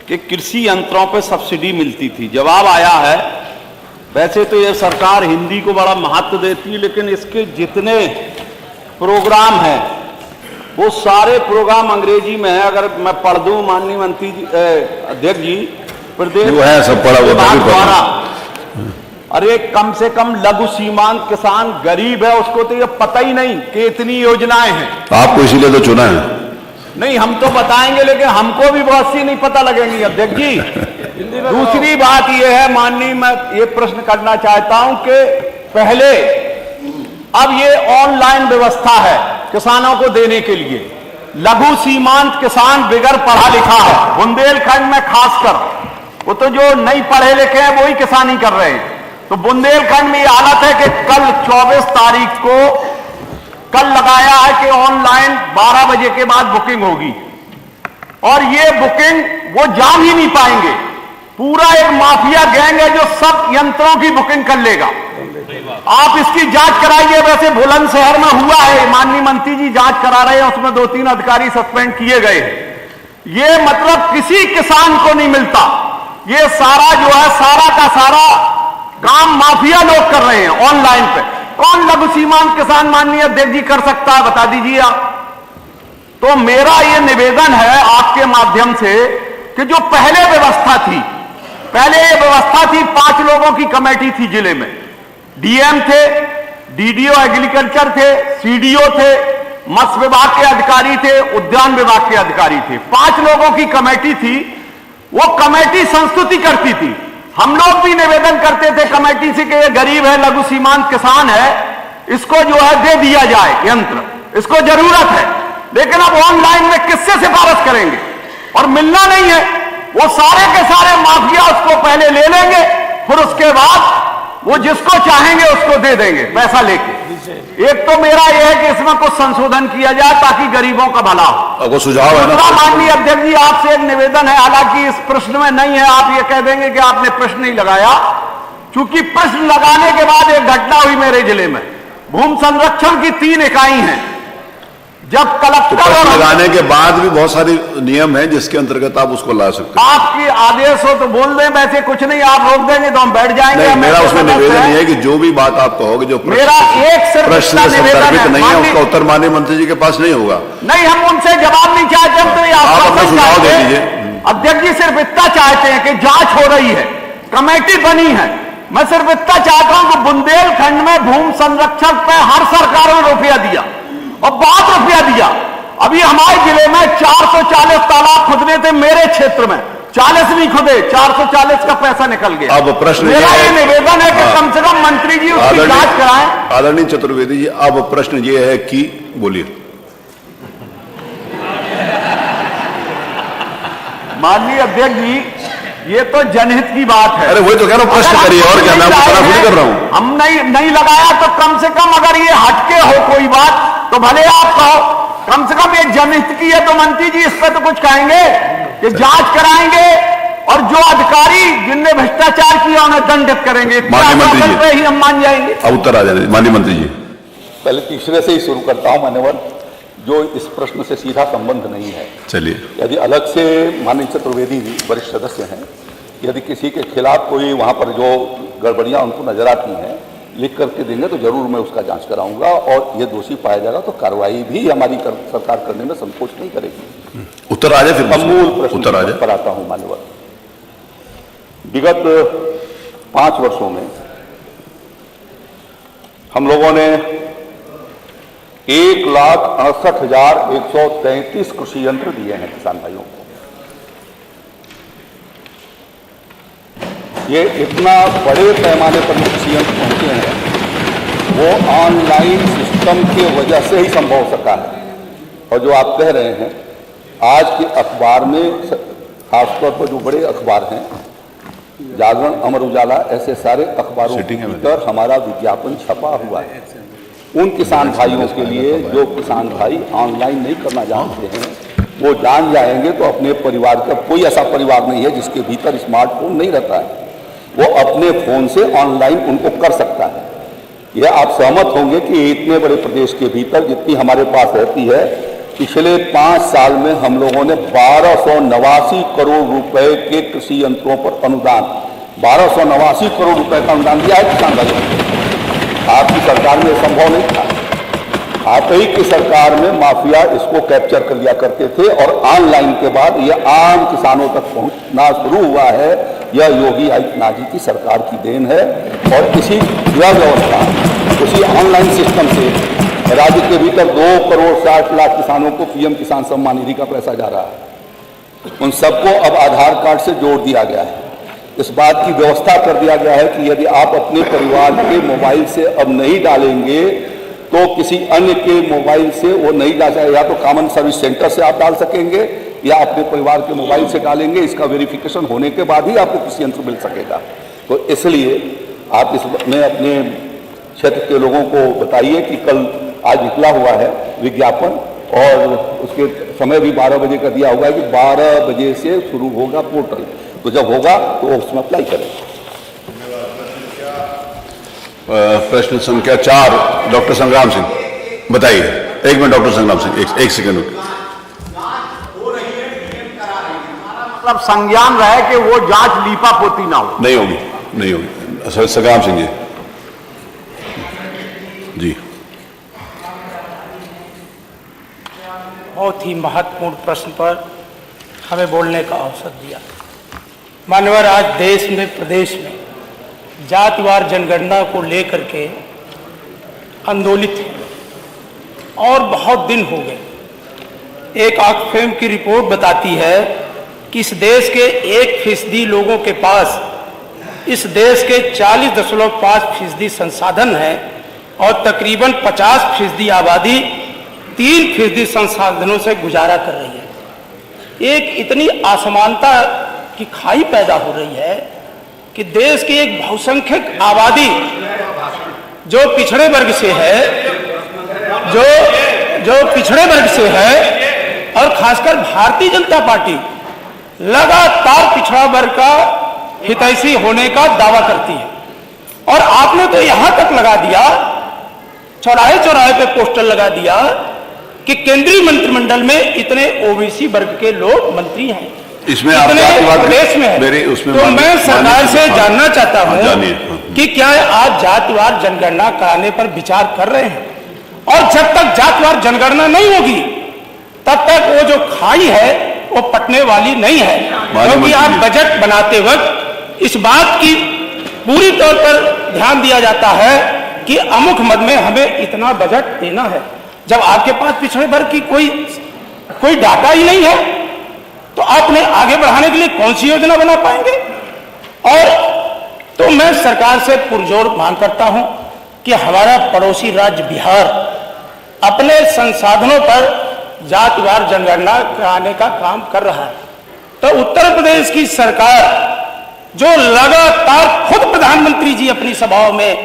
कि कृषि यंत्रों पे सब्सिडी मिलती थी। जवाब आया है, वैसे तो ये सरकार हिंदी को बड़ा महत्व देती है, लेकिन इसके जितने प्रोग्राम हैं वो सारे प्रोग्राम अंग्रेजी में है। अगर मैं पढ़ दूं, माननीय मंत्री जी, अध्यक्ष जी, प्रदेश विभाग द्वारा, अरे कम से कम लघु सीमांत किसान गरीब है, उसको तो ये पता ही नहीं कि इतनी योजनाएं हैं। आपको इसीलिए तो चुना है। नहीं, हम तो बताएंगे, लेकिन हमको भी बहुत सी नहीं पता लगेंगी अध्यक्ष जी। दूसरी बात यह है, माननीय, मैं ये प्रश्न करना चाहता हूं कि पहले, अब ये ऑनलाइन व्यवस्था है किसानों को देने के लिए। लघु सीमांत किसान बिगर पढ़ा लिखा है, बुंदेलखंड में खासकर, वो तो जो नहीं पढ़े लिखे हैं वो ही किसानी कर रहे हैं। तो बुंदेलखंड में ये हालत है कि कल 24 तारीख को कल लगाया है कि ऑनलाइन 12 बजे के बाद बुकिंग होगी, और ये बुकिंग वो जान ही नहीं पाएंगे। पूरा एक माफिया गैंग है जो सब यंत्रों की बुकिंग कर लेगा। आप इसकी जांच कराइए। वैसे बुलंदशहर में हुआ है, माननीय मंत्री जी जांच करा रहे हैं, उसमें 2-3 अधिकारी सस्पेंड किए गए। ये मतलब किसी किसान को नहीं मिलता। ये सारा जो है, सारा का सारा काम माफिया लोग कर रहे हैं ऑनलाइन पे। कौन लघु सीमांत किसान माननीय अध्यक्ष जी कर सकता है, बता दीजिए आप। तो मेरा ये निवेदन है आपके माध्यम से कि जो पहले व्यवस्था थी, पहले ये व्यवस्था थी, 5 लोगों की कमेटी थी जिले में, डीएम थे, डीडीओ एग्रीकल्चर थे, सीडीओ थे, मत्स्य विभाग के अधिकारी थे, उद्यान विभाग के अधिकारी थे। 5 लोगों की कमेटी थी। वो कमेटी संस्तुति करती थी। हम लोग भी निवेदन करते थे कमेटी से कि ये गरीब है, लघु सीमांत किसान है, इसको जो है दे दिया जाए यंत्र, इसको जरूरत है। लेकिन अब ऑनलाइन में किससे सिफारिश करेंगे, और मिलना नहीं है। वो सारे के सारे माफिया उसको पहले ले लेंगे, फिर उसके बाद वो जिसको चाहेंगे उसको दे देंगे पैसा लेके। एक तो मेरा यह है कि इसमें कुछ संशोधन किया जाए ताकि गरीबों का भला हो। वो सुझाव है ना। माननीय अध्यक्ष जी, आपसे एक निवेदन है, हालांकि इस प्रश्न में नहीं है, आप ये कह देंगे कि आपने प्रश्न नहीं लगाया। चूंकि प्रश्न लगाने के बाद एक घटना हुई मेरे जिले में। भूमि संरक्षण की 3 इकाई हैं। जब कलेक्टर लगाने के बाद भी बहुत सारे नियम हैं जिसके अंतर्गत आप उसको ला सकते हैं। आपकी आदेश हो तो बोल दें, वैसे कुछ नहीं, आप रोक देंगे तो हम बैठ जाएंगे। नहीं, मेरा उसमें निवेदन नहीं है कि जो भी बात आप कहोगे, जो मेरा एक सिर्फ प्रश्न संदर्भित नहीं है, उसका उत्तर माननीय मंत्री जी के पास नहीं होगा। नहीं, हम उनसे जवाब नहीं चाहते, हम तो आप अपना सुझाव दे दीजिए। अध्यक्ष जी सिर्फ इतना चाहते हैं कि जांच हो रही है, कमेटी बनी है। मैं सिर्फ इतना चाहता हूं कि बुंदेलखंड में भूमि संरक्षण पे हर सरकार ने रुपया दिया, और बहुत रुपया दिया। अभी हमारे जिले में 440 तालाब खुदने थे, मेरे क्षेत्र में 40 नहीं खुदे, 440 का पैसा निकल गया। अब प्रश्न मेरा ये निवेदन है कि कम से कम मंत्री जी उसकी जांच कराएं। आदरणीय चतुर्वेदी जी, अब प्रश्न ये है कि बोलिए। माननीय अध्यक्ष जी, ये तो जनहित की बात है। अरे वही तो कह रहा हूं, प्रश्न करिए, और क्या, मैं आपको मना कर रहा हूं। हम नहीं लगाया तो कम से कम अगर ये हटके हो कोई बात तो भले आप कहो, कम से कम ये जनहित की है तो मंत्री जी इस पर तो कुछ कहेंगे कि जांच कराएंगे, और जो अधिकारी जिनने भ्रष्टाचार किया उन्हें दंडित करेंगे। माननीय मंत्री जी, पे ही हम मान जाएंगे। अब उत्तर आ जाए माननीय मंत्री जी। पहले तीसरे से ही शुरू करता हूं मान्यवर, जो इस प्रश्न से सीधा संबंध नहीं है। चलिए। यदि अलग से माननीय चतुर्वेदी जी वरिष्ठ सदस्य हैं, यदि किसी के खिलाफ कोई वहां पर जो गड़बड़ियां उनको नजर आती हैं लिख करके देंगे तो जरूर मैं उसका जांच कराऊंगा, और ये दोषी पाया जाएगा तो कार्रवाई भी हमारी सरकार करने में संकोच नहीं करेगी। उत्तर आ जाए, फिर मूल प्रश्न उत्तर आ जाए पर आता हूं मान्यवर। विगत 5 वर्षों में हम लोगों ने 1,68,133 कृषि यंत्र दिए हैं किसान भाइयों को। ये इतना बड़े पैमाने पर कृषि यंत्र पहुंचे हैं, वो ऑनलाइन सिस्टम की वजह से ही संभव हो सका है। और जो आप कह रहे हैं, आज के अखबार में खासतौर पर जो बड़े अखबार हैं, जागरण, अमर उजाला, ऐसे सारे अखबारों के भीतर हमारा विज्ञापन छपा हुआ है। उन किसान भाइयों के लिए जो किसान भाई ऑनलाइन नहीं करना जानते हैं, वो जान जाएंगे तो अपने परिवार का कोई ऐसा परिवार नहीं है जिसके भीतर स्मार्टफोन नहीं रहता है, वो अपने फोन से ऑनलाइन उनको कर सकता है। यह आप सहमत होंगे कि इतने बड़े प्रदेश के भीतर जितनी हमारे पास रहती है पिछले 5 साल में हम लोगों ने 1289 करोड़ रुपए के कृषि यंत्रों पर अनुदान, 1289 करोड़ रुपए का अनुदान दिया है किसान भाइयों को। आपकी सरकार में यह संभव नहीं था। आप ही की सरकार में माफिया इसको कैप्चर कर लिया करते थे और ऑनलाइन के बाद यह आम किसानों तक पहुंचना शुरू हुआ है। यह योगी आदित्यनाथ जी की सरकार की देन है और इसी व्यवस्था, उसी ऑनलाइन सिस्टम से राज्य के भीतर 2 करोड़ 60 लाख किसानों को पीएम किसान सम्मान निधि का पैसा जा रहा है। उन सबको अब आधार कार्ड से जोड़ दिया गया है। इस बात की व्यवस्था कर दिया गया है कि यदि आप अपने परिवार के मोबाइल से अब नहीं डालेंगे तो किसी अन्य के मोबाइल से वो नहीं डाल जाए, या तो कॉमन सर्विस सेंटर से आप डाल सकेंगे या अपने परिवार के मोबाइल से डालेंगे। इसका वेरिफिकेशन होने के बाद ही आपको कृषि यंत्र मिल सकेगा। तो इसलिए आप इसमें अपने क्षेत्र के लोगों को बताइए कि कल आज निकला हुआ है विज्ञापन और उसके समय भी 12 बजे का दिया हुआ है कि 12 बजे से शुरू होगा पोर्टल। तो जब होगा तो उसमें अप्लाई करें। प्रश्न संख्या 4 डॉक्टर संग्राम सिंह, बताइए। 1 मिनट डॉक्टर संग्राम सिंह, एक सेकंड। मतलब संज्ञान रहे कि वो जांच लीपापोती ना हो। नहीं होगी, नहीं होगी। संग्राम सिंह जी जी। बहुत ही महत्वपूर्ण प्रश्न पर हमें बोलने का अवसर दिया। मान्यवर, आज देश में, प्रदेश में जातिवार जनगणना को लेकर के आंदोलित है और बहुत दिन हो गए। एक ऑक्सफैम की रिपोर्ट बताती है कि इस देश के 1% लोगों के पास इस देश के 40.5% संसाधन है और तकरीबन 50% आबादी 3% संसाधनों से गुजारा कर रही है। एक इतनी असमानता की खाई पैदा हो रही है कि देश की एक बहुसंख्यक आबादी जो पिछड़े वर्ग से है, जो पिछड़े वर्ग से है और खासकर भारतीय जनता पार्टी लगातार पिछड़ा वर्ग का हितैषी होने का दावा करती है। और आपने तो यहां तक लगा दिया, चौराहे चौराहे पे पोस्टर लगा दिया कि केंद्रीय मंत्रिमंडल में इतने ओबीसी वर्ग के लोग मंत्री हैं, इसमें प्रदेश में है। उसमें तो मैं सरकार से जानना चाहता हूं कि क्या आप जातिवार जनगणना कराने पर विचार कर रहे हैं? और जब तक जातिवार जनगणना नहीं होगी तब तक वो जो खाई है वो पटने वाली नहीं है, क्योंकि आप बजट बनाते वक्त इस बात की पूरी तौर पर ध्यान दिया जाता है कि अमुक मद में हमें इतना बजट देना है। जब आपके पास पिछड़े वर्ग की कोई डाटा ही नहीं है तो आपने आगे बढ़ाने के लिए कौन सी योजना बना पाएंगे? और तो मैं सरकार से पुरजोर मांग करता हूं कि हमारा पड़ोसी राज्य बिहार अपने संसाधनों पर जातिवार जनगणना कराने का काम कर रहा है, तो उत्तर प्रदेश की सरकार जो लगातार खुद प्रधानमंत्री जी अपनी सभाओं में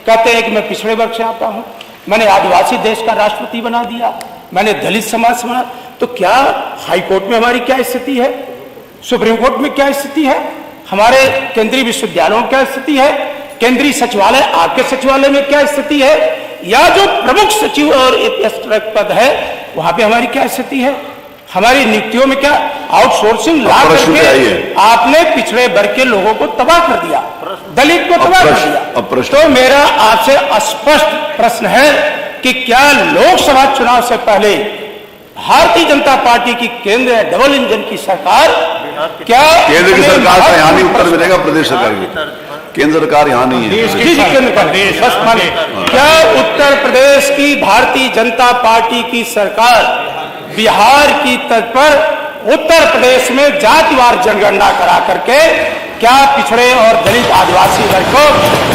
कहते हैं कि मैं पिछड़े वर्ग से आता हूं, मैंने आदिवासी देश का राष्ट्रपति बना दिया, मैंने दलित समाज से बना, तो क्या हाई कोर्ट में हमारी क्या स्थिति है? सुप्रीम कोर्ट में क्या स्थिति है? हमारे केंद्रीय विश्वविद्यालयों में क्या स्थिति है? केंद्रीय सचिवालय, आपके सचिवालय में क्या स्थिति है? या जो प्रमुख सचिव और पद है वहां पे हमारी क्या स्थिति है? हमारी नियुक्तियों में क्या आउटसोर्सिंग ला करके आपने पिछड़े वर्ग के लोगों को तबाह कर दिया, दलित को तबाह कर दिया। तो मेरा आपसे स्पष्ट प्रश्न है कि क्या लोकसभा चुनाव से पहले भारतीय जनता पार्टी की केंद्र डबल इंजन की सरकार, क्या केंद्र की सरकार का यहाँ नहीं उत्तर मिलेगा, प्रदेश सरकार की केंद्र सरकार यहाँ नहीं है। क्या उत्तर प्रदेश की भारतीय जनता पार्टी की सरकार बिहार की तर्ज पर उत्तर प्रदेश में जातिवार जनगणना करा करके क्या पिछड़े और दलित आदिवासी वर्ग को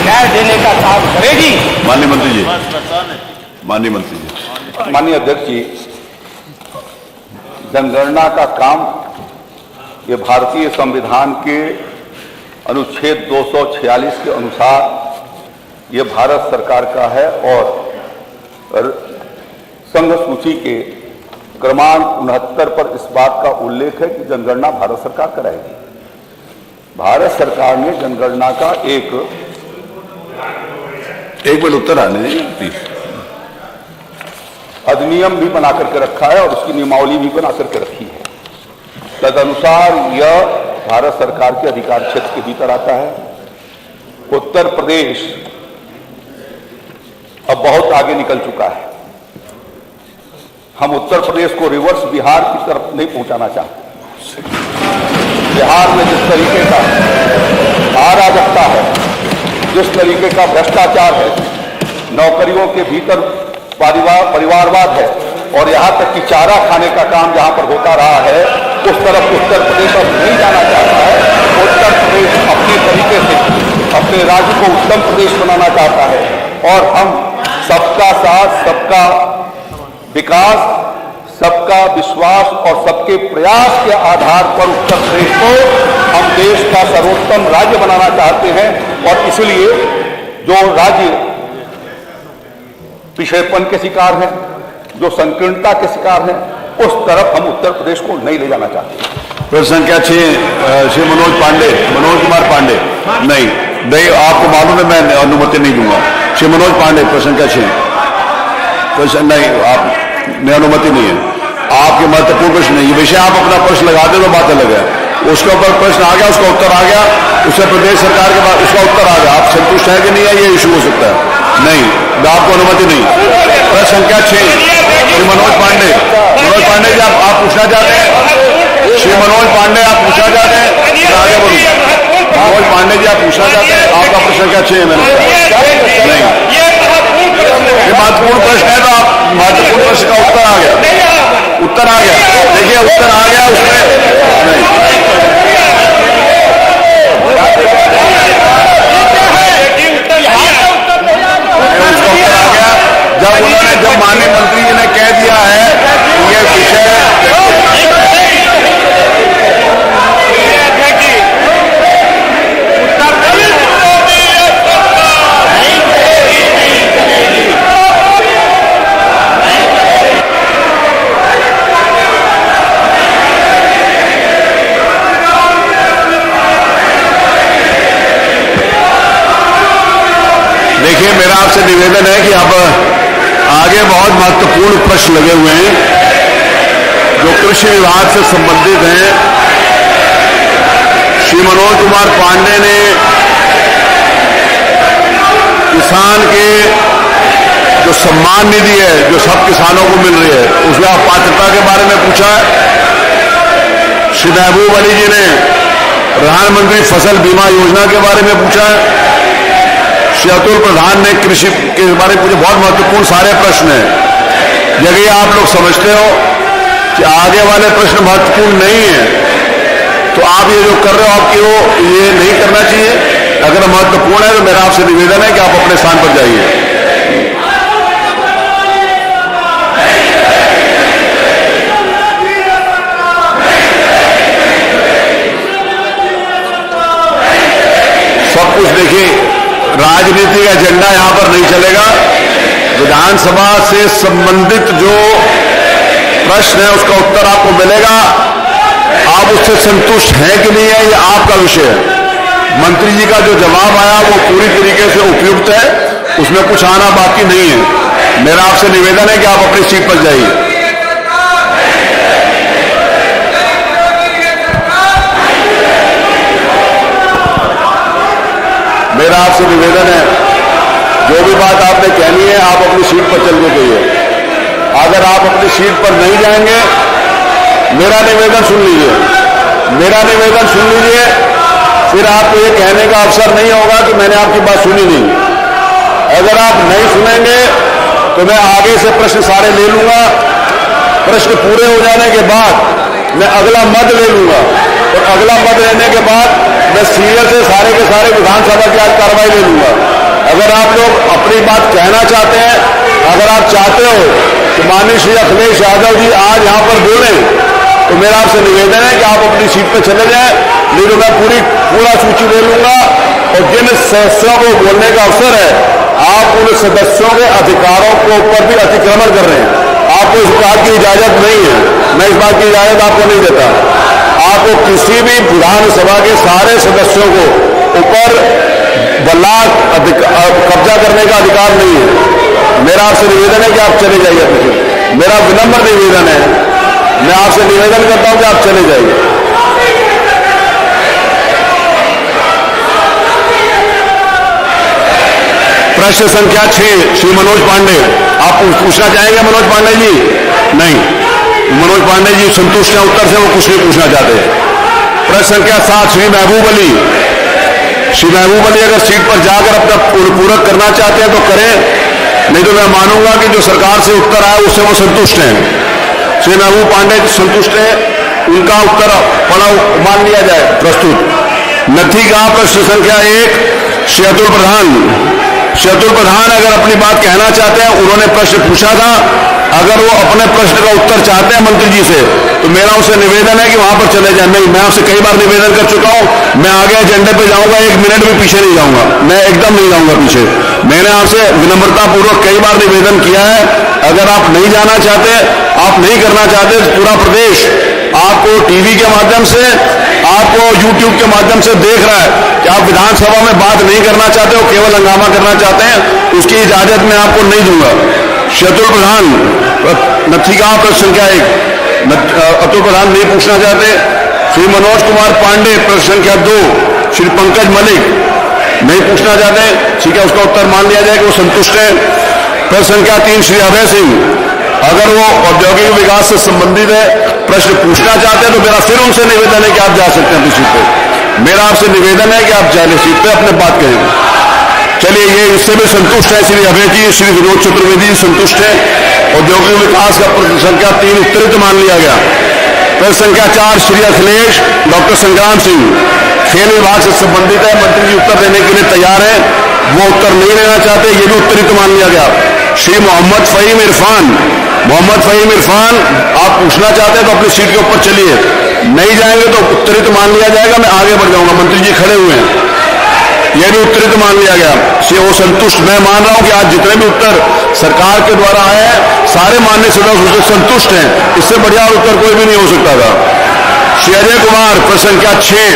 न्याय देने का काम करेगी? माननीय मंत्री जी, माननीय मंत्री जी, माननीय अध्यक्ष जी, जनगणना का काम ये भारतीय संविधान के अनुच्छेद 246 के अनुसार ये भारत सरकार का है और संघ सूची के क्रमांक 69 पर इस बात का उल्लेख है कि जनगणना भारत सरकार कराएगी। भारत सरकार ने जनगणना का एक मिनट उत्तर आने प्लीज। अधिनियम भी बना करके रखा है और उसकी नियमावली भी बना करके रखी है। तदनुसार यह भारत सरकार के अधिकार क्षेत्र के भीतर आता है। उत्तर प्रदेश अब बहुत आगे निकल चुका है। हम उत्तर प्रदेश को रिवर्स बिहार की तरफ नहीं पहुंचाना चाहते। बिहार में जिस तरीके का अराजकता है, जिस तरीके का भ्रष्टाचार है, नौकरियों के भीतर परिवारवाद है और यहां तक कि चारा खाने का काम जहां पर होता रहा है, उस तरफ उत्तर प्रदेश अब नहीं जाना चाहता है। उत्तर प्रदेश अपने तरीके से अपने राज्य को उत्तम प्रदेश बनाना चाहता है और हम सबका साथ, सबका विकास, सबका विश्वास और सबके प्रयास के आधार पर उत्तर प्रदेश को हम देश का सर्वोत्तम राज्य बनाना चाहते हैं। और इसलिए जो राज्य पिछड़ेपन के शिकार हैं, जो संकीर्णता के शिकार हैं, उस तरफ हम उत्तर प्रदेश को नहीं ले जाना चाहते। प्रश्न संख्या 6 श्री मनोज कुमार पांडे। नहीं, आपको मालूम है मैं अनुमति नहीं दूंगा। श्री मनोज पांडे, प्रश्न संख्या 6। प्रश्न नहीं, आप में अनुमति नहीं है। आपके महत्वपूर्ण प्रश्न नहीं, ये विषय आप अपना प्रश्न लगाते तो बात अलग है। उसके ऊपर प्रश्न आ गया, उसका उत्तर आ गया, उससे प्रदेश सरकार के बाद उसका उत्तर आ गया। आप संतुष्ट है कि नहीं है, ये इशू हो सकता है। नहीं, आपको अनुमति नहीं। प्रश्न संख्या 6 श्री मनोज पांडे जी, आप पूछना चाहते हैं? श्री मनोज पांडे, आप पूछना चाहते हैं? आगे बोलिए। मनोज पांडे जी, आप पूछना चाहते हैं? आपका प्रश्न संख्या 6 है। मैंने नहीं, ये महत्वपूर्ण प्रश्न है तो आप महत्वपूर्ण प्रश्न का उत्तर आ गया। देखिए उत्तर आ गया उसमें। नहीं, जब माननीय मंत्री जी ने कह दिया है कि ये विषय देखिए, मेरा आपसे निवेदन है कि अब आगे बहुत महत्वपूर्ण प्रश्न लगे हुए हैं जो कृषि विभाग से संबंधित हैं। श्री मनोज कुमार पांडे ने किसान के जो सम्मान निधि है जो सब किसानों को मिल रही है उसमें पात्रता के बारे में पूछा है। श्री महबूब अली जी ने प्रधानमंत्री फसल बीमा योजना के बारे में पूछा है। श्री अतुल प्रधान ने कृषि के बारे में पूछे। बहुत महत्वपूर्ण सारे प्रश्न हैं। यदि आप लोग समझते हो कि आगे वाले प्रश्न महत्वपूर्ण नहीं है तो आप ये जो कर रहे हो आपकी वो ये नहीं करना चाहिए। अगर महत्वपूर्ण है तो मेरा आपसे निवेदन है कि आप अपने स्थान पर जाइए। सब कुछ देखिए, राजनीतिक एजेंडा यहां पर नहीं चलेगा। विधानसभा से संबंधित जो प्रश्न है उसका उत्तर आपको मिलेगा। आप उससे संतुष्ट हैं कि नहीं है, ये आपका विषय है। मंत्री जी का जो जवाब आया वो पूरी तरीके से उपयुक्त है, उसमें कुछ आना बाकी नहीं है। मेरा आपसे निवेदन है कि आप अपनी सीट पर जाइए। मेरा आपसे निवेदन है, जो भी बात आपने कहनी है आप अपनी सीट पर चल के कहिए। अगर आप अपनी सीट पर नहीं जाएंगे, मेरा निवेदन सुन लीजिए, फिर आपको ये कहने का अवसर नहीं होगा कि मैंने आपकी बात सुनी नहीं। अगर आप नहीं सुनेंगे तो मैं आगे से प्रश्न सारे ले लूंगा। प्रश्न पूरे हो जाने के बाद मैं अगला मद ले लूंगा और अगला मद लेने के बाद मैं सीरियल से सारे के सारे विधानसभा की आज कार्रवाई ले लूंगा। अगर आप लोग अपनी बात कहना चाहते हैं, अगर आप चाहते हो कि माननीय श्री अखिलेश यादव जी आज यहां पर बोलें तो मेरा आपसे निवेदन है कि आप अपनी सीट पर चले जाएं। नहीं तो मैं पूरा सूची ले लूंगा और जिन सदस्यों को बोलने का अवसर है आप उन सदस्यों के अधिकारों के ऊपर भी अतिक्रमण कर रहे हैं। आपको इस बात की इजाजत नहीं है, मैं इस बात की इजाजत आपको नहीं देता। आपको किसी भी विधानसभा के सारे सदस्यों को ऊपर बलात् कब्जा करने का अधिकार नहीं है। मेरा आपसे निवेदन है कि आप चले जाइए। मेरा विनम्र निवेदन है, मैं आपसे निवेदन करता हूं कि आप चले जाइए। प्रश्न संख्या 6 श्री मनोज पांडे, आप पूछना चाहेंगे मनोज पांडे जी? नहीं, मनोज पांडे जी संतुष्ट हैं उत्तर से, वो कुछ नहीं पूछना चाहते। प्रश्न संख्या 7 श्री महबूब अली, श्री महबूब अली अगर सीट पर जाकर अपना पूरक करना चाहते हैं तो करें, नहीं तो मैं मानूंगा कि जो सरकार से उत्तर आया उससे वो संतुष्ट हैं। श्री महबूब पांडे संतुष्ट हैं, उनका उत्तर पढ़ा मान लिया जाए। प्रस्तुत नथी का प्रश्न संख्या 1 श्री अतुल प्रधान, श्री अतुल प्रधान अगर अपनी बात कहना चाहते हैं, उन्होंने प्रश्न पूछा था, अगर वो अपने प्रश्न का उत्तर चाहते हैं मंत्री जी से, तो मेरा उनसे निवेदन है कि वहां पर चले जाएं। नहीं, मैं आपसे कई बार निवेदन कर चुका हूं, मैं आगे एजेंडे पे जाऊंगा, 1 मिनट भी पीछे नहीं जाऊंगा, मैं एकदम नहीं जाऊंगा पीछे। मैंने आपसे विनम्रता पूर्वक कई बार निवेदन किया है, अगर आप नहीं जाना चाहते, आप नहीं करना चाहते, पूरा प्रदेश आपको टीवी के माध्यम से, आपको यूट्यूब के माध्यम से देख रहा है कि आप विधानसभा में बात नहीं करना चाहते हो, केवल हंगामा करना चाहते हैं, उसकी इजाजत मैं आपको नहीं दूंगा। अतुल प्रधान नथिका प्रश्न संख्या 1 अतुल प्रधान नहीं पूछना चाहते। श्री मनोज कुमार पांडे प्रश्न संख्या 2 श्री पंकज मलिक नहीं पूछना चाहते, ठीक है, उसका उत्तर मान लिया जाए कि वो संतुष्ट है। प्रश्न संख्या 3 श्री अभय सिंह, अगर वो औद्योगिक विकास से संबंधित है, प्रश्न पूछना चाहते हैं, तो मेरा फिर उनसे निवेदन है कि आप जा सकते हैं अपनी सीट पे। मेरा आपसे निवेदन है कि आप जाए सीट पे अपने बात कहें। चलिए, ये इससे भी संतुष्ट है श्री अभय जी, श्री विनोद चतुर्वेदी जी संतुष्ट है। औद्योगिक विकास का प्रश्न संख्या 3 उत्तरित मान लिया गया। प्रश्न संख्या 4 श्री अखिलेश डॉक्टर संग्राम सिंह, खेल विभाग से संबंधित है, मंत्री जी उत्तर देने के लिए तैयार है, वो उत्तर नहीं लेना चाहते, ये भी उत्तरित मान लिया गया। श्री मोहम्मद फहीम इरफान, मोहम्मद फहीम इरफान आप पूछना चाहते हैं तो अपनी सीट के ऊपर चलिए, नहीं जाएंगे तो उत्तरित मान लिया जाएगा, मैं आगे बढ़ जाऊंगा। मंत्री जी खड़े हुए हैं, यह भी उत्तरित मान लिया गया। से वो संतुष्ट, मैं मान रहा हूं कि आज जितने भी उत्तर सरकार के द्वारा आए हैं, सारे माननीय सदस्य उससे संतुष्ट हैं, इससे बढ़िया उत्तर कोई भी नहीं हो सकता था। श्री अजय कुमार प्रश्न संख्या 6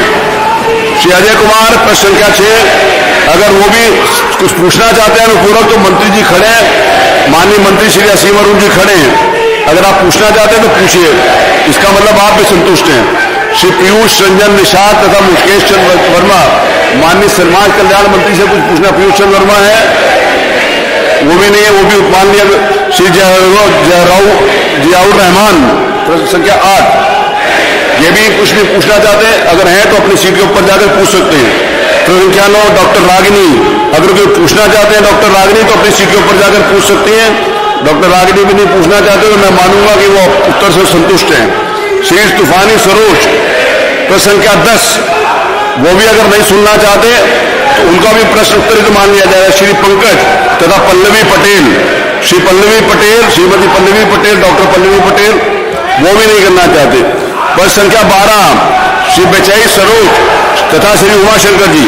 श्री अजय कुमार प्रश्न संख्या 6 अगर वो भी कुछ पूछना चाहते हैं पूरक, तो मंत्री जी खड़े हैं, माननीय मंत्री श्री असीम अरुण जी खड़े हैं, अगर आप पूछना चाहते हैं तो पूछिए, इसका मतलब आप भी संतुष्ट हैं। श्री पीयूष रंजन निषाद तथा मुकेश चंद्र वर्मा, माननीय समाज कल्याण मंत्री से कुछ पूछना, पीयूष चंद्र वर्मा है, वो भी नहीं है, वो भी मान लिया। श्री जियाउर रहमान प्रश्न संख्या 8, ये भी कुछ भी पूछना चाहते हैं, अगर हैं तो अपनी सीट के ऊपर जाकर पूछ सकते हैं। प्रश्न संख्या 9 डॉक्टर रागिनी, अगर कोई पूछना चाहते हैं डॉक्टर रागिनी तो अपनी सीट के ऊपर जाकर पूछ सकती हैं। डॉक्टर रागिनी भी नहीं पूछना चाहते तो मैं मानूंगा कि वो उत्तर से संतुष्ट हैं। श्री तूफानी सरोज प्रश्न संख्या 10, वो भी अगर नहीं सुनना चाहते तो उनका भी प्रश्न उत्तरित मान लिया जाएगा। श्री पंकज तथा पल्लवी पटेल, श्री पल्लवी पटेल, श्रीमती पल्लवी पटेल, डॉक्टर पल्लवी पटेल, वो भी नहीं करना चाहते। प्रश्न संख्या 12 श्री बेचाई सरोज तथा श्री उमाशंकर जी,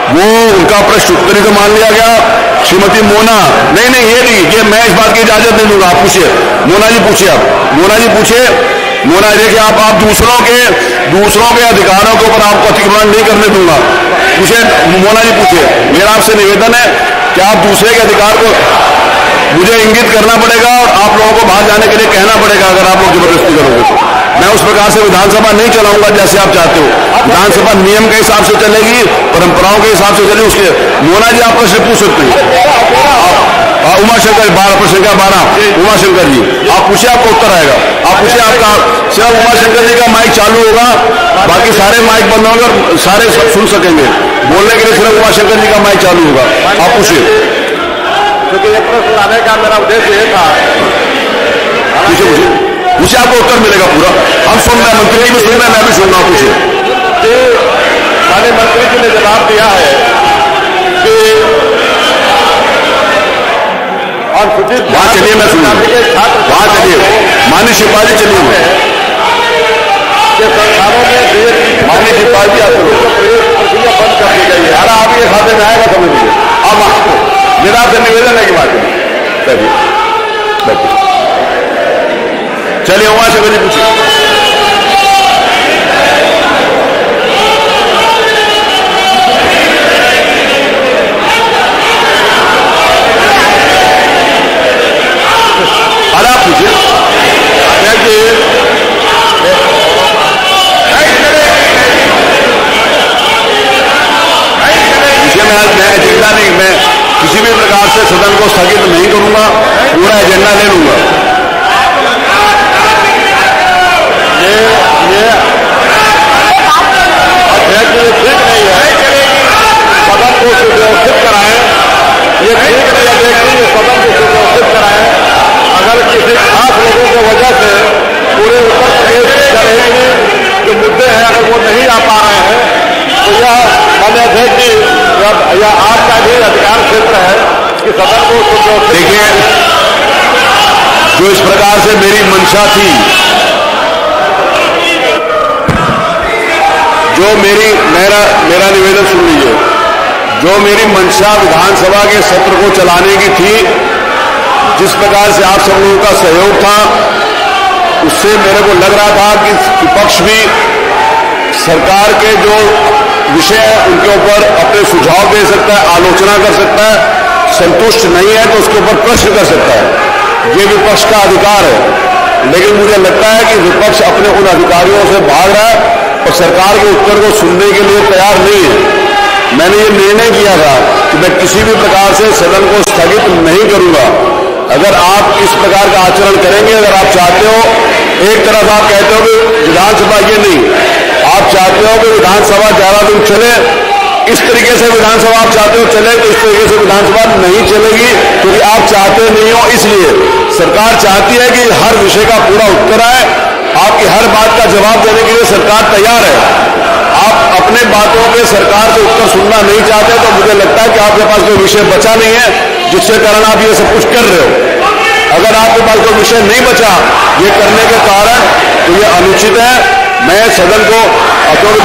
वो उनका प्रश्न उत्तरित मान लिया गया। श्रीमती मोना, नहीं, ये नहीं, ये मैं इस बात की इजाजत नहीं दूंगा, आप पूछिए, मोना जी पूछिए, आप मोना जी पूछिए। मोना देखिए, आप दूसरों के अधिकारों के ऊपर आपको अतिक्रमण नहीं करने दूंगा, पूछिए, मोना जी पूछिए। मेरा आपसे निवेदन है कि आप दूसरे के अधिकार को मुझे इंगित करना पड़ेगा और आप लोगों को बाहर जाने के लिए कहना पड़ेगा, अगर आप लोग जबरदस्ती करोगे तो। मैं उस प्रकार से विधानसभा नहीं चलाऊंगा जैसे आप चाहते हो, विधानसभा नियम के हिसाब से चलेगी, परंपराओं के हिसाब से चलेगी। उसके मोना जी आप प्रश्न पूछ सकते हैं। उमाशंकर 12 प्रश्न संख्या 12 उमाशंकर जी, आप पूछिए, आपको उत्तर आएगा, आप पूछिए। आपका सिर्फ उमाशंकर जी का माइक चालू होगा, बाकी सारे माइक बंद होंगे और सारे सब सुन सकेंगे, बोलने के लिए सिर्फ उमाशंकर जी का माइक चालू होगा, आप पूछिए। क्योंकि ये प्रश्न लाने का मेरा उद्देश्य ये था, पूछिए, आपको उत्तर मिलेगा पूरा। हम सुन रहे हैं, मंत्री जी भी सुन रहे हैं, मैं भी सुन रहा हूँ, पूछिए। माननीय मंत्री जी ने जवाब दिया है कि और वहां चलिए, मैं सुन वहां चलिए, माननीय शिवपाल जी चलिए, संस्थानों में माननीय शिवपाल जी प्रक्रिया बंद कर दी गई है, यार आपके खाते में आएगा, समझ लीजिए। अब आपको मेरा आपसे निवेदन है कि बात चलिए, वहां से मुझे पूछिए। अरे आप पूछिए। से सदन को स्थगित नहीं करूंगा, पूरा एजेंडा ले लूंगा। ये अध्यक्ष ये ठीक नहीं है, सदन को सुव्यवस्थित कराएं। ये ठीक नहीं अध्यक्ष जी, सदन को सुव्यवस्थित कराएं। अगर किसी खास लोगों की वजह से पूरे उत्तर प्रदेश जनहित जो मुद्दे हैं अगर वो नहीं आ पा रहे हैं तो यह माननीय अध्यक्ष जी यह आपका भी अधिकार क्षेत्र है कि सदन को सुव्यवस्थित। देखिए, जो इस प्रकार से मेरी मंशा थी, जो मेरा निवेदन सुन लीजिए, जो मेरी मंशा विधानसभा के सत्र को चलाने की थी, जिस प्रकार से आप सब लोगों का सहयोग था, उससे मेरे को लग रहा था कि विपक्ष भी सरकार के जो विषय है उनके ऊपर अपने सुझाव दे सकता है, आलोचना कर सकता है, संतुष्ट नहीं है तो उसके ऊपर प्रश्न कर सकता है। ये विपक्ष का अधिकार है, लेकिन मुझे लगता है कि विपक्ष अपने उन अधिकारियों से भाग रहा है और सरकार के उत्तर को सुनने के लिए तैयार नहीं है। मैंने ये निर्णय किया था कि मैं किसी भी प्रकार से सदन को स्थगित नहीं करूंगा। अगर आप इस प्रकार का आचरण करेंगे, अगर आप चाहते हो, एक तरफ आप कहते हो कि विधानसभा ये नहीं, आप चाहते हो कि विधानसभा 11 दिन चले, इस तरीके से विधानसभा आप चाहते हो चले, तो इस तरीके से विधानसभा नहीं चलेगी, क्योंकि आप चाहते नहीं हो। इसलिए सरकार चाहती है कि हर विषय का पूरा उत्तर आए, आपकी हर बात का जवाब देने के लिए सरकार तैयार है। आप अपने बातों के सरकार से उत्तर सुनना नहीं चाहते तो मुझे लगता है कि आपके पास कोई विषय बचा नहीं है जिसके कारण आप ये सब कुछ कर रहे हो। अगर आपके पास कोई विषय नहीं बचा ये करने के कारण, तो ये अनुचित है। मैं सदन को, क्योंकि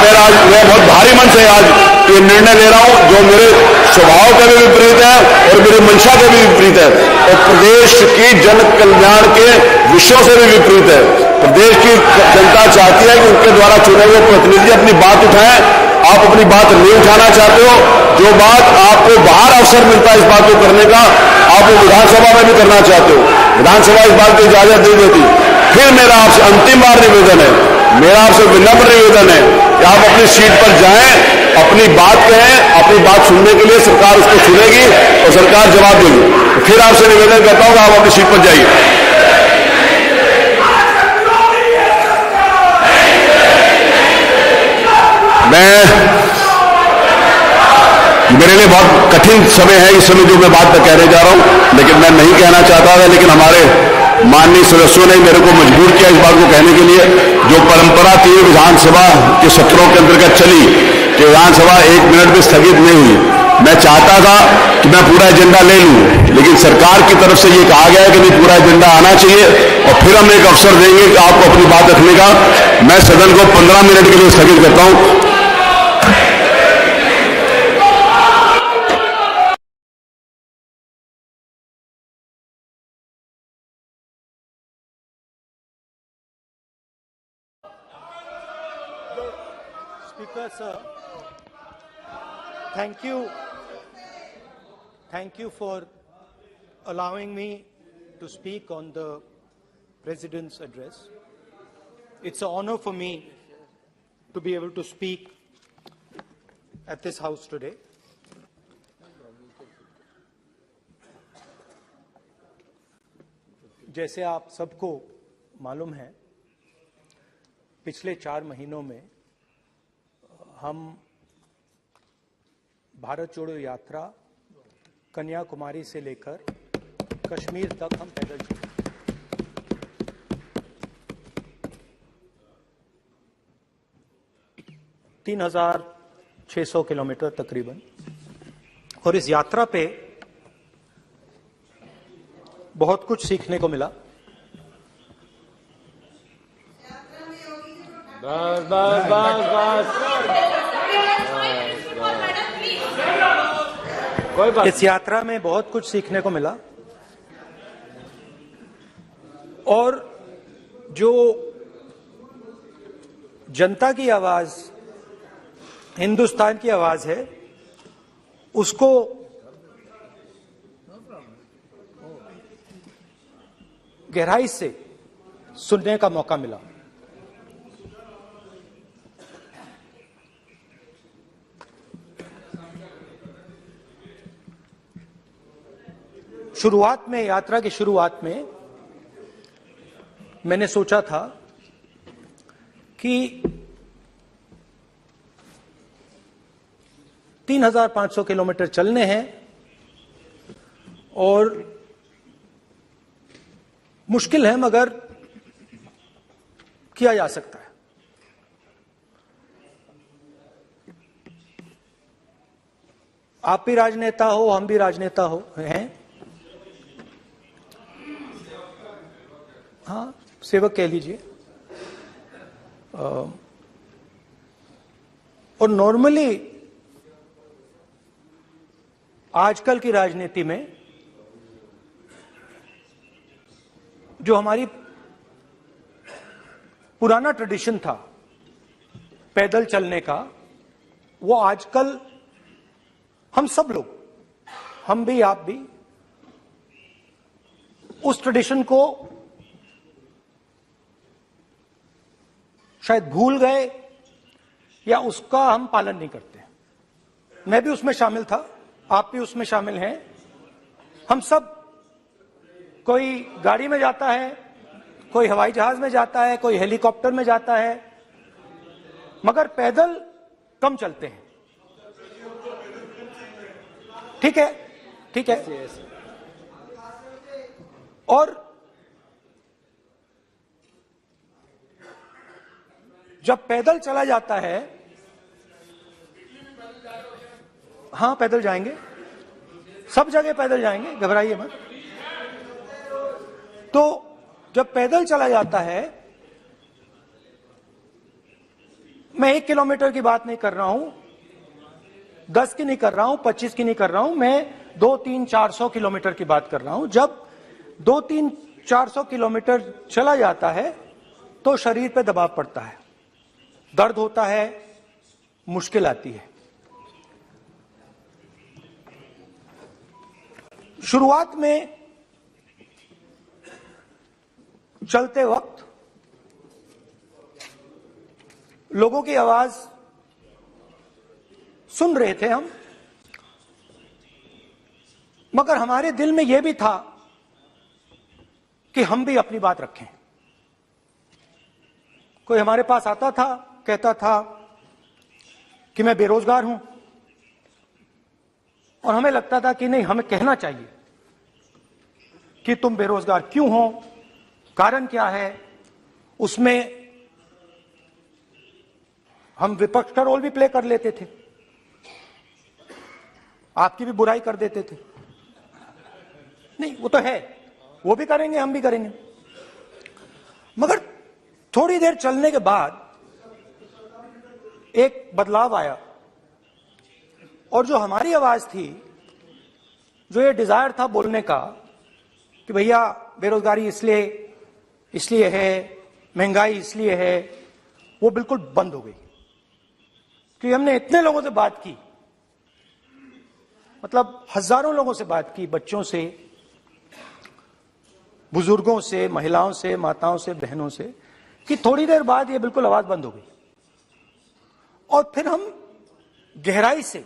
मैं बहुत भारी मन से आज ये निर्णय ले रहा हूं जो मेरे स्वभाव के भी विपरीत है और मेरी मंशा के भी विपरीत है और प्रदेश की जन कल्याण के विषयों से भी विपरीत है। प्रदेश की जनता चाहती है कि उनके द्वारा चुने हुए प्रतिनिधि अपनी बात उठाएं। आप अपनी बात नहीं उठाना चाहते हो, जो बात आपको बाहर अवसर मिलता है इस बात को करने का, आप वो विधानसभा में भी करना चाहते हो। विधानसभा इस बात की इजाजत नहीं देती। फिर मेरा आपसे अंतिम बार निवेदन है, मेरा आपसे विनम्र निवेदन है कि आप अपनी सीट पर जाएं, अपनी बात कहें, अपनी बात सुनने के लिए सरकार उसको सुनेगी और सरकार जवाब देगी। फिर आपसे निवेदन करता हूं कि आप अपनी सीट पर जाइए। मेरे लिए बहुत कठिन समय है इस समय जो मैं बात कहने जा रहा हूं, लेकिन मैं नहीं कहना चाहता था, लेकिन हमारे माननीय सदस्यों ने मेरे को मजबूर किया इस बात को कहने के लिए। जो परंपरा थी विधानसभा के सत्रों के अंतर्गत चली कि विधानसभा 1 मिनट भी स्थगित नहीं हुई, मैं चाहता था कि मैं पूरा एजेंडा ले लूं, लेकिन सरकार की तरफ से ये कहा गया है कि नहीं, पूरा एजेंडा आना चाहिए और फिर हम एक अवसर देंगे कि आपको अपनी बात रखने का। मैं सदन को 15 मिनट के लिए स्थगित करता हूं। Speaker sir, thank you for allowing me to speak on the President's address. It's an honor for me to be able to speak at this house today. जैसे आप सबको मालूम है, पिछले 4 महीनों में हम भारत जोड़ो यात्रा कन्याकुमारी से लेकर कश्मीर तक हम पैदल चले। 3,600 किलोमीटर तकरीबन। और इस यात्रा पे बहुत कुछ सीखने को मिला। बस बस बस बस कोई बात। इस यात्रा में बहुत कुछ सीखने को मिला और जो जनता की आवाज, हिंदुस्तान की आवाज है, उसको गहराई से सुनने का मौका मिला। शुरुआत में, यात्रा की शुरुआत में मैंने सोचा था कि 3,500 किलोमीटर चलने हैं और मुश्किल है मगर किया जा सकता है। आप भी राजनेता हो, हम भी राजनेता हैं, हाँ सेवक कह लीजिए। और नॉर्मली आजकल की राजनीति में जो हमारी पुराना ट्रेडिशन था पैदल चलने का, वो आजकल हम सब लोग, हम भी आप भी, उस ट्रेडिशन को शायद भूल गए या उसका हम पालन नहीं करते। मैं भी उसमें शामिल था, आप भी उसमें शामिल हैं। हम सब, कोई गाड़ी में जाता है, कोई हवाई जहाज में जाता है, कोई हेलीकॉप्टर में जाता है, मगर पैदल कम चलते हैं। ठीक है, ठीक है। और जब पैदल चला जाता है, हाँ पैदल जाएंगे, सब जगह पैदल जाएंगे, घबराइए मत। तो जब पैदल चला जाता है, मैं 1 किलोमीटर की बात नहीं कर रहा हूं, 10 की नहीं कर रहा हूं, 25 की नहीं कर रहा हूं, मैं 200-300-400 किलोमीटर की बात कर रहा हूं। जब 200-300-400 किलोमीटर चला जाता है तो शरीर पे दबाव पड़ता है, दर्द होता है, मुश्किल आती है। शुरुआत में चलते वक्त लोगों की आवाज सुन रहे थे हम, मगर हमारे दिल में यह भी था कि हम भी अपनी बात रखें। कोई हमारे पास आता था, कहता था कि मैं बेरोजगार हूं, और हमें लगता था कि नहीं, हमें कहना चाहिए कि तुम बेरोजगार क्यों हो, कारण क्या है। उसमें हम विपक्ष का रोल भी प्ले कर लेते थे, आपकी भी बुराई कर देते थे। नहीं, वो तो है, वो भी करेंगे, हम भी करेंगे। मगर थोड़ी देर चलने के बाद एक बदलाव आया, और जो हमारी आवाज थी, जो ये डिजायर था बोलने का कि भैया बेरोजगारी इसलिए है, महंगाई इसलिए है, वो बिल्कुल बंद हो गई। क्योंकि हमने इतने लोगों से बात की, मतलब हजारों लोगों से बात की, बच्चों से, बुजुर्गों से, महिलाओं से, माताओं से, बहनों से, कि थोड़ी देर बाद ये बिल्कुल आवाज बंद हो गई। और फिर हम गहराई से,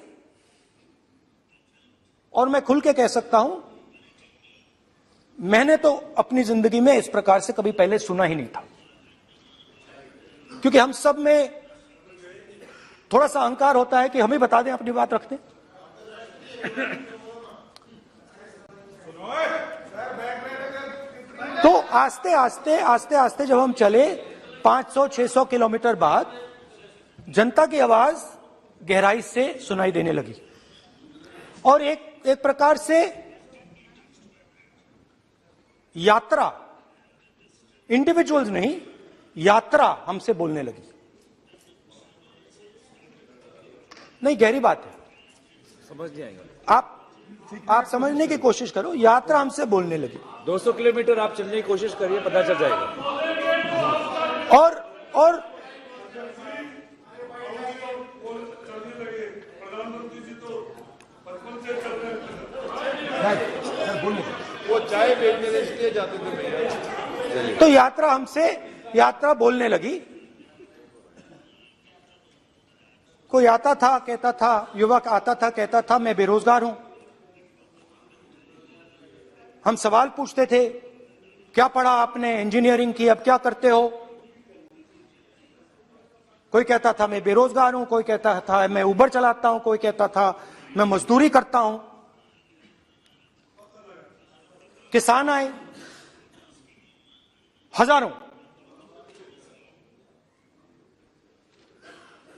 और मैं खुल के कह सकता हूं, मैंने तो अपनी जिंदगी में इस प्रकार से कभी पहले सुना ही नहीं था। क्योंकि हम सब में थोड़ा सा अहंकार होता है कि हम ही बता दें, अपनी बात रख दें। तो आस्ते आस्ते जब हम चले 500-600 किलोमीटर बाद, जनता की आवाज गहराई से सुनाई देने लगी, और एक प्रकार से यात्रा, इंडिविजुअल्स नहीं, यात्रा हमसे बोलने लगी। नहीं, गहरी बात है, समझ नहीं आएगा। आप समझने की कोशिश करो। यात्रा हमसे बोलने लगी। 200 किलोमीटर आप चलने की कोशिश करिए, पता चल जाएगा। और वो चाय बेचने के लिए जाते थे। तो यात्रा बोलने लगी। कोई आता था, कहता था, युवक आता था, कहता था मैं बेरोजगार हूं, हम सवाल पूछते थे, क्या पढ़ा आपने, इंजीनियरिंग की, अब क्या करते हो? कोई कहता था मैं बेरोजगार हूं, कोई कहता था मैं उबर चलाता हूं, कोई कहता था मैं मजदूरी करता हूं। किसान आए हजारों,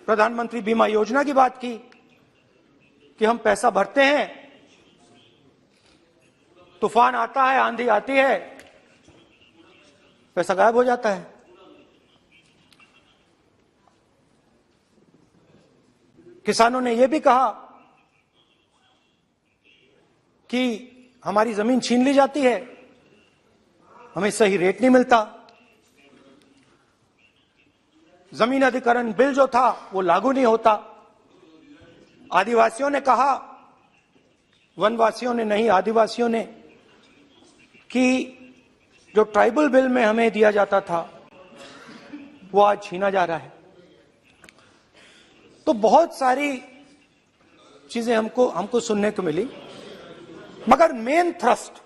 प्रधानमंत्री बीमा योजना की बात की कि हम पैसा भरते हैं, तूफान आता है, आंधी आती है, पैसा गायब हो जाता है। किसानों ने यह भी कहा कि हमारी जमीन छीन ली जाती है, हमें सही रेट नहीं मिलता। जमीन अधिग्रहण बिल जो था वो लागू नहीं होता। आदिवासियों ने कहा, वनवासियों ने नहीं, आदिवासियों ने, कि जो ट्राइबल बिल में हमें दिया जाता था वो आज छीना जा रहा है। तो बहुत सारी चीजें हमको सुनने को मिली, मगर मेन थ्रस्ट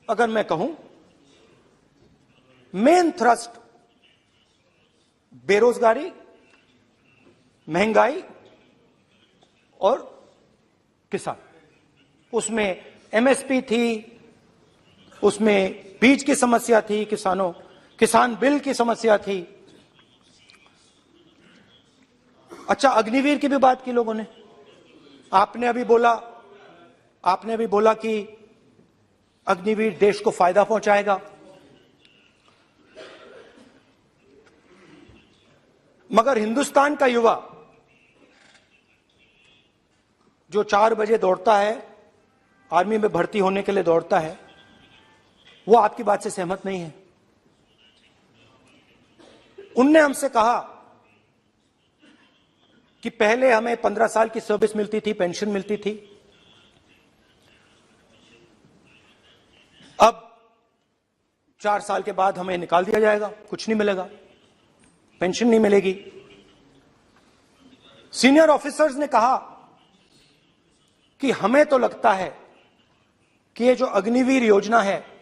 अगर मैं कहूं, मेन थ्रस्ट बेरोजगारी, महंगाई और किसान। उसमें एमएसपी थी, उसमें बीज की समस्या थी, किसान बिल की समस्या थी। अच्छा, अग्निवीर की भी बात की लोगों ने। आपने अभी बोला कि अग्निवीर देश को फायदा पहुंचाएगा, मगर हिंदुस्तान का युवा जो 4 बजे दौड़ता है, आर्मी में भर्ती होने के लिए दौड़ता है, वो आपकी बात से सहमत नहीं है। उनने हमसे कहा कि पहले हमें 15 साल की सर्विस मिलती थी, पेंशन मिलती थी, अब 4 साल के बाद हमें निकाल दिया जाएगा, कुछ नहीं मिलेगा, पेंशन नहीं मिलेगी। सीनियर ऑफिसर्स ने कहा कि हमें तो लगता है कि ये जो अग्निवीर योजना है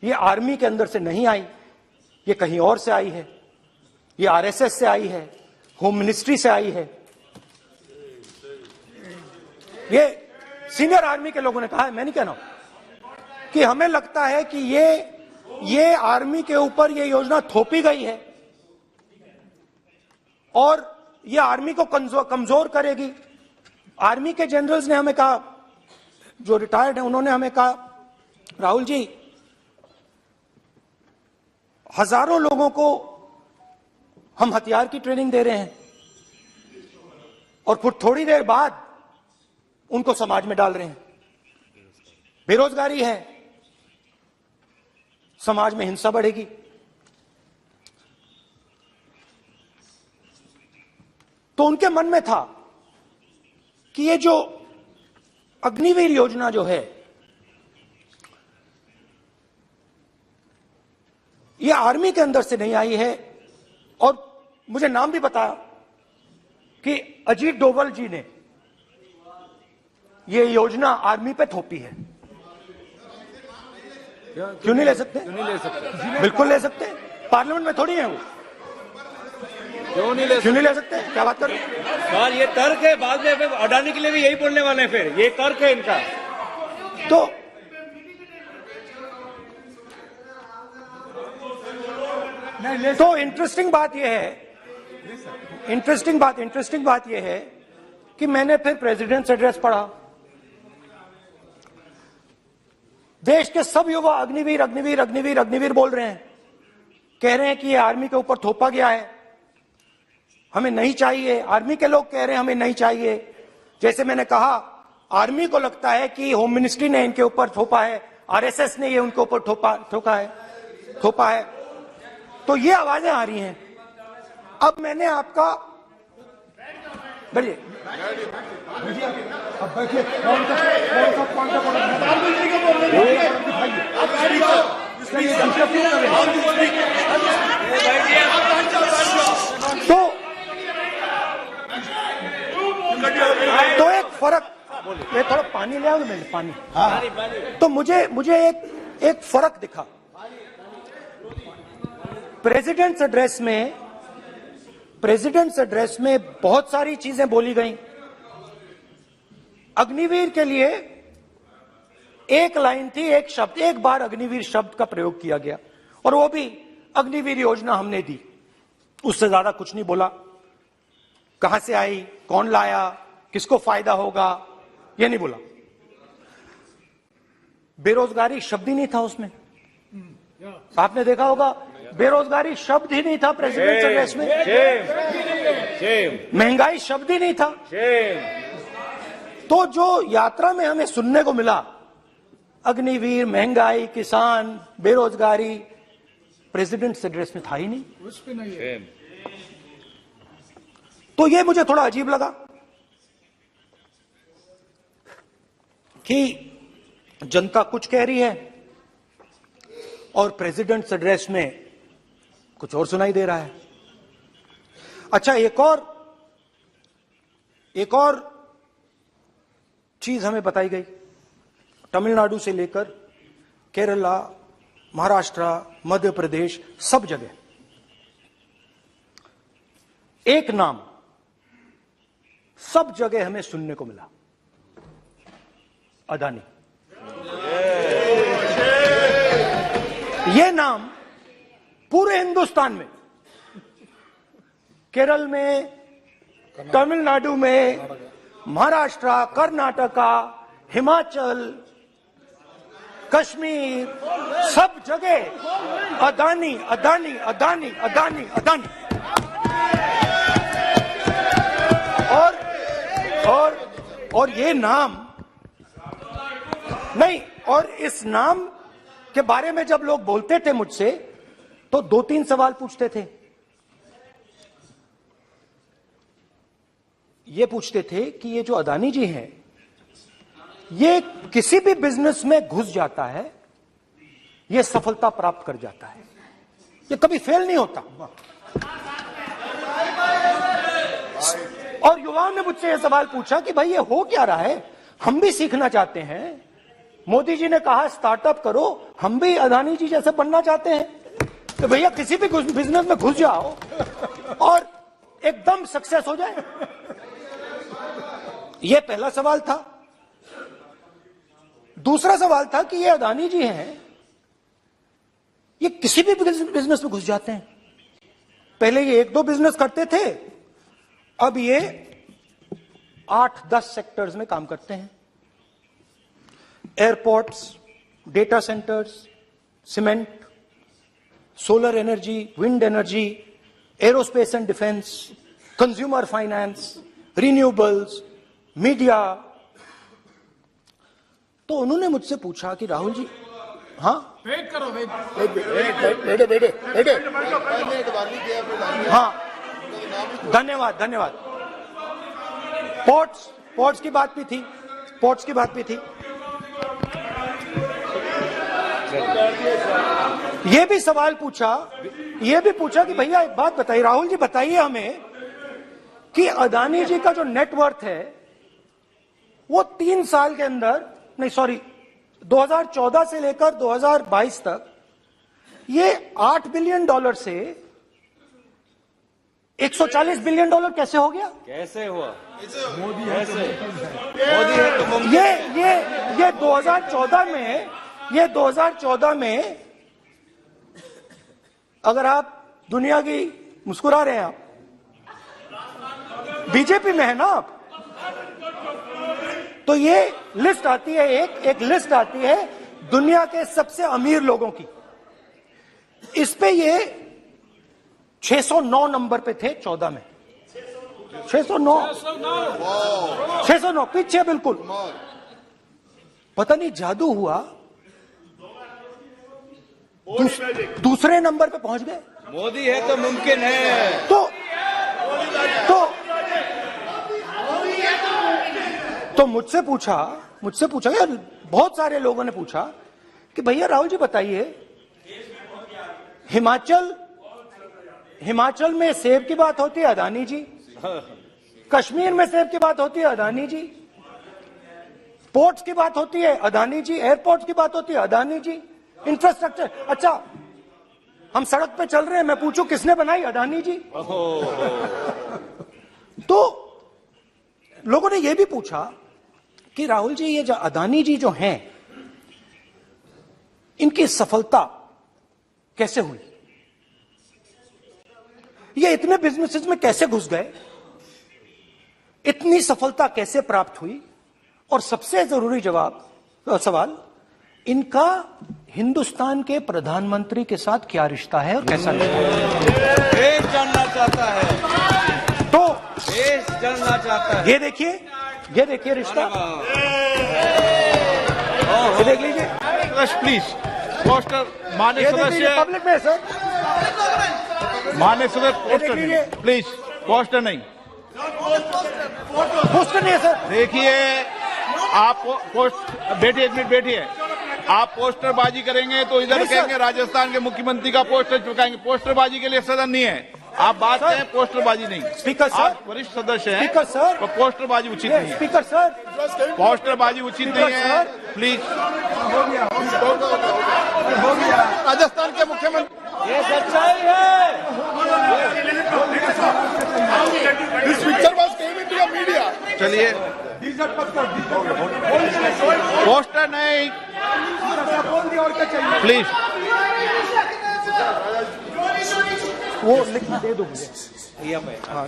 ये आर्मी के अंदर से नहीं आई, ये कहीं और से आई है, ये आरएसएस से आई है, होम मिनिस्ट्री से आई है। ये सीनियर आर्मी के लोगों ने कहा है, मैं नहीं कह रहा हूं, कि हमें लगता है कि ये आर्मी के ऊपर ये योजना थोपी गई है और ये आर्मी को कमजोर करेगी। आर्मी के जनरल्स ने हमें कहा, जो रिटायर्ड हैं, उन्होंने हमें कहा, राहुल जी, हजारों लोगों को हम हथियार की ट्रेनिंग दे रहे हैं और फिर थोड़ी देर बाद उनको समाज में डाल रहे हैं। बेरोजगारी है, समाज में हिंसा बढ़ेगी। तो उनके मन में था कि ये जो अग्निवीर योजना जो है, ये आर्मी के अंदर से नहीं आई है। और मुझे नाम भी बताया कि अजीत डोभाल जी ने ये योजना आर्मी पे थोपी है। क्यों नहीं ले सकते? क्यों नहीं ले सकते? बिल्कुल ले सकते, पार्लियामेंट में थोड़ी है वो। क्यों नहीं ले सकते? क्या बात कर रहे हैं सर? ये तर्क है, बाद में अडानी के लिए भी यही बोलने वाले हैं, फिर ये तर्क है इनका। तो इंटरेस्टिंग बात यह है कि मैंने फिर प्रेसिडेंट्स एड्रेस पढ़ा। देश के सब युवा अग्निवीर अग्निवीर अग्निवीर अग्निवीर बोल रहे हैं, कह रहे हैं कि ये आर्मी के ऊपर थोपा गया है, हमें नहीं चाहिए। आर्मी के लोग कह रहे हैं हमें नहीं चाहिए। जैसे मैंने कहा, आर्मी को लगता है कि होम मिनिस्ट्री ने इनके ऊपर थोपा है, आरएसएस ने ये उनके ऊपर थोपा है। तो ये आवाजें आ रही हैं। अब मैंने आपका बैठिए, अब बैठिए, तो एक ये थोड़ा पानी ले आओ मैंने पानी। तो मुझे एक फर्क दिखा प्रेसिडेंट्स एड्रेस में बहुत सारी चीजें बोली गई। अग्निवीर के लिए एक लाइन थी, एक शब्द, एक बार अग्निवीर शब्द का प्रयोग किया गया और वो भी अग्निवीर योजना हमने दी, उससे ज्यादा कुछ नहीं बोला। कहां से आई, कौन लाया, किसको फायदा होगा, ये नहीं बोला। बेरोजगारी शब्द ही नहीं था उसमें। आपने देखा होगा बेरोजगारी शब्द ही नहीं था प्रेसिडेंट एड्रेस में। महंगाई शब्द ही नहीं था। तो जो यात्रा में हमें सुनने को मिला, अग्निवीर, महंगाई, किसान, बेरोजगारी, प्रेसिडेंट एड्रेस में था ही नहीं। तो ये मुझे थोड़ा अजीब लगा कि जनता कुछ कह रही है और प्रेसिडेंट एड्रेस में कुछ और सुनाई दे रहा है। अच्छा, एक और चीज हमें बताई गई। तमिलनाडु से लेकर केरला, महाराष्ट्र, मध्य प्रदेश, सब जगह एक नाम सब जगह हमें सुनने को मिला, अदानी। ये नाम पूरे हिंदुस्तान में, केरल में, तमिलनाडु में, महाराष्ट्र, कर्नाटका, हिमाचल, कश्मीर, सब जगह अदानी अदानी अदानी अदानी अदानी। और ये नाम नहीं, और इस नाम के बारे में जब लोग बोलते थे मुझसे तो 2-3 सवाल पूछते थे। ये पूछते थे कि ये जो अदानी जी हैं, ये किसी भी बिजनेस में घुस जाता है, ये सफलता प्राप्त कर जाता है, ये कभी फेल नहीं होता। और युवाओं ने मुझसे यह सवाल पूछा कि भाई ये हो क्या रहा है, हम भी सीखना चाहते हैं। मोदी जी ने कहा स्टार्टअप करो, हम भी अदानी जी जैसे बनना चाहते हैं। तो भैया किसी भी बिजनेस में घुस जाओ और एकदम सक्सेस हो जाए। यह पहला सवाल था। दूसरा सवाल था कि ये अदानी जी हैं, ये किसी भी बिजनेस में घुस जाते हैं। पहले ये 1-2 बिजनेस करते थे, अब ये 8-10 सेक्टर्स में काम करते हैं। Airports, data centres, cement, solar energy, wind energy, aerospace and defence, consumer finance, renewables, media. तो उन्होंने मुझसे पूछा कि राहुल जी, हाँ वेट करो, वेट। हाँ, धन्यवाद। पोर्ट्स की बात भी थी। ये भी सवाल पूछा कि भैया एक बात बताइए, राहुल जी बताइए हमें कि अदानी जी का जो नेटवर्थ है वो 3 साल के अंदर, 2014 से लेकर 2022 तक ये $8 बिलियन से $140 बिलियन कैसे हो गया? कैसे हुआ? मोदी है तो मुमकिन। ये 2014 में अगर आप दुनिया की मुस्कुरा रहे हैं, आप बीजेपी में है ना आप, तो ये लिस्ट आती है, एक लिस्ट आती है दुनिया के सबसे अमीर लोगों की। इस पे ये 609 नंबर पे थे 14 में। 609 पीछे बिल्कुल। पता नहीं जादू हुआ, दूसरे नंबर पे पहुंच गए। मोदी है तो मुमकिन है। तो मुझसे पूछा यार, बहुत सारे लोगों ने पूछा कि भैया राहुल जी बताइए, हिमाचल में सेब की बात होती है, अदानी जी। कश्मीर में सेब की बात होती है, अदानी जी। पोर्ट्स की बात होती है, अदानी जी, एयरपोर्ट्स की बात होती है, अदानी जी, इंफ्रास्ट्रक्चर। अच्छा, हम सड़क पे चल रहे हैं, मैं पूछूं किसने बनाई? अदानी जी। तो लोगों ने यह भी पूछा कि राहुल जी, ये जो अदानी जी जो हैं, इनकी सफलता कैसे हुई? ये इतने बिजनेसेस में कैसे घुस गए? इतनी सफलता कैसे प्राप्त हुई? और सबसे जरूरी सवाल, इनका हिंदुस्तान के प्रधानमंत्री के साथ क्या रिश्ता है और कैसा नहीं? देश जानना चाहता है, तो देश जानना चाहता है। ये देखिए रिश्ता, ये देख लीजिए। प्लीज पोस्टर मान्य सदस्य, पब्लिक में सर, मान्य सदस्य पोस्टर नहीं, प्लीज पोस्टर नहीं, पोस्टर नहीं है सर। देखिए आप पोस्ट बैठिए, एक मिनट बैठिए। आप पोस्टरबाजी करेंगे तो इधर कहेंगे राजस्थान के मुख्यमंत्री का पोस्टर चुकाएंगे। पोस्टरबाजी के लिए सदन नहीं है। आप बात करें, पोस्टरबाजी नहीं। स्पीकर सर, आप वरिष्ठ सदस्य हैं, स्पीकर सर, तो पोस्टरबाजी उचित नहीं है। स्पीकर सर, पोस्टरबाजी उचित नहीं है, प्लीज। राजस्थान के मुख्यमंत्री, ये सच्चाई है। मीडिया, चलिए पोस्टर नहीं, प्लीज। वो लिख दे दो मुझे। हाँ,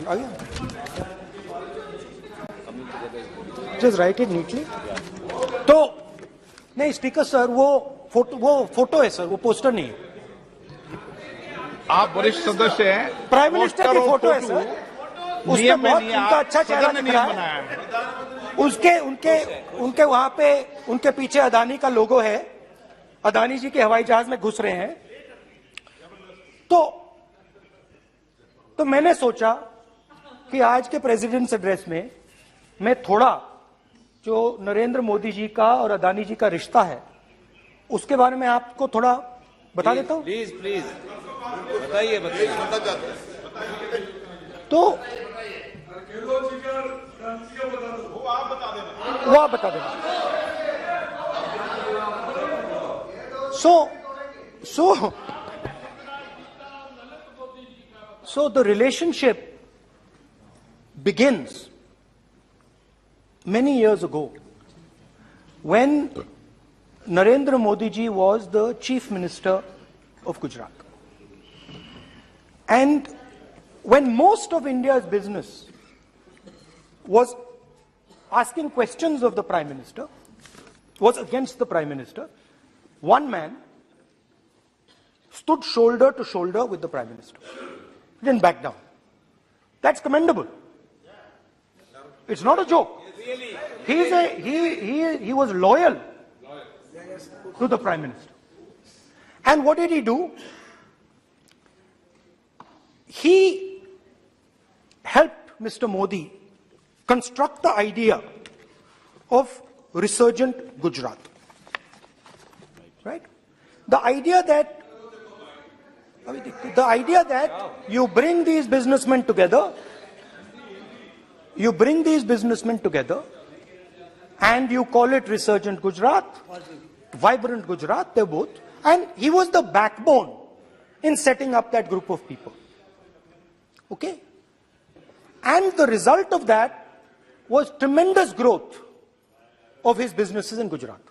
जस्ट राइट इट नीटली। तो नहीं स्पीकर सर, वो फोटो है सर, वो पोस्टर नहीं है। आप वरिष्ठ सदस्य हैं, प्राइम मिनिस्टर की फोटो है सर, उसमें बहुत उनका अच्छा चेहरा दिख रहा है। उनके वहां पे उनके पीछे अदानी का लोगो है, अदानी जी के हवाई जहाज में घुस रहे हैं। तो मैंने सोचा कि आज के प्रेसिडेंट्स एड्रेस में मैं थोड़ा जो नरेंद्र मोदी जी का और अदानी जी का रिश्ता है उसके बारे में आपको थोड़ा बता देता हूं। प्लीज प्लीज बताइए, तो वो आप बता देना। So the relationship begins many years ago when Narendra Modi ji was the Chief Minister of Gujarat. And when most of India's business was asking questions of the Prime Minister, was against the Prime Minister, one man stood shoulder to shoulder with the Prime Minister. He didn't back down. That's commendable. It's not a joke. He was loyal to the Prime Minister. And what did he do? He helped Mr. Modi construct the idea of resurgent Gujarat. Right? The idea that you bring these businessmen together, and you call it resurgent Gujarat, vibrant Gujarat, they're both. And he was the backbone in setting up that group of people. Okay? And the result of that was tremendous growth of his businesses in Gujarat.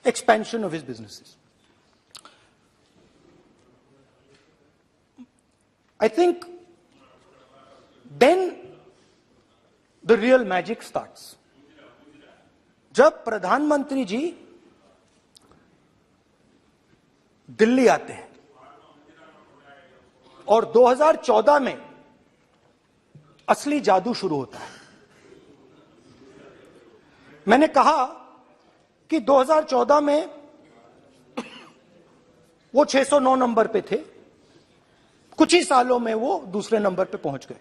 Expansion of his businesses. I think then the real magic starts. जब प्रधानमंत्री जी दिल्ली आते हैं और 2014 में असली जादू शुरू होता है। मैंने कहा कि 2014 में वो 609 नंबर पे थे, कुछ ही सालों में वो दूसरे नंबर पे पहुंच गए।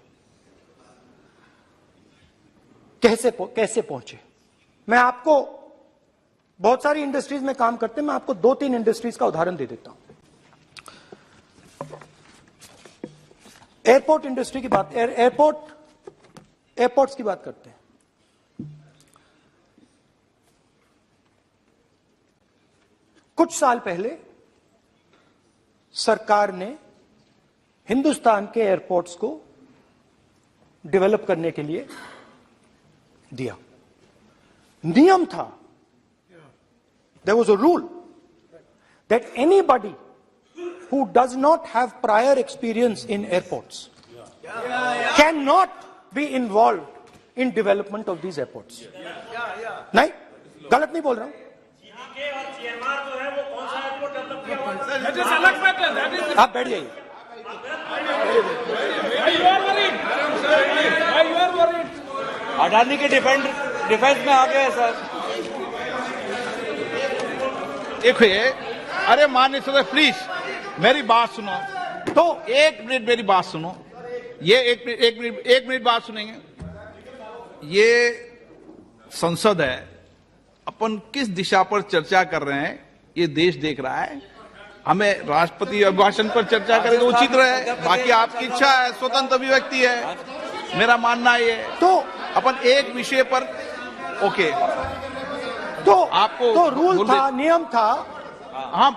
कैसे पहुंचे? मैं आपको, बहुत सारी इंडस्ट्रीज में काम करते हैं, मैं आपको 2-3 इंडस्ट्रीज का उदाहरण दे देता हूं। एयरपोर्ट इंडस्ट्री की बात, एयरपोर्ट्स की बात करते हैं। कुछ साल पहले सरकार ने हिंदुस्तान के एयरपोर्ट्स को डेवलप करने के लिए दिया। नियम था, there was a rule that anybody who does not have prior experience in airports cannot be involved in development of these airports. नहीं, गलत नहीं बोल रहा हूं। आप बैठ जाइए। अडानी के डिफेंस में आ गए सर। देखिए, अरे माननीय सदस्य प्लीज मेरी बात सुनो। तो एक मिनट मेरी बात सुनो। ये एक मिनट बात सुनेंगे। ये संसद है, अपन किस दिशा पर चर्चा कर रहे हैं ये देश देख रहा है। हमें राष्ट्रपति अभिभाषण पर चर्चा करें तो उचित रहे, बाकी आपकी इच्छा है, स्वतंत्र अभिव्यक्ति है। मेरा मानना ये है तो अपन एक विषय पर ओके तो आपको तो रूल था, नियम था। हम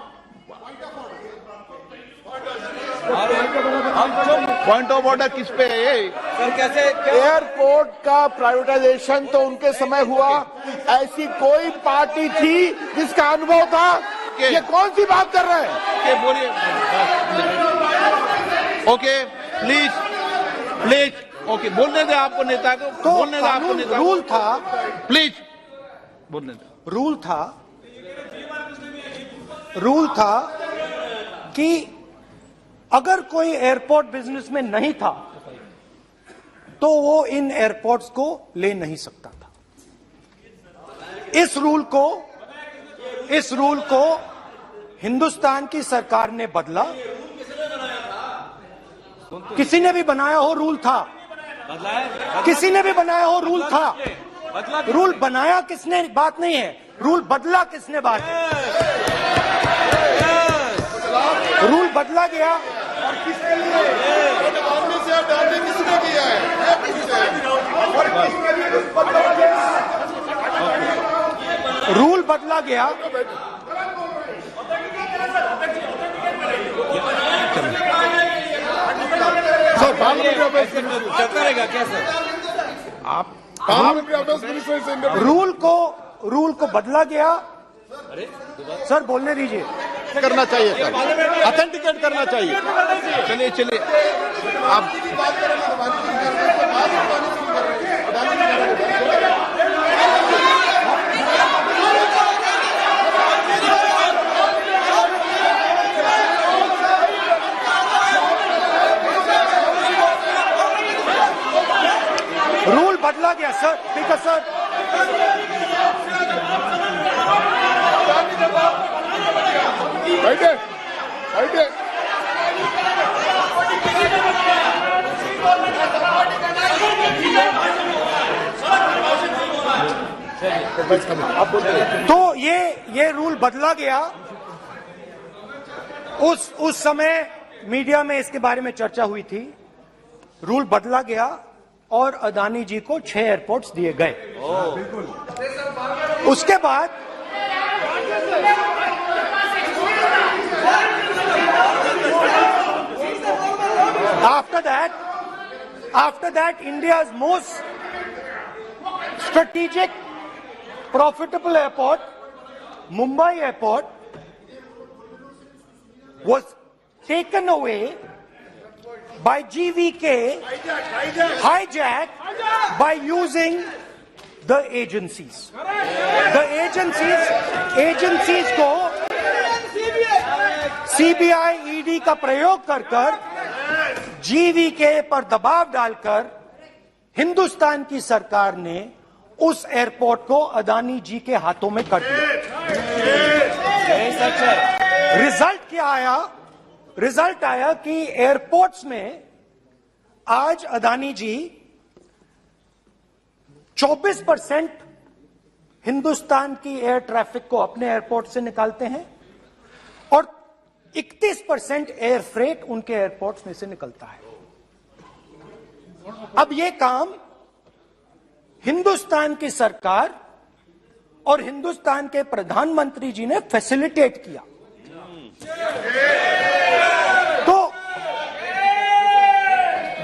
पॉइंट ऑफ ऑर्डर किस पे है ये? सर कैसे एयरपोर्ट का प्राइवेटाइजेशन तो उनके समय हुआ, ऐसी कोई पार्टी थी जिसका अनुभव था? ये कौन सी बात कर रहे हैं? बोलिए। ओके प्लीज प्लीज ओके बोलने दे आपको नेता को। तो बोलने दे आपको नेता को। रूल था, प्लीज बोलने दे। रूल था कि अगर कोई एयरपोर्ट बिजनेस में नहीं था तो वो इन एयरपोर्ट्स को ले नहीं सकता था। इस रूल को हिंदुस्तान की सरकार ने बदला। किसी ने भी बनाया हो रूल था, किसी ने भी बनाया हो रूल था। रूल बनाया किसने बात नहीं है, रूल बदला किसने बात है। रूल बदला गया और किसके लिए? किसने किया है? रूल बदला गया। सर चलता रहेगा क्या सर? आप रूल को बदला गया। सर बोलने दीजिए। करना चाहिए सर, ऑथेंटिकेट करना चाहिए। चलिए चलिए आप रूल बदला गया सर, ठीक है सर। बैठे बैठे। तो ये रूल बदला गया। उस समय मीडिया में इसके बारे में चर्चा हुई थी। रूल बदला गया और अदानी जी को 6 एयरपोर्ट्स दिए गए। उसके बाद after that India's most strategic profitable airport, Mumbai airport, was taken away by GVK, hijacked by using the agencies. The agencies को CBI, ED का प्रयोग कर GVK पर दबाव डालकर हिंदुस्तान की सरकार ने उस एयरपोर्ट को अदानी जी के हाथों में कर दिया। रिजल्ट क्या आया? रिजल्ट आया कि एयरपोर्ट्स में आज अदानी जी 24% हिंदुस्तान की एयर ट्रैफिक को अपने एयरपोर्ट से निकालते हैं और 31% एयर फ्रेट उनके एयरपोर्ट्स में से निकलता है। अब यह काम हिंदुस्तान की सरकार और हिंदुस्तान के प्रधानमंत्री जी ने फैसिलिटेट किया। तो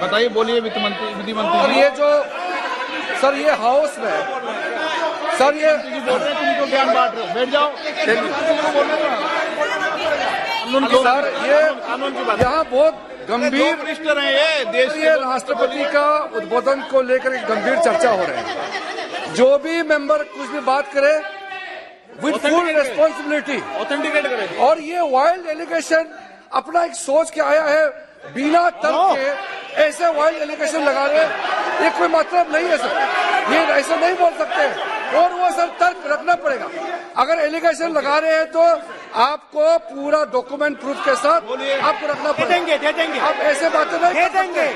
बताइए, बोलिए विधि मंत्री। और ये जो सर ये हाउस में सर ये बोल रहे हैं, तुम तो ज्ञान बांट रहे हो, बैठ जाओ। सर ये यहाँ बहुत गंभीर मिनिस्टर हैं ये देश के। ये राष्ट्रपति का उद्बोधन को लेकर एक गंभीर चर्चा हो रही है। जो भी मेंबर कुछ भी बात करे विद फुल रिस्पॉन्सिबिलिटी ऑथेंटिकेट करें। और ये वाइल्ड एलिगेशन अपना एक सोच के आया है, बिना तर्क के ऐसे वाइल्ड एलिगेशन लगा रहे, ये कोई मतलब नहीं है सर, ये ऐसे नहीं बोल सकते। और वो सर तर्क रखना पड़ेगा। अगर एलिगेशन लगा रहे हैं तो आपको पूरा डॉक्यूमेंट प्रूफ के साथ आपको रखना पड़ेगा। दे देंगे आप ऐसे बातें नहीं दे देंगे,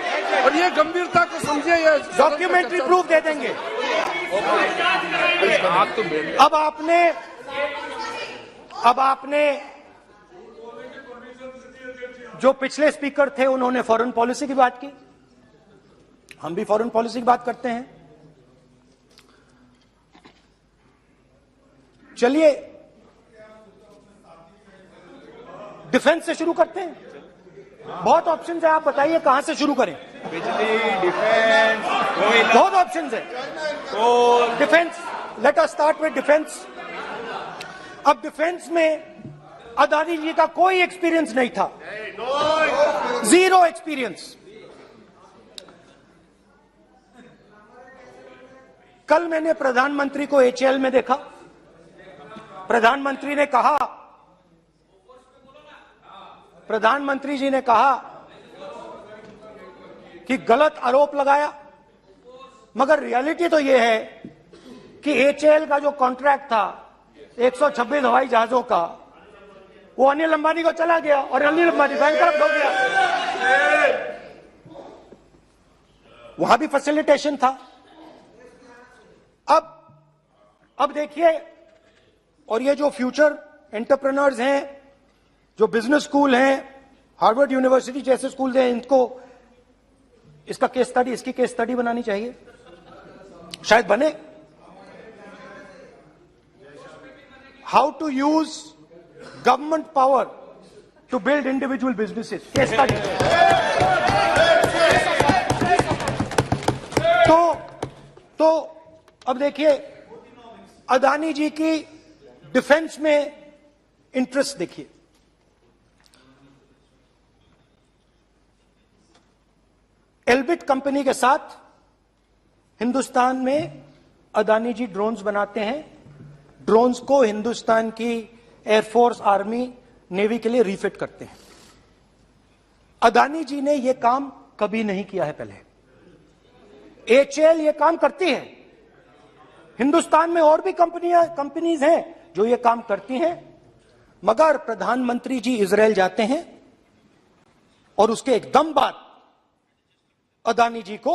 और ये गंभीरता को समझिए, ये डॉक्यूमेंट्री प्रूफ दे देंगे। अब आपने जो पिछले स्पीकर थे उन्होंने फॉरेन पॉलिसी की बात की, हम भी फॉरेन पॉलिसी की बात करते हैं। चलिए डिफेंस से शुरू करते हैं। बहुत ऑप्शंस है, आप बताइए कहां से शुरू करें। बिजली, डिफेंस, बहुत ऑप्शंस है। Defence, let us start with defence. अब डिफेंस में अदानी जी का कोई एक्सपीरियंस नहीं था, जीरो एक्सपीरियंस। कल मैंने प्रधानमंत्री को एचएएल में देखा। प्रधानमंत्री जी ने कहा कि गलत आरोप लगाया, मगर रियलिटी तो यह है कि एचएएल का जो कॉन्ट्रैक्ट था 126 हवाई जहाजों का, वो अनिल अंबानी को चला गया और अनिल अंबानी बैंकरप्ट हो गया। वहां भी फैसिलिटेशन था। अब देखिए, और ये जो फ्यूचर एंटरप्रेन्योर्स हैं, जो बिजनेस स्कूल हैं, हार्वर्ड यूनिवर्सिटी जैसे स्कूल हैं, इनको इसका केस स्टडी, इसकी केस स्टडी बनानी चाहिए, शायद बने। How to use government power to build individual businesses, case study. तो अब देखिए, अदानी जी की डिफेंस में इंटरेस्ट देखिए। एल्बिट कंपनी के साथ हिंदुस्तान में अदानी जी ड्रोन्स बनाते हैं। ड्रोन्स को हिंदुस्तान की एयरफोर्स, आर्मी, नेवी के लिए रीफिट करते हैं। अदानी जी ने यह काम कभी नहीं किया है पहले। एचएएल यह काम करती है। हिंदुस्तान में और भी कंपनीज हैं जो ये काम करती हैं, मगर प्रधानमंत्री जी इजराइल जाते हैं और उसके एकदम बाद अदानी जी को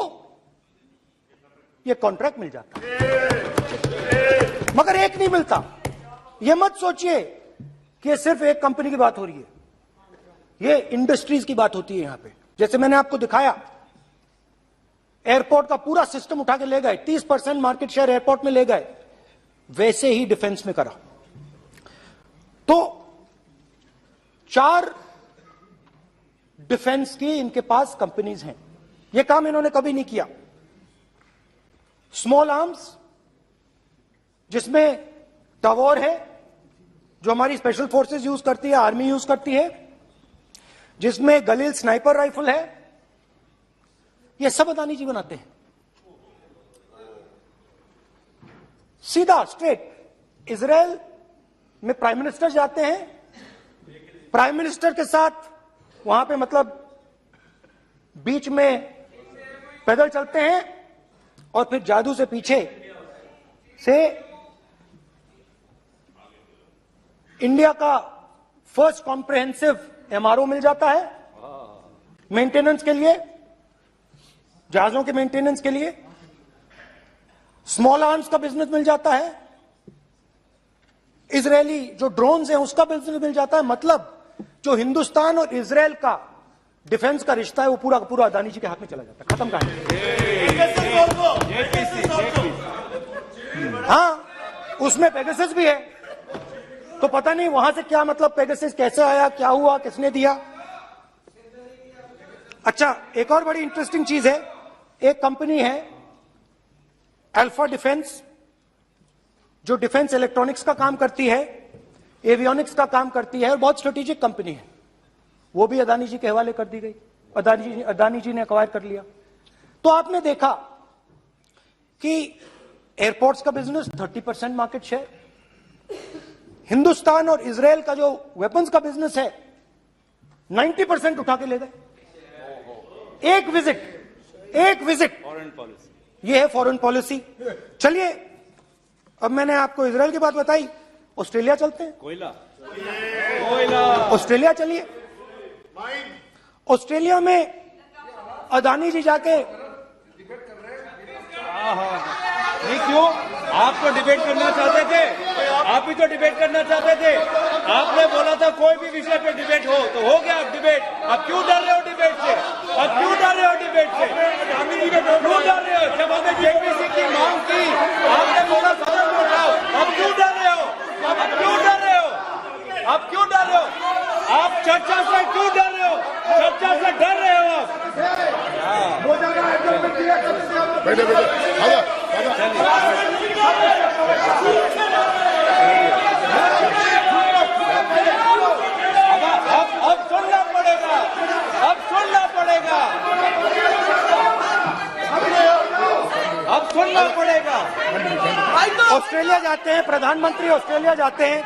ये कॉन्ट्रैक्ट मिल जाता है, मगर एक नहीं मिलता। ये मत सोचिए कि ये सिर्फ एक कंपनी की बात हो रही है, ये इंडस्ट्रीज की बात होती है यहां पे। जैसे मैंने आपको दिखाया, एयरपोर्ट का पूरा सिस्टम उठा के ले गए, 30% मार्केट शेयर एयरपोर्ट में ले गए, वैसे ही डिफेंस में करा। तो 4 डिफेंस की इनके पास कंपनीज हैं। यह काम इन्होंने कभी नहीं किया। स्मॉल आर्म्स, जिसमें टवॉर है जो हमारी स्पेशल फोर्सेस यूज करती है, आर्मी यूज करती है, जिसमें गलील स्नाइपर राइफल है, ये सब अदानी जी बनाते हैं। सीधा स्ट्रेट इजराइल में प्राइम मिनिस्टर जाते हैं, प्राइम मिनिस्टर के साथ वहां पे मतलब बीच में पैदल चलते हैं और फिर जादू से पीछे से इंडिया का फर्स्ट कॉम्प्रिहेंसिव एमआरओ मिल जाता है मेंटेनेंस के लिए, जहाजों के मेंटेनेंस के लिए। स्मॉल आर्म्स का बिजनेस मिल जाता है, इजरायली जो ड्रोन्स हैं उसका बिजनेस मिल जाता है। मतलब जो हिंदुस्तान और इजराइल का डिफेंस का रिश्ता है वो पूरा का पूरा अदानी जी के हाथ में चला जाता है, खत्म कहानी। हाँ, उसमें पेगासस भी है, तो पता नहीं वहां से क्या मतलब पेगासस कैसे आया, क्या हुआ, किसने दिया। अच्छा, एक और बड़ी इंटरेस्टिंग चीज है, एक कंपनी है अल्फा डिफेंस, जो डिफेंस इलेक्ट्रॉनिक्स का काम करती है, एवियोनिक्स का काम करती है, और बहुत स्ट्रेटेजिक कंपनी है, वो भी अदानी जी के हवाले कर दी गई, अदानी जी ने एक्वायर कर लिया। तो आपने देखा कि एयरपोर्ट्स का बिजनेस 30% मार्केट शेयर, हिंदुस्तान और इजराइल का जो वेपन्स का बिजनेस है 90% उठा के ले गए। एक विजिट फॉरेन पॉलिसी, ये है फॉरेन पॉलिसी। चलिए, अब मैंने आपको इजराइल की बात बताई, ऑस्ट्रेलिया चलते हैं। कोयला, ऑस्ट्रेलिया चलिए। ऑस्ट्रेलिया में अदानी जी जाके, नहीं क्यों? आप तो डिबेट करना चाहते थे, आप भी तो डिबेट करना चाहते थे। आपने बोला था कोई भी विषय पे डिबेट हो, तो हो गया डिबेट। अब क्यों डर रहे हो डिबेट से? अब क्यों डर रहे हो डिबेट से? क्यों डर रहे हो? जब हमने जेपीसी की मांग की, आपने बोला सदन में उठाओ। अब क्यों डर रहे हो? अब क्यों डर रहे हो? अब क्यों डर रहे हो? आप चर्चा से क्यों डर रहे हो? चर्चा से डर रहे हो आप? अब सुनना पड़ेगा, अब सुनना पड़ेगा, अब सुनना पड़ेगा। ऑस्ट्रेलिया जाते हैं, प्रधानमंत्री ऑस्ट्रेलिया जाते हैं।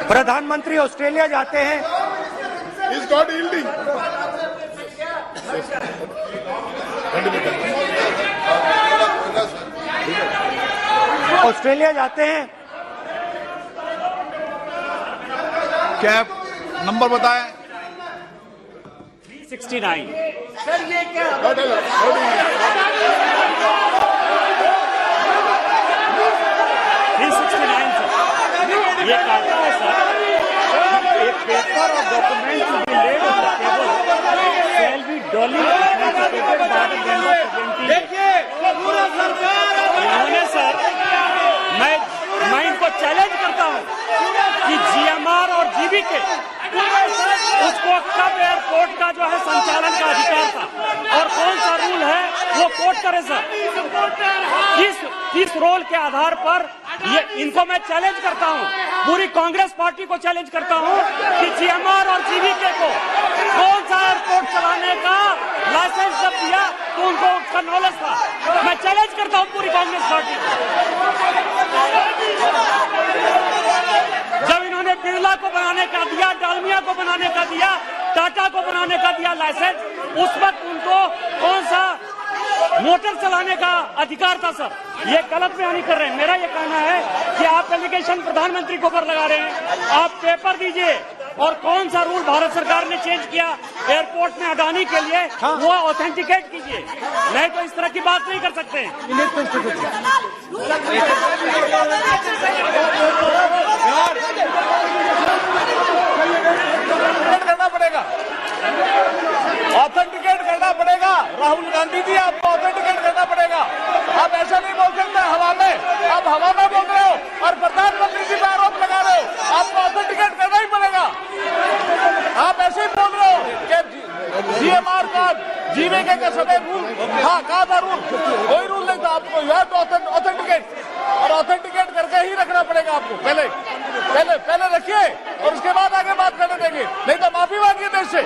प्रधानमंत्री ऑस्ट्रेलिया जाते हैं, ऑस्ट्रेलिया जाते हैं। क्या नंबर बताएं? 369। सर ये क्या 369 सर, ये कहता है सर, एक पेपर और document to be laid on the table shall be duly authenticated by the member presenting. देखिए पूरा सरकार इन्होंने सर, मैं इनको चैलेंज करता हूं कि जीएमआर और जीबी के उसको कब एयरपोर्ट का जो है संचालन का अधिकार था और कौन सा रूल है वो कोर्ट करे सर। किस रोल के आधार पर ये, इनको मैं चैलेंज करता हूं, पूरी कांग्रेस पार्टी को चैलेंज करता हूं कि जीएमआर और जीबीके को कौन सा एयरपोर्ट चलाने का लाइसेंस जब दिया तो उनको उसका नॉलेज था। मैं चैलेंज करता हूं पूरी कांग्रेस पार्टी को। जब इन्होंने बिरला को बनाने का दिया, डालमिया को बनाने का दिया, टाटा को बनाने का दिया लाइसेंस, उस वक्त उनको कौन सा मोटर चलाने का अधिकार था सर? ये गलत बयानी कर रहे हैं। मेरा ये कहना है कि आप एलिगेशन प्रधानमंत्री को ऊपर लगा रहे हैं, आप पेपर दीजिए और कौन सा रूल भारत सरकार ने चेंज किया एयरपोर्ट में अडानी के लिए, वो ऑथेंटिकेट कीजिए, नहीं तो इस तरह की बात नहीं कर सकते हैं। करना पड़ेगा, ऑथेंटिकेट करना पड़ेगा। राहुल गांधी जी, आपको ऑथेंटिकेट करना पड़ेगा। आप ऐसा नहीं बोल सकते हवा में, आप हवा में बोल रहे हो और प्रधानमंत्री जी पे आरोप लगा रहे हो। आपको ऑथेंटिकेट करना ही पड़ेगा। आप ऐसे ही बोल रहे हो कि जीएमआर का, जीवीके का समय रूल, हाँ कहा था रूल, कोई रूल नहीं था। आपको यह तो ऑथेंटिकेट, और ऑथेंटिकेट करके ही रखना पड़ेगा आपको। पहले रखिए और उसके बाद आगे बात करने देंगे, नहीं तो माफी मांगिए देश से।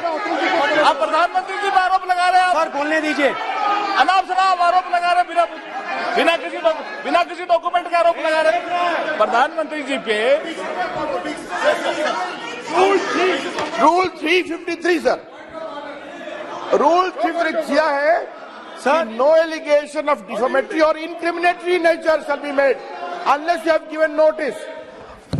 आप प्रधानमंत्री जी पर आरोप लगा रहे हैं, सर बोलने दीजिए। अनाप शनाप आरोप लगा रहे, बिना किसी डॉक्यूमेंट के आरोप लगा रहे प्रधानमंत्री जी पे। रूल 353 सर, रूल 353 है sir, no allegation of defamatory और incriminatory nature shall be made unless you have given notice.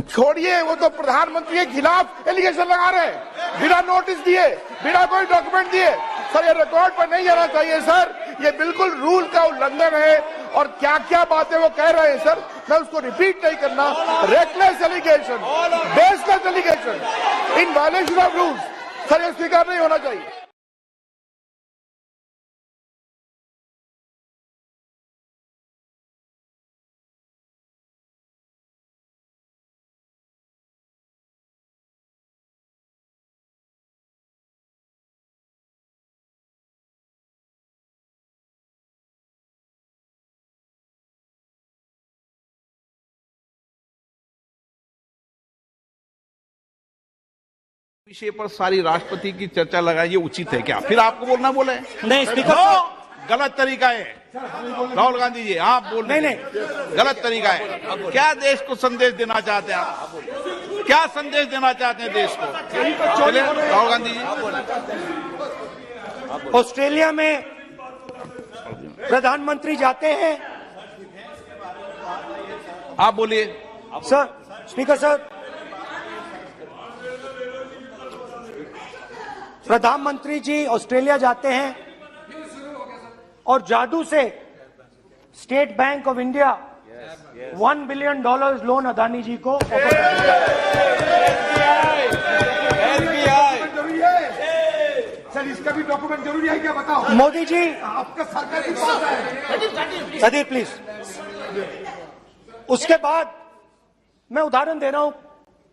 छोड़िए, वो तो प्रधानमंत्री के खिलाफ एलिगेशन लगा रहे हैं बिना नोटिस दिए, बिना कोई डॉक्यूमेंट दिए। सर ये रिकॉर्ड पर नहीं जाना चाहिए सर, ये बिल्कुल रूल का उल्लंघन है। और क्या क्या बातें वो कह रहे हैं सर, मैं उसको रिपीट नहीं करना। Reckless allegation, baseless allegation, in violation of rules, sir ये स्वीकार नहीं होना चाहिए। विषय पर सारी राष्ट्रपति की चर्चा लगाई, ये उचित है क्या? फिर आपको बोलना बोले नहीं स्पीकर गलत तरीका है। राहुल गांधी जी आप बोल रहे हैं गलत तरीका है। क्या देश को संदेश देना चाहते हैं आप? क्या संदेश देना चाहते हैं देश को? चलिए राहुल गांधी जी। ऑस्ट्रेलिया में प्रधानमंत्री जाते हैं। आप बोलिए सर, स्पीकर सर, प्रधानमंत्री जी ऑस्ट्रेलिया जाते हैं और जादू से state bank of India $1 billion loan Adani ji को ऑफर कर दिया। सर इसका भी डॉक्यूमेंट जरूरी है क्या, बताओ? मोदी जी आपका सरकार के पास है। Sadyr please. उसके बाद मैं उदाहरण दे रहा हूं,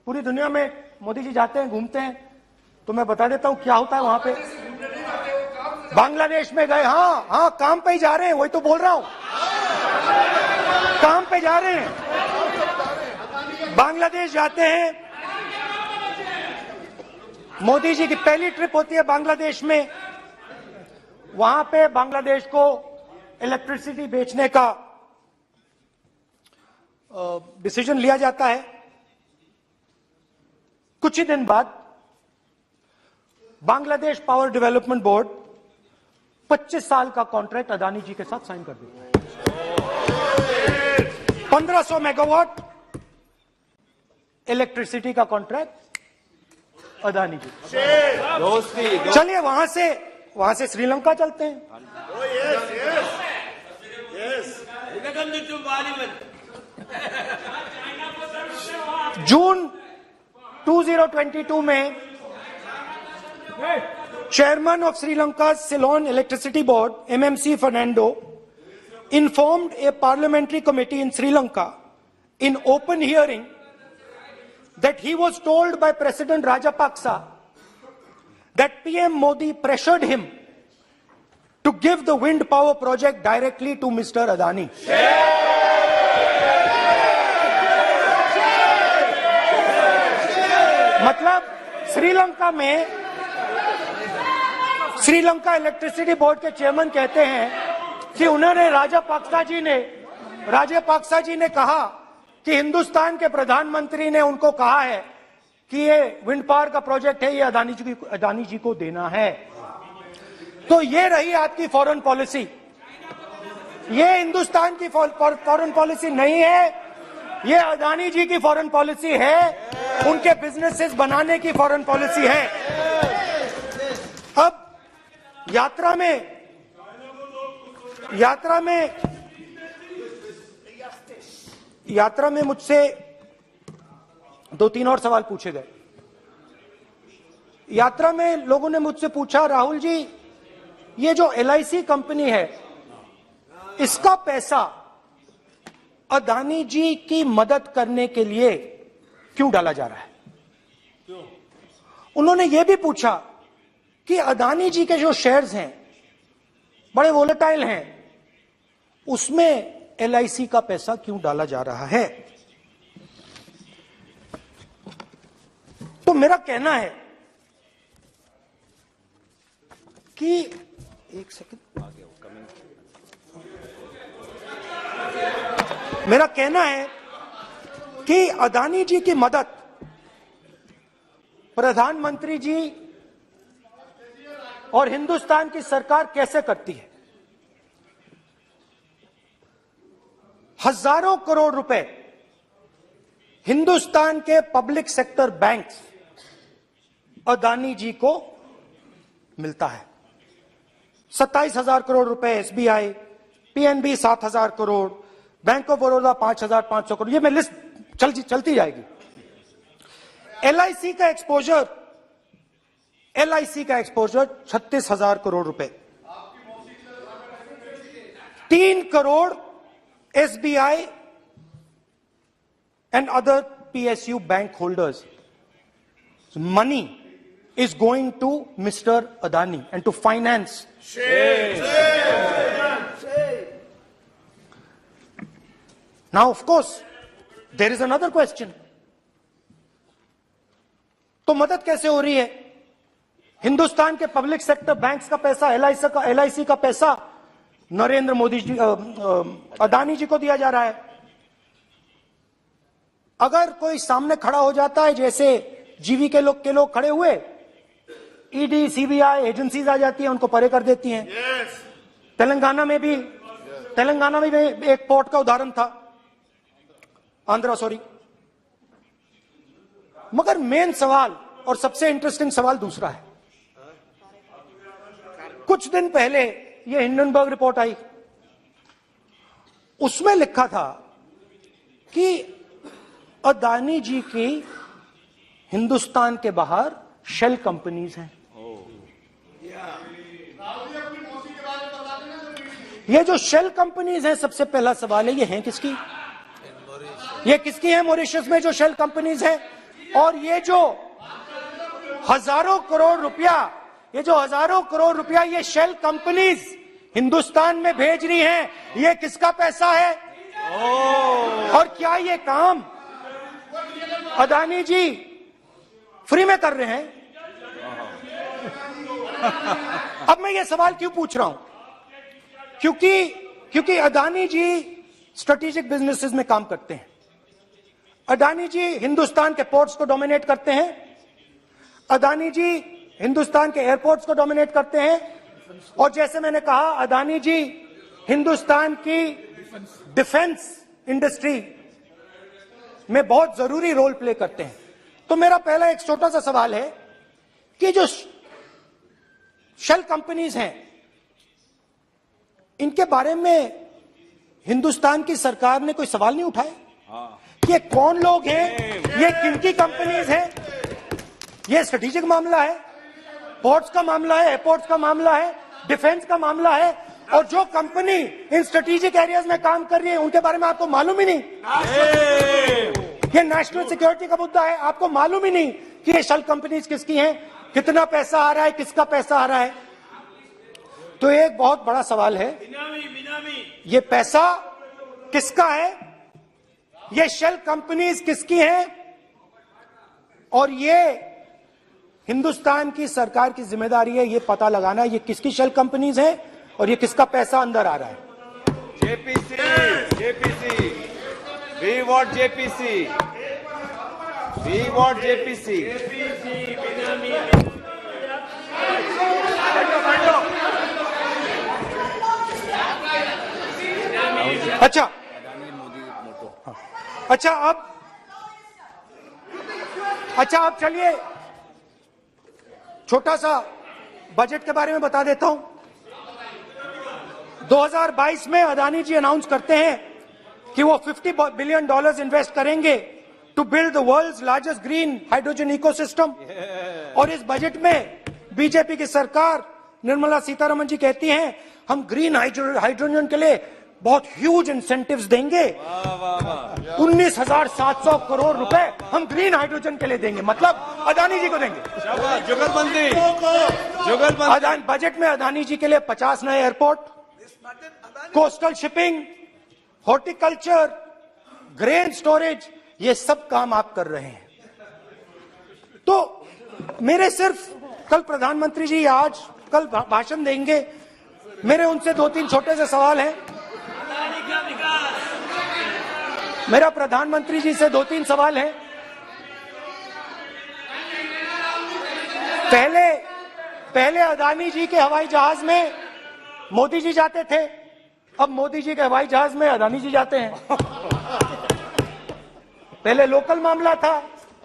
पूरी दुनिया में मोदी जी जाते हैं, घूमते हैं, तो मैं बता देता हूं क्या होता है वहां पे। बांग्लादेश में गए, हाँ काम पे ही जा रहे हैं, वही तो बोल रहा हूं, काम पे जा रहे हैं। बांग्लादेश जाते हैं, मोदी जी की पहली ट्रिप होती है बांग्लादेश में। वहां पे बांग्लादेश को इलेक्ट्रिसिटी बेचने का डिसीजन लिया जाता है। कुछ ही दिन बाद बांग्लादेश पावर डेवलपमेंट बोर्ड 25 साल का कॉन्ट्रैक्ट अदानी जी के साथ साइन कर देता है। 1500 मेगावाट इलेक्ट्रिसिटी का कॉन्ट्रैक्ट अदानी जी। चलिए वहां से श्रीलंका चलते हैं। जून 2022 में Chairman of Sri Lanka's Ceylon Electricity Board, MMC Fernando, informed a parliamentary committee in Sri Lanka in open hearing that he was told by President Rajapaksa that PM Modi pressured him to give the wind power project directly to Mr. Adani. मतलब Sri Lanka electricity board के chairman कहते हैं कि उन्होंने राजापाक्सा जी ने कहा कि हिंदुस्तान के प्रधानमंत्री ने उनको कहा है कि ये विंड पावर का प्रोजेक्ट है, ये अदानी जी को देना है। तो ये रही आपकी फॉरेन पॉलिसी। ये हिंदुस्तान की फॉरेन पॉलिसी नहीं है, ये अदानी जी की फॉरेन पॉलिसी है, उनके बिजनेसेस बनाने की फॉरेन पॉलिसी है। अब यात्रा में मुझसे 2-3 और सवाल पूछे गए। यात्रा में लोगों ने मुझसे पूछा, राहुल जी ये जो LIC कंपनी है इसका पैसा अदानी जी की मदद करने के लिए क्यों डाला जा रहा है? उन्होंने यह भी पूछा कि अदानी जी के जो शेयर्स हैं बड़े वोलेटाइल हैं, उसमें LIC का पैसा क्यों डाला जा रहा है? तो मेरा कहना है कि एक सेकंड, मेरा कहना है कि अदानी जी की मदद प्रधानमंत्री जी और हिंदुस्तान की सरकार कैसे करती है? हजारों करोड़ रुपए हिंदुस्तान के public sector banks Adani ji को मिलता है। 27,000 करोड़ रुपए SBI, PNB 7,000 crore, bank of Baroda 5,500 crore, ये मैं लिस्ट चलती जाएगी। LIC का एक्सपोजर 36,000 करोड़ रुपए, 3 crore SBI and other PSU bank holders. So money is going to Mr. Adani and to finance. Now, of course, there is another question. तो मदद कैसे हो रही है? हिंदुस्तान के पब्लिक सेक्टर बैंक्स का पैसा, एलआईसी का पैसा नरेंद्र मोदी जी, अदानी जी को दिया जा रहा है। अगर कोई सामने खड़ा हो जाता है, जैसे जीवी के लोग खड़े हुए, ईडी, सीबीआई एजेंसीज आ जाती हैं, उनको परे कर देती हैं। तेलंगाना में भी एक पोर्ट का उदाहरण था, आंध्रा, सॉरी। मगर मेन सवाल और सबसे इंटरेस्टिंग सवाल दूसरा है। कुछ दिन पहले ये हिंडनबर्ग रिपोर्ट आई, उसमें लिखा था कि अदानी जी की हिंदुस्तान के बाहर शेल कंपनीज हैं। ये जो शेल कंपनीज हैं, सबसे पहला सवाल है, ये हैं किसकी? ये किसकी है मॉरिशस में जो शेल कंपनीज हैं? और ये जो हजारों करोड़ रुपया ये शेल कंपनीज हिंदुस्तान में भेज रही हैं, ये किसका पैसा है? और क्या ये काम अदानी जी फ्री में कर रहे हैं? अब मैं ये सवाल क्यों पूछ रहा हूं? क्योंकि अदानी जी स्ट्रेटेजिक बिजनेसेस में काम करते हैं। अदानी जी हिंदुस्तान के पोर्ट्स को डोमिनेट करते हैं। अदानी जी हिंदुस्तान के एयरपोर्ट्स को डोमिनेट करते हैं। और जैसे मैंने कहा, अदानी जी हिंदुस्तान की डिफेंस इंडस्ट्री में बहुत जरूरी रोल प्ले करते हैं। तो मेरा पहला एक छोटा सा सवाल है कि जो शेल कंपनीज हैं, इनके बारे में हिंदुस्तान की सरकार ने कोई सवाल नहीं उठाया? ये कौन लोग हैं? ये किनकी कंपनीज हैं? ये स्ट्रेटेजिक मामला है, पोर्ट्स का मामला है, एयरपोर्ट्स का मामला है, डिफेंस का मामला है। और जो कंपनी इन स्ट्रेटेजिक एरियाज में काम कर रही है, उनके बारे में आपको मालूम ही नहीं। ये नेशनल सिक्योरिटी का मुद्दा है, आपको मालूम ही नहीं कि ये शेल कंपनीज किसकी हैं, कितना पैसा आ रहा है, किसका पैसा आ रहा है। तो एक बहुत बड़ा सवाल है, ये पैसा किसका है? ये शेल कंपनीज किसकी हैं? और ये हिंदुस्तान की सरकार की जिम्मेदारी है ये पता लगाना ये किसकी शेल कंपनीज हैं और ये किसका पैसा अंदर आ रहा है। JPC, we want JPC, we want JPC. अच्छा अब चलिए छोटा सा बजट के बारे में बता देता हूं। 2022 में अदानी जी अनाउंस करते हैं कि वो $50 बिलियन इन्वेस्ट करेंगे to build the world's largest green hydrogen ecosystem. और इस बजट में बीजेपी की सरकार निर्मला सीतारमण जी कहती हैं हम ग्रीन हाइड्रोजन के लिए बहुत ह्यूज इंसेंटिव्स देंगे। 19,700 करोड़ रुपए हम ग्रीन हाइड्रोजन के लिए देंगे, मतलब अदानी जी को देंगे। जुगलबंदी बजट में अदानी जी के लिए 50 नए airport, coastal shipping, horticulture, grain storage, ये सब काम आप कर रहे हैं। तो मेरे सिर्फ कल प्रधानमंत्री जी कल भाषण देंगे, मेरे उनसे 2-3 छोटे से सवाल हैं। मेरा प्रधानमंत्री जी से 2-3 सवाल हैं। पहले अदानी जी के हवाई जहाज में मोदी जी जाते थे, अब मोदी जी के हवाई जहाज में अदानी जी जाते हैं। पहले लोकल मामला था,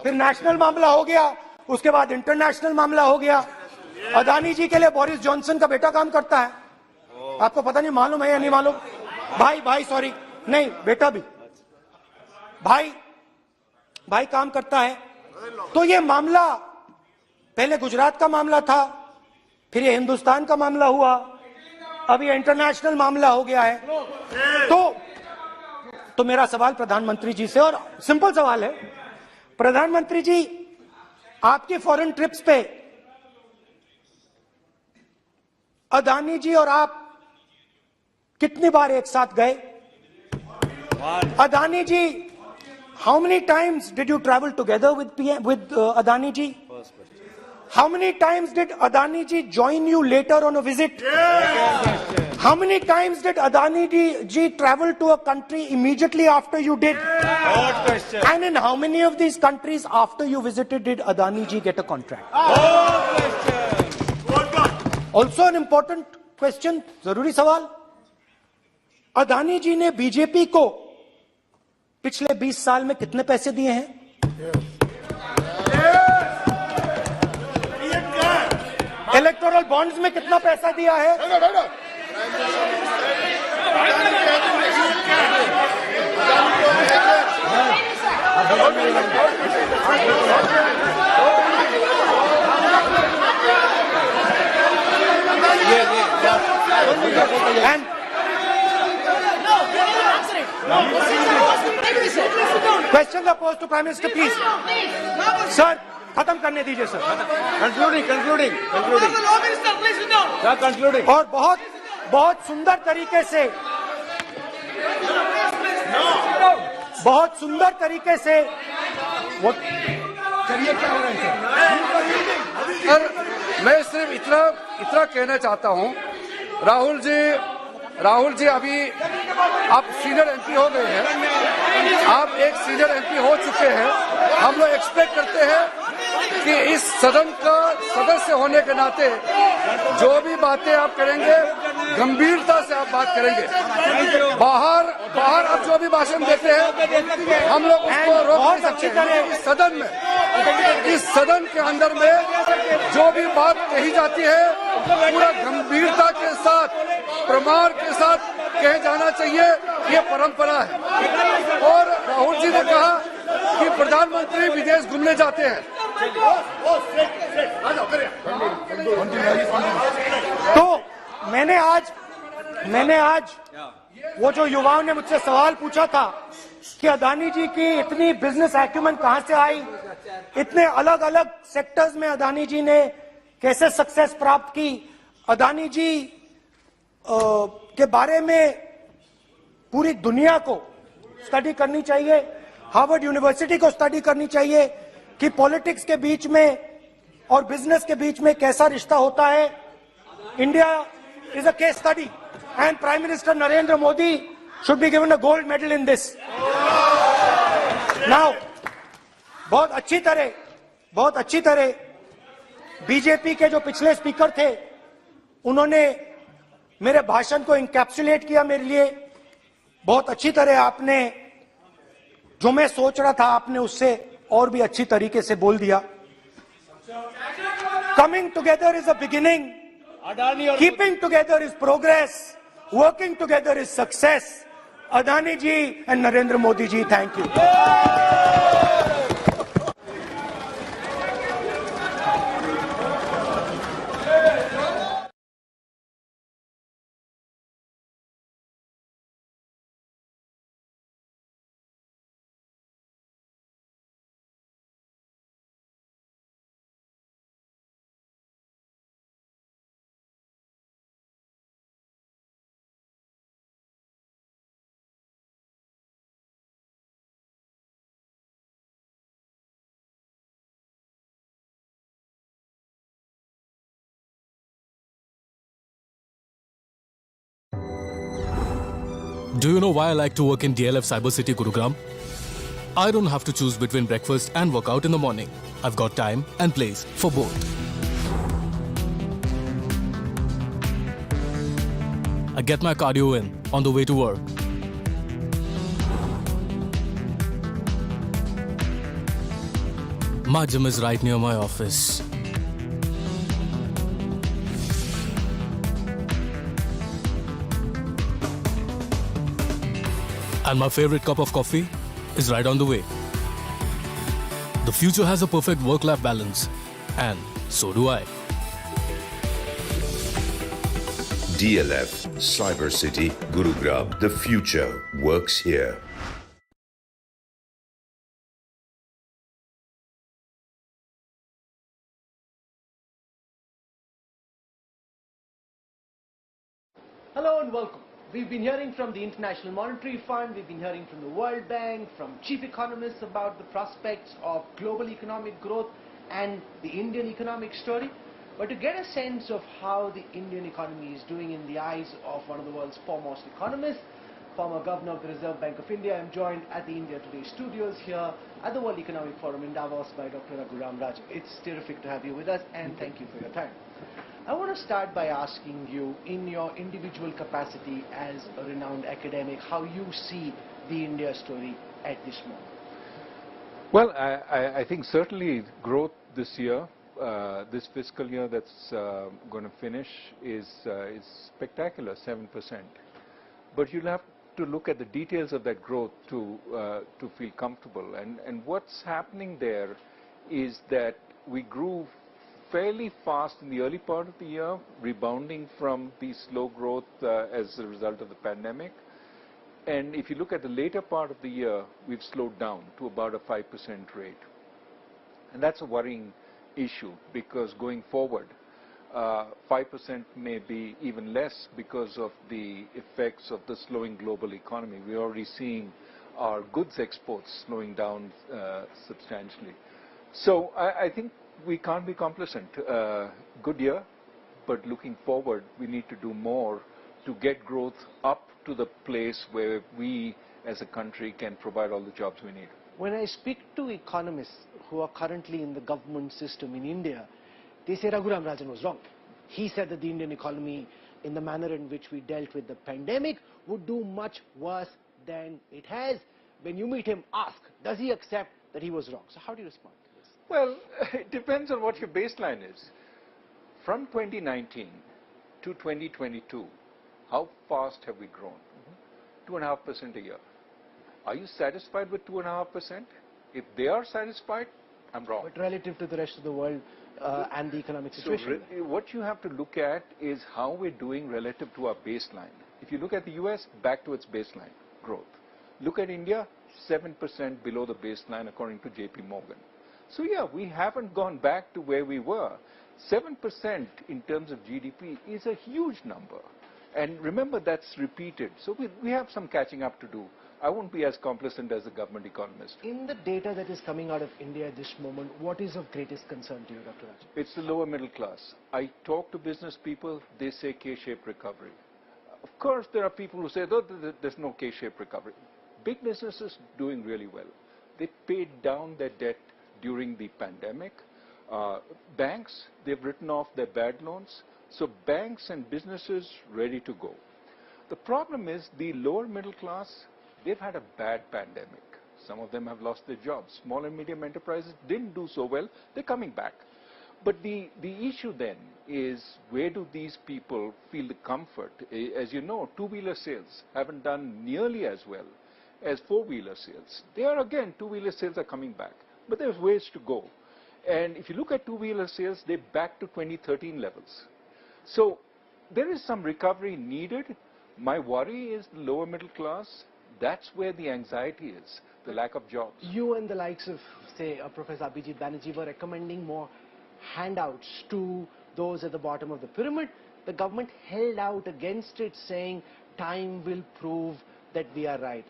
फिर नेशनल मामला हो गया, उसके बाद इंटरनेशनल मामला हो गया। अदानी जी के लिए बोरिस जॉनसन का बेटा काम करता है, आपको पता नहीं मालूम है या नहीं मालूम? भाई सॉरी, नहीं बेटा भी, भाई काम करता है। तो ये मामला पहले गुजरात का मामला था, फिर ये हिंदुस्तान का मामला हुआ, अब ये इंटरनेशनल मामला हो गया है। तो मेरा सवाल प्रधानमंत्री जी से, और सिंपल सवाल है, प्रधानमंत्री जी आपकी फॉरेन ट्रिप्स पे अदानी जी और आप कितनी बार एक साथ गए? Adani ji, how many times did you travel together with Adani ji? How many times did Adani ji join you later on a visit? How many times did Adani ji travel to a country immediately after you did? And in how many of these countries after you visited did Adani ji get a contract? Also an important question, जरूरी सवाल, अदानी जी ने BJP को पिछले 20 साल में कितने पैसे दिए हैं? इलेक्टोरल बॉन्ड्स में कितना पैसा दिया है? And questions are posed to Prime Minister, please. Sir, खत्म करने दीजिए सर. Concluding. और बहुत सुंदर तरीके से, बहुत सुंदर तरीके से वो चलिए क्या हो रहा है सर, मैं सिर्फ इतना कहना चाहता हूं, राहुल जी अभी आप सीनियर एमपी हो गए हैं, आप एक सीनियर एमपी हो चुके हैं. हम लोग एक्सपेक्ट करते हैं कि इस सदन का सदस्य होने के नाते जो भी बातें आप करेंगे गंभीरता से आप बात करेंगे. बाहर आप जो भी भाषण देते हैं हम लोग उसको रोक नहीं सकते हैं. इस सदन के अंदर में जो भी बात कही जाती है पूरा गंभीरता के साथ, प्रमाण के साथ कहे जाना चाहिए. ये परंपरा है. और राहुल जी ने कहा कि प्रधानमंत्री विदेश घूमने जाते हैं. तो मैंने आज वो जो युवाओं ने मुझसे सवाल पूछा था कि अदानी जी की इतनी बिजनेस एक्यूमेंट कहां से आई, इतने अलग अलग सेक्टर्स में अदानी जी ने कैसे सक्सेस प्राप्त की, अदानी जी के बारे में पूरी दुनिया को स्टडी करनी चाहिए, हार्वर्ड यूनिवर्सिटी को स्टडी करनी चाहिए कि पॉलिटिक्स के बीच में और बिजनेस के बीच में कैसा रिश्ता होता है. India is a case study and prime minister Narendra Modi should be given a gold medal in this. Now बहुत अच्छी तरह बीजेपी के जो पिछले स्पीकर थे उन्होंने मेरे भाषण को इंकैप्सुलेट किया मेरे लिए. बहुत अच्छी तरह आपने जो मैं सोच रहा था आपने उससे और भी अच्छी तरीके से बोल दिया. Coming together is a beginning, keeping together is progress, working together is success. Adani ji and Narendra Modi ji, thank you. Do you know why I like to work in DLF Cyber City, Gurugram? I don't have to choose between breakfast and workout in the morning. I've got time and place for both. I get my cardio in on the way to work. My gym is right near my office. And my favorite cup of coffee is right on the way. The future has a perfect work-life balance, and so do I. DLF Cyber City, Gurugram. The future works here. Hello and welcome. We've been hearing from the International Monetary Fund, we've been hearing from the World Bank, from chief economists about the prospects of global economic growth, and the Indian economic story. But to get a sense of how the Indian economy is doing in the eyes of one of the world's foremost economists, former Governor of the Reserve Bank of India, I'm joined at the India Today studios here at the World Economic Forum in Davos by Dr. Raghuram Rajan. It's terrific to have you with us, and thank you for your time. I want to start by asking you, in your individual capacity as a renowned academic, how you see the India story at this moment. Well, I think certainly growth this year, this fiscal year that's going to finish is spectacular, 7%. But you'll have to look at the details of that growth to feel comfortable. And what's happening there is that we grew fairly fast in the early part of the year, rebounding from the slow growth as a result of the pandemic. And if you look at the later part of the year, we've slowed down to about a 5% rate. And that's a worrying issue, because going forward, 5% may be even less because of the effects of the slowing global economy. We're already seeing our goods exports slowing down substantially. So I think we can't be complacent. Good year, but looking forward, we need to do more to get growth up to the place where we as a country can provide all the jobs we need. When I speak to economists who are currently in the government system in India, they say Raghuram Rajan was wrong. He said that the Indian economy, in the manner in which we dealt with the pandemic, would do much worse than it has. When you meet him, ask, does he accept that he was wrong? So how do you respond to this? Well, it depends on what your baseline is. From 2019 to 2022, how fast have we grown? 2.5% a year. Are you satisfied with 2.5%? If they are satisfied, I'm wrong. But relative to the rest of the world and the economic situation. So what you have to look at is how we're doing relative to our baseline. If you look at the US, back to its baseline growth. Look at India, 7% below the baseline according to JP Morgan. So yeah, we haven't gone back to where we were. 7% in terms of GDP is a huge number. And remember, that's repeated. So we have some catching up to do. I won't be as complacent as a government economist. In the data that is coming out of India at this moment, what is of greatest concern to you, Dr. Rajan? It's the lower middle class. I talk to business people, they say K-shaped recovery. Of course, there are people who say, oh, there's no K-shaped recovery. Big businesses doing really well. They paid down their debt during the pandemic. Banks, they've written off their bad loans. So banks and businesses ready to go. The problem is the lower middle class, they've had a bad pandemic. Some of them have lost their jobs. Small and medium enterprises didn't do so well. They're coming back. But the issue then is, where do these people feel the comfort? As you know, two-wheeler sales haven't done nearly as well as four-wheeler sales. Again, two-wheeler sales are coming back. But there's ways to go. And if you look at two-wheeler sales, they're back to 2013 levels. So there is some recovery needed. My worry is the lower middle class. That's where the anxiety is, the lack of jobs. You and the likes of, say, Professor Abhijit Banerjee were recommending more handouts to those at the bottom of the pyramid. The government held out against it, saying time will prove that we are right.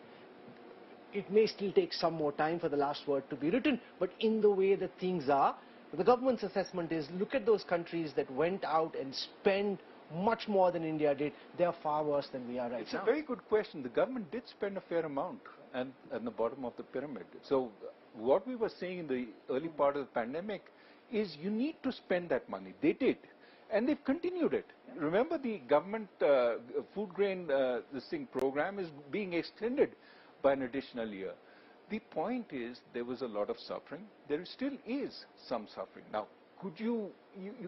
It may still take some more time for the last word to be written, but in the way that things are, the government's assessment is, look at those countries that went out and spent much more than India did. They are far worse than we are right now. It's a very good question. The government did spend a fair amount at the bottom of the pyramid. So what we were seeing in the early part of the pandemic is you need to spend that money. They did. And they've continued it. Remember, the government food grain program is being extended by an additional year. The point is, there was a lot of suffering. There still is some suffering. Now, you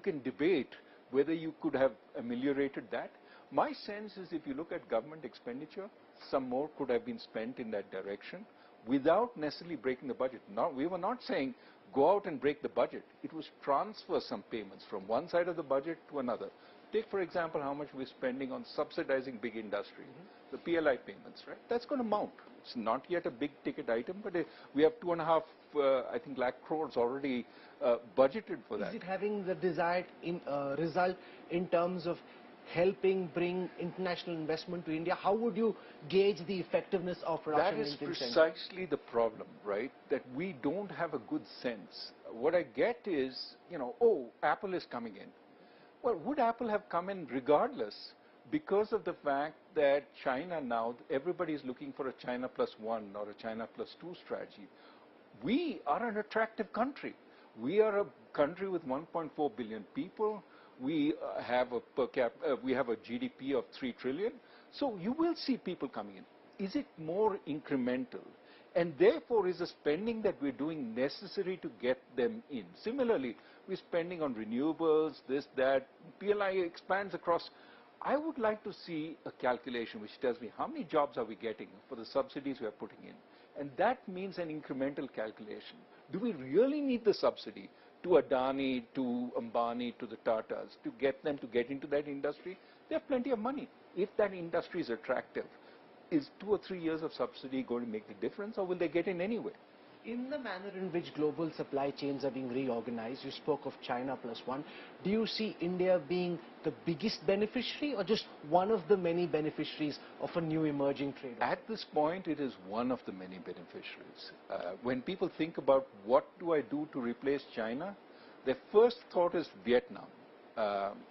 can debate whether you could have ameliorated that. My sense is, if you look at government expenditure, some more could have been spent in that direction without necessarily breaking the budget. We were not saying go out and break the budget. It was transfer some payments from one side of the budget to another. Take, for example, how much we're spending on subsidizing big industry, the PLI payments, right? That's going to mount. It's not yet a big ticket item, but we have 2.5 lakh crores already budgeted for that. Is it having the desired result in terms of helping bring international investment to India? How would you gauge the effectiveness of That Russian is incentives? precisely the problem, right? That we don't have a good sense. What I get is, oh, Apple is coming in. Well, would Apple have come in regardless because of the fact that China now, everybody is looking for a China plus one or a China plus two strategy. We are an attractive country. We are a country with 1.4 billion people. We have a GDP of 3 trillion. So you will see people coming in. Is it more incremental? And therefore, is the spending that we're doing necessary to get them in? Similarly, we're spending on renewables, this, that. PLI expands across. I would like to see a calculation which tells me how many jobs are we getting for the subsidies we are putting in. And that means an incremental calculation. Do we really need the subsidy to Adani, to Ambani, to the Tatas, to get them to get into that industry? They have plenty of money. If that industry is attractive, is 2 or 3 years of subsidy going to make the difference, or will they get in anyway? In the manner in which global supply chains are being reorganized, you spoke of China plus one. Do you see India being the biggest beneficiary or just one of the many beneficiaries of a new emerging trade? At this point, it is one of the many beneficiaries. When people think about what do I do to replace China, their first thought is Vietnam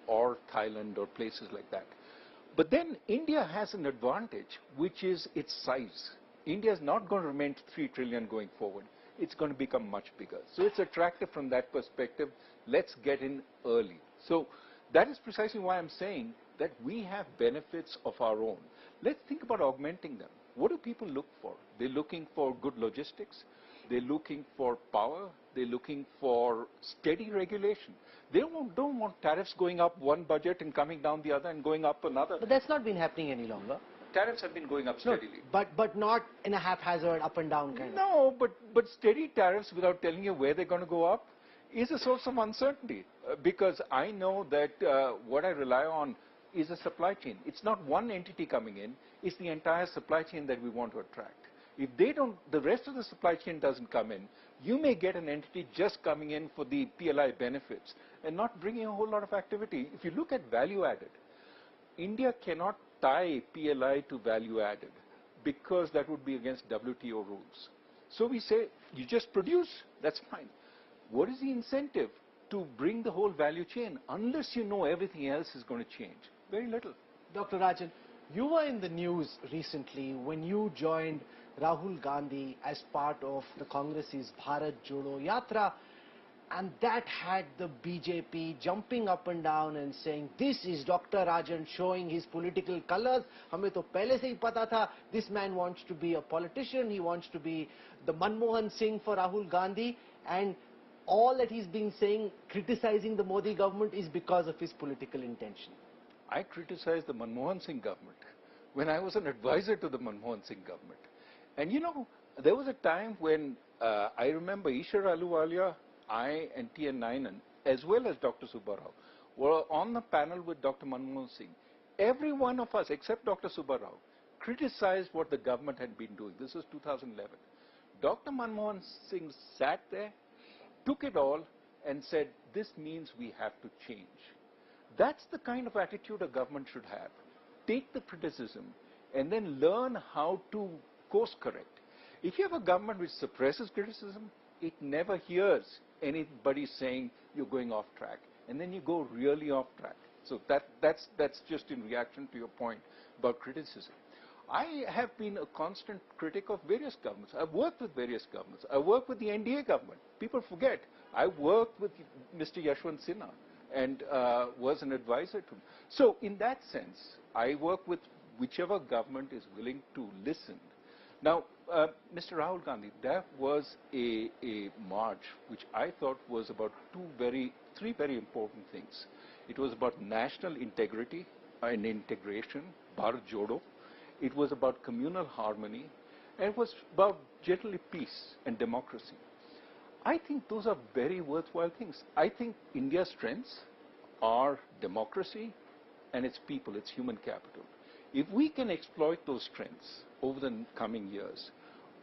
or Thailand or places like that. But then India has an advantage, which is its size. India is not going to remain 3 trillion going forward. It's going to become much bigger. So it's attractive from that perspective. Let's get in early. So that is precisely why I'm saying that we have benefits of our own. Let's think about augmenting them. What do people look for? They're looking for good logistics. They're looking for power. They're looking for steady regulation. They don't want tariffs going up one budget and coming down the other and going up another. But that's not been happening any longer. Tariffs have been going up steadily. No, but not in a haphazard up and down kind of. No, but steady tariffs without telling you where they're going to go up is a source of uncertainty. Because I know that what I rely on is a supply chain. It's not one entity coming in, it's the entire supply chain that we want to attract. If they don't, the rest of the supply chain doesn't come in, you may get an entity just coming in for the PLI benefits and not bringing a whole lot of activity. If you look at value added, India cannot tie PLI to value added because that would be against WTO rules. So we say, you just produce, that's fine. What is the incentive to bring the whole value chain unless you know everything else is going to change? Very little. Dr. Rajan, you were in the news recently when you joined Rahul Gandhi as part of the Congress's Bharat Jodo Yatra, and that had the BJP jumping up and down and saying, this is Dr. Rajan showing his political colors. Hame to pehle se hi pata tha, this man wants to be a politician, he wants to be the Manmohan Singh for Rahul Gandhi, and all that he's been saying, criticizing the Modi government, is because of his political intention. I criticized the Manmohan Singh government when I was an advisor to the Manmohan Singh government. And you know, there was a time when I remember Ishar Ahluwalia, I and T.N. Nayanan, as well as Dr. Subbarao, were on the panel with Dr. Manmohan Singh. Every one of us, except Dr. Subbarao, criticized what the government had been doing. This was 2011. Dr. Manmohan Singh sat there, took it all, and said, this means we have to change. That's the kind of attitude a government should have. Take the criticism and then learn how to course correct. If you have a government which suppresses criticism, it never hears anybody saying you're going off track. And then you go really off track. So that's just in reaction to your point about criticism. I have been a constant critic of various governments. I've worked with various governments. I worked with the NDA government. People forget. I worked with Mr. Yashwant Sinha and was an advisor to him. So in that sense, I work with whichever government is willing to listen. Now, Mr. Rahul Gandhi, that was a march which I thought was about three very important things. It was about national integrity and integration, Bharat Jodo. It was about communal harmony, and it was about generally peace and democracy. I think those are very worthwhile things. I think India's strengths are democracy and its people, its human capital. If we can exploit those strengths over the coming years,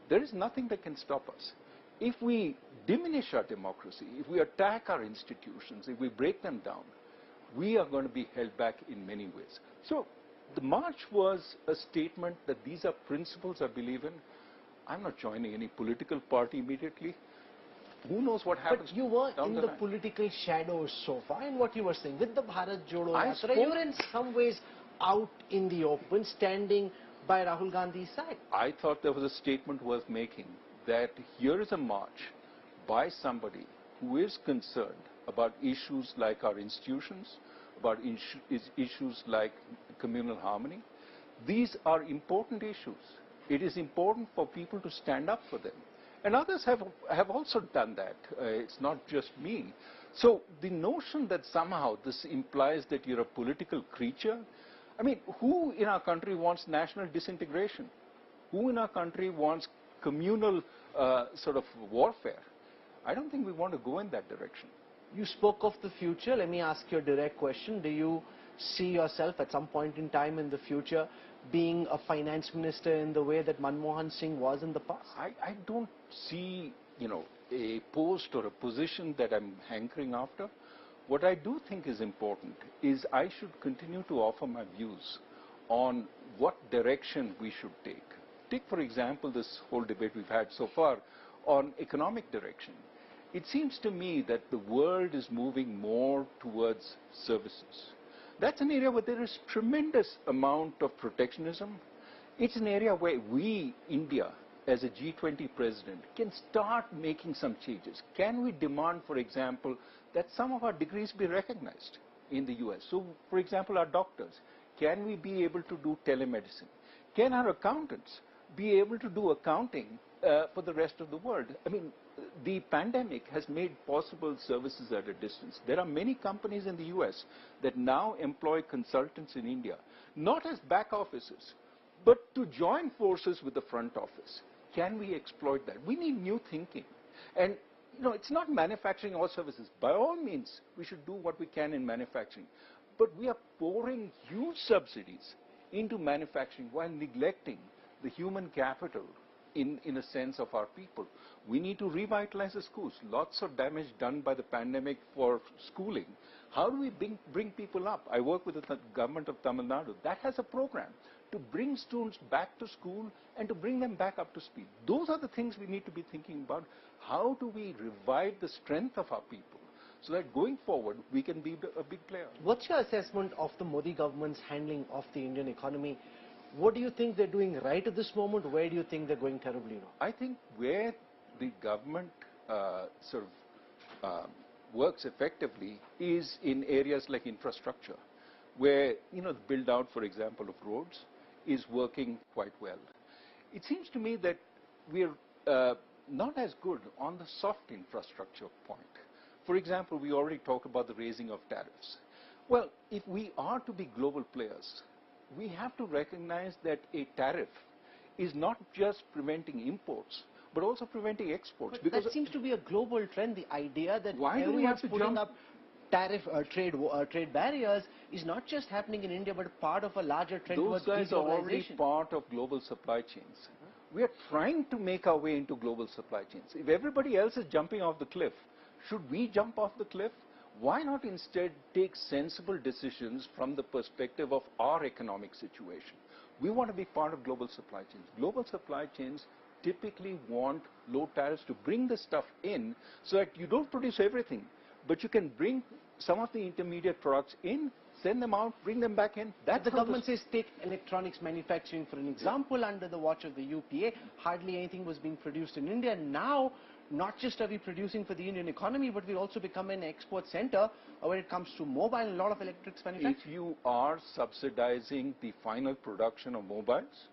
there is nothing that can stop us. If we diminish our democracy, if we attack our institutions, if we break them down, we are going to be held back in many ways. So the march was a statement that these are principles I believe in. I'm not joining any political party immediately. Who knows what happens? But you were down in the the line. political shadows so far, and what you were saying with the Bharat Jodo I Yatra, you were in some ways out in the open, standing by Rahul Gandhi's side. I thought there was a statement worth making that here is a march by somebody who is concerned about issues like our institutions, about issues like communal harmony. These are important issues. It is important for people to stand up for them. And others have also done that. It's not just me. So the notion that somehow this implies that you're a political creature, I mean, who in our country wants national disintegration? Who in our country wants communal sort of warfare? I don't think we want to go in that direction. You spoke of the future. Let me ask you a direct question. Do you see yourself at some point in time in the future being a finance minister in the way that Manmohan Singh was in the past? I don't see, a post or a position that I'm hankering after. What I do think is important is I should continue to offer my views on what direction we should take. Take, for example, this whole debate we've had so far on economic direction. It seems to me that the world is moving more towards services. That's an area where there is tremendous amount of protectionism. It's an area where we, India, as a G20 president, can start making some changes. Can we demand, for example, that some of our degrees be recognized in the US? So, for example, our doctors, can we be able to do telemedicine? Can our accountants be able to do accounting for the rest of the world? I mean, the pandemic has made possible services at a distance. There are many companies in the US that now employ consultants in India, not as back offices, but to join forces with the front office. Can we exploit that? We need new thinking. And, it's not manufacturing or services. By all means, we should do what we can in manufacturing. But we are pouring huge subsidies into manufacturing while neglecting the human capital in a sense of our people. We need to revitalize the schools. Lots of damage done by the pandemic for schooling. How do we bring people up? I work with the government of Tamil Nadu. That has a program to bring students back to school and to bring them back up to speed. Those are the things we need to be thinking about. How do we revive the strength of our people so that going forward we can be a big player? What's your assessment of the Modi government's handling of the Indian economy? What do you think they're doing right at this moment? Where do you think they're going terribly wrong? I think where the government works effectively is in areas like infrastructure, where the build out, for example, of roads is working quite well. It seems to me that we're not as good on the soft infrastructure point. For example, we already talked about the raising of tariffs. Well, if we are to be global players, we have to recognize that a tariff is not just preventing imports, but also preventing exports. But because that seems to be a global trend. The idea that everyone's putting up tariff trade barriers is not just happening in India, but part of a larger trend towards globalization. Those guys are already part of global supply chains. We are trying to make our way into global supply chains. If everybody else is jumping off the cliff, should we jump off the cliff? Why not instead take sensible decisions from the perspective of our economic situation? We want to be part of global supply chains. Global supply chains typically want low tariffs to bring the stuff in so that you don't produce everything, but you can bring some of the intermediate products in, send them out, bring them back in. That's the government says take electronics manufacturing for an example. Under the watch of the UPA, hardly anything was being produced in India. Now, not just are we producing for the Indian economy, but we'll also become an export center when it comes to mobile and a lot of electrics manufacturing. If you are subsidizing the final production of mobiles,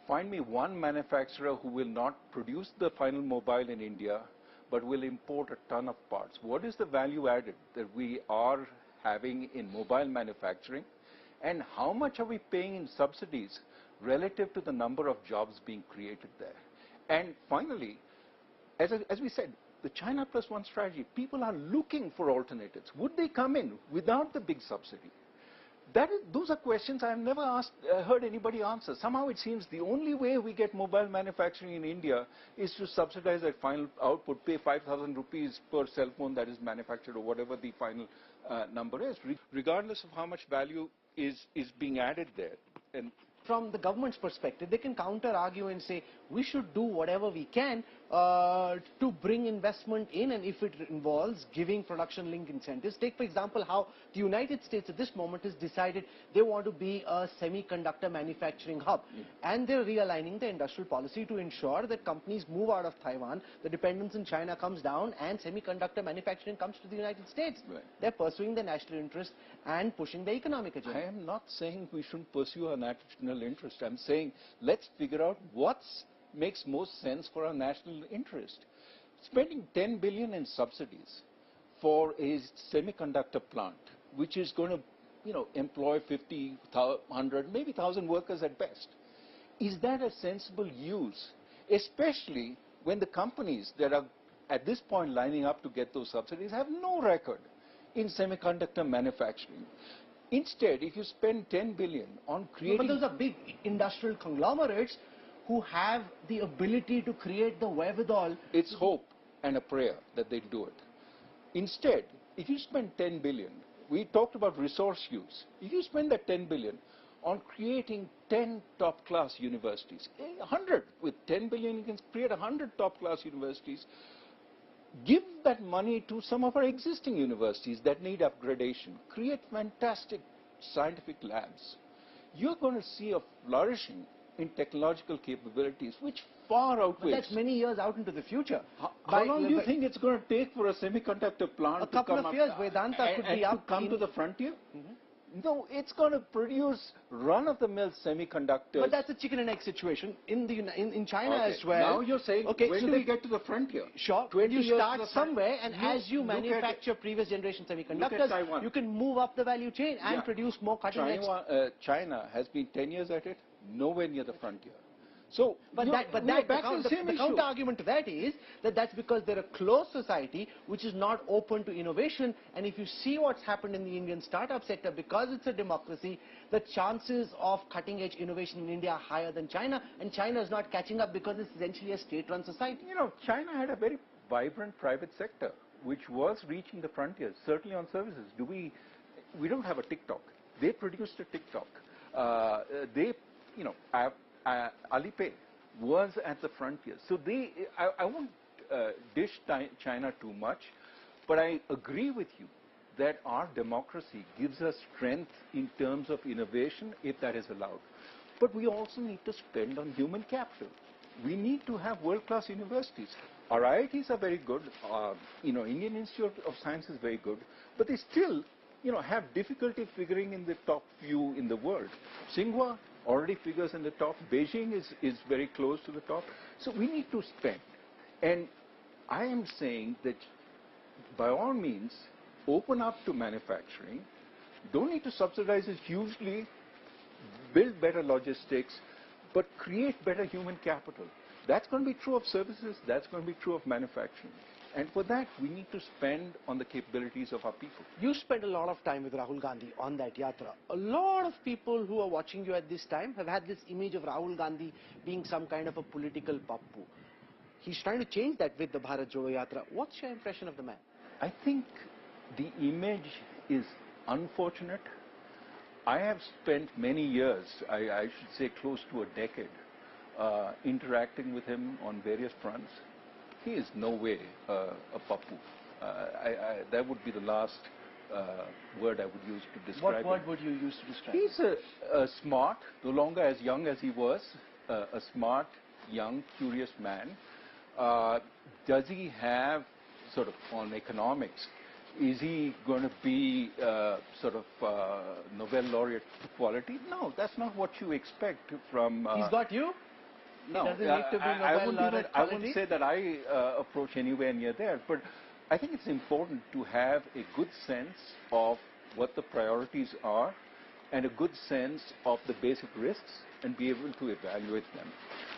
find me one manufacturer who will not produce the final mobile in India, but will import a ton of parts. What is the value added that we are having in mobile manufacturing, and how much are we paying in subsidies relative to the number of jobs being created there? And finally, as we said, the China Plus One strategy, people are looking for alternatives. Would they come in without the big subsidy? Those are questions I have never heard anybody answer. Somehow it seems the only way we get mobile manufacturing in India is to subsidize that final output, pay 5,000 rupees per cell phone that is manufactured, or whatever the final number is, regardless of how much value is being added there. And from the government's perspective, they can counter-argue and say, we should do whatever we can to bring investment in, and if it involves giving production-linked incentives. Take, for example, how the United States at this moment has decided they want to be a semiconductor manufacturing hub. And they're realigning the industrial policy to ensure that companies move out of Taiwan, the dependence in China comes down, and semiconductor manufacturing comes to the United States. Right. They're pursuing their national interest and pushing the economic agenda. I am not saying we shouldn't pursue our national interest. I'm saying let's figure out what makes most sense for our national interest. Spending 10 billion in subsidies for a semiconductor plant, which is going to, employ 50, 100, maybe 1,000 workers at best. Is that a sensible use? Especially when the companies that are at this point lining up to get those subsidies have no record in semiconductor manufacturing. Instead, if you spend 10 billion on creating... But those are big industrial conglomerates who have the ability to create the wherewithal. It's hope and a prayer that they do it. Instead, if you spend 10 billion, we talked about resource use. If you spend that 10 billion on creating 10 top-class universities, 100, with 10 billion you can create 100 top-class universities. Give that money to some of our existing universities that need upgradation. Create fantastic scientific labs. You're going to see a flourishing in technological capabilities which far outweighs. But that's many years out into the future. How long do you think it's going to take for a semiconductor plant to come up? A couple of years, Vedanta could be up. Come to the frontier? No, it's going to produce run-of-the-mill semiconductors. But that's a chicken and egg situation in China as well. Now you're saying, when do we get to the frontier? Sure. 20 you years start somewhere, and as you manufacture previous generation semiconductors, you can move up the value chain and produce more cutting edge. China has been 10 years at it, nowhere near the frontier. So, the counter argument to that is that that's because they're a closed society which is not open to innovation. And if you see what's happened in the Indian startup sector, because it's a democracy, the chances of cutting edge innovation in India are higher than China, and China is not catching up because it's essentially a state-run society. China had a very vibrant private sector which was reaching the frontiers, certainly on services. We don't have a TikTok. They produced a TikTok. Alipay was at the frontier. So I won't dish China too much, but I agree with you that our democracy gives us strength in terms of innovation, if that is allowed. But we also need to spend on human capital. We need to have world-class universities. Our IITs are very good. Indian Institute of Science is very good, but they still, have difficulty figuring in the top few in the world. Tsinghua already figures in the top. Beijing is very close to the top. So we need to spend. And I am saying that by all means, open up to manufacturing. Don't need to subsidize it hugely. Build better logistics, but create better human capital. That's going to be true of services. That's going to be true of manufacturing. And for that, we need to spend on the capabilities of our people. You spend a lot of time with Rahul Gandhi on that yatra. A lot of people who are watching you at this time have had this image of Rahul Gandhi being some kind of a political pappu. He's trying to change that with the Bharat Jodo Yatra. What's your impression of the man? I think the image is unfortunate. I have spent many years, I should say close to a decade, interacting with him on various fronts. He is no way a pappu. That would be the last word I would use to describe him. What word would you use to describe him? He's a smart, no longer as young as he was, a smart, young, curious man. Does he have, sort of, on economics, is he going to be Nobel laureate quality? No, that's not what you expect from... He's got you? No, doesn't need to be I wouldn't say that I approach anywhere near there, but I think it's important to have a good sense of what the priorities are and a good sense of the basic risks and be able to evaluate them.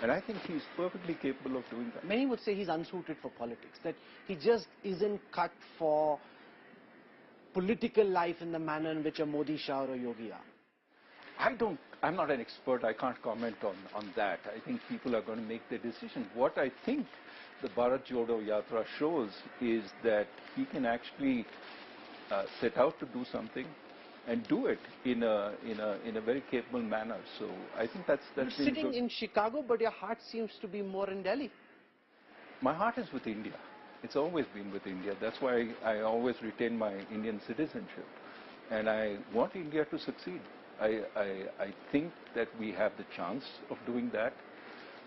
And I think he's perfectly capable of doing that. Many would say he's unsuited for politics, that he just isn't cut for political life in the manner in which a Modi, Shah or a Yogi are? I'm not an expert. I can't comment on that. I think people are going to make their decision. What I think the Bharat Jodo Yatra shows is that he can actually set out to do something and do it in a very capable manner. So I think that's You're sitting in Chicago, but your heart seems to be more in Delhi. My heart is with India. It's always been with India. That's why I always retain my Indian citizenship. And I want India to succeed. I think that we have the chance of doing that.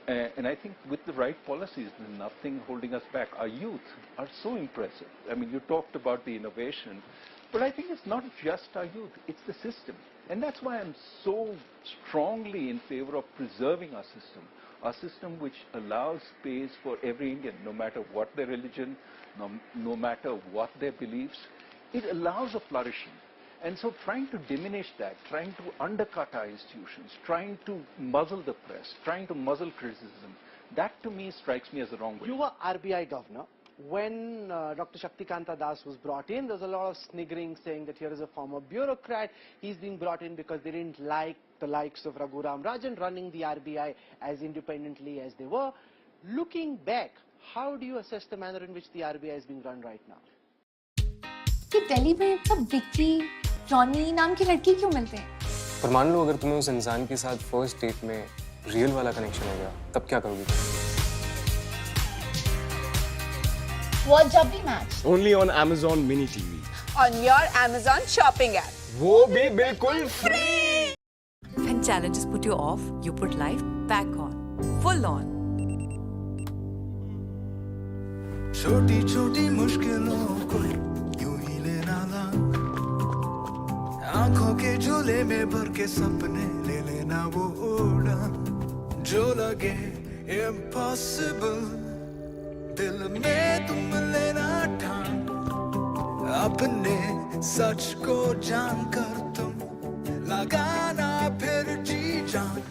And I think with the right policies, there's nothing holding us back. Our youth are so impressive. I mean, you talked about the innovation, but I think it's not just our youth, it's the system. And that's why I'm so strongly in favor of preserving our system which allows space for every Indian, no matter what their religion, no matter what their beliefs. It allows a flourishing. And so trying to diminish that, trying to undercut our institutions, trying to muzzle the press, trying to muzzle criticism, that to me strikes me as the wrong way. You were RBI governor. When Dr. Shaktikanta Das was brought in, there was a lot of sniggering saying that here is a former bureaucrat. He's being brought in because they didn't like the likes of Raghuram Rajan running the RBI as independently as they were. Looking back, how do you assess the manner in which the RBI is being run right now? कि दिल्ली में सब Vicky, Johnny नाम की लड़की क्यों मिलते हैं? पर मान लो अगर तुम्हें उस इंसान के साथ फर्स्ट डेट में रियल वाला कनेक्शन हो गया, तब क्या करोगी? Watch Jabbi Match. Only on Amazon Mini TV. On your Amazon shopping app. वो भी बिल्कुल free. When challenges put you off, you put life back on. Full on. छोटी छोटी मुश्किलों को यूं ही लेना ना, आंखों के झोले में भर के सपने ले लेना वो उड़ान जो लगे impossible, दिल में तुम लेना ठान, अपने सच को जानकर तुम लगाना फिर जी जान,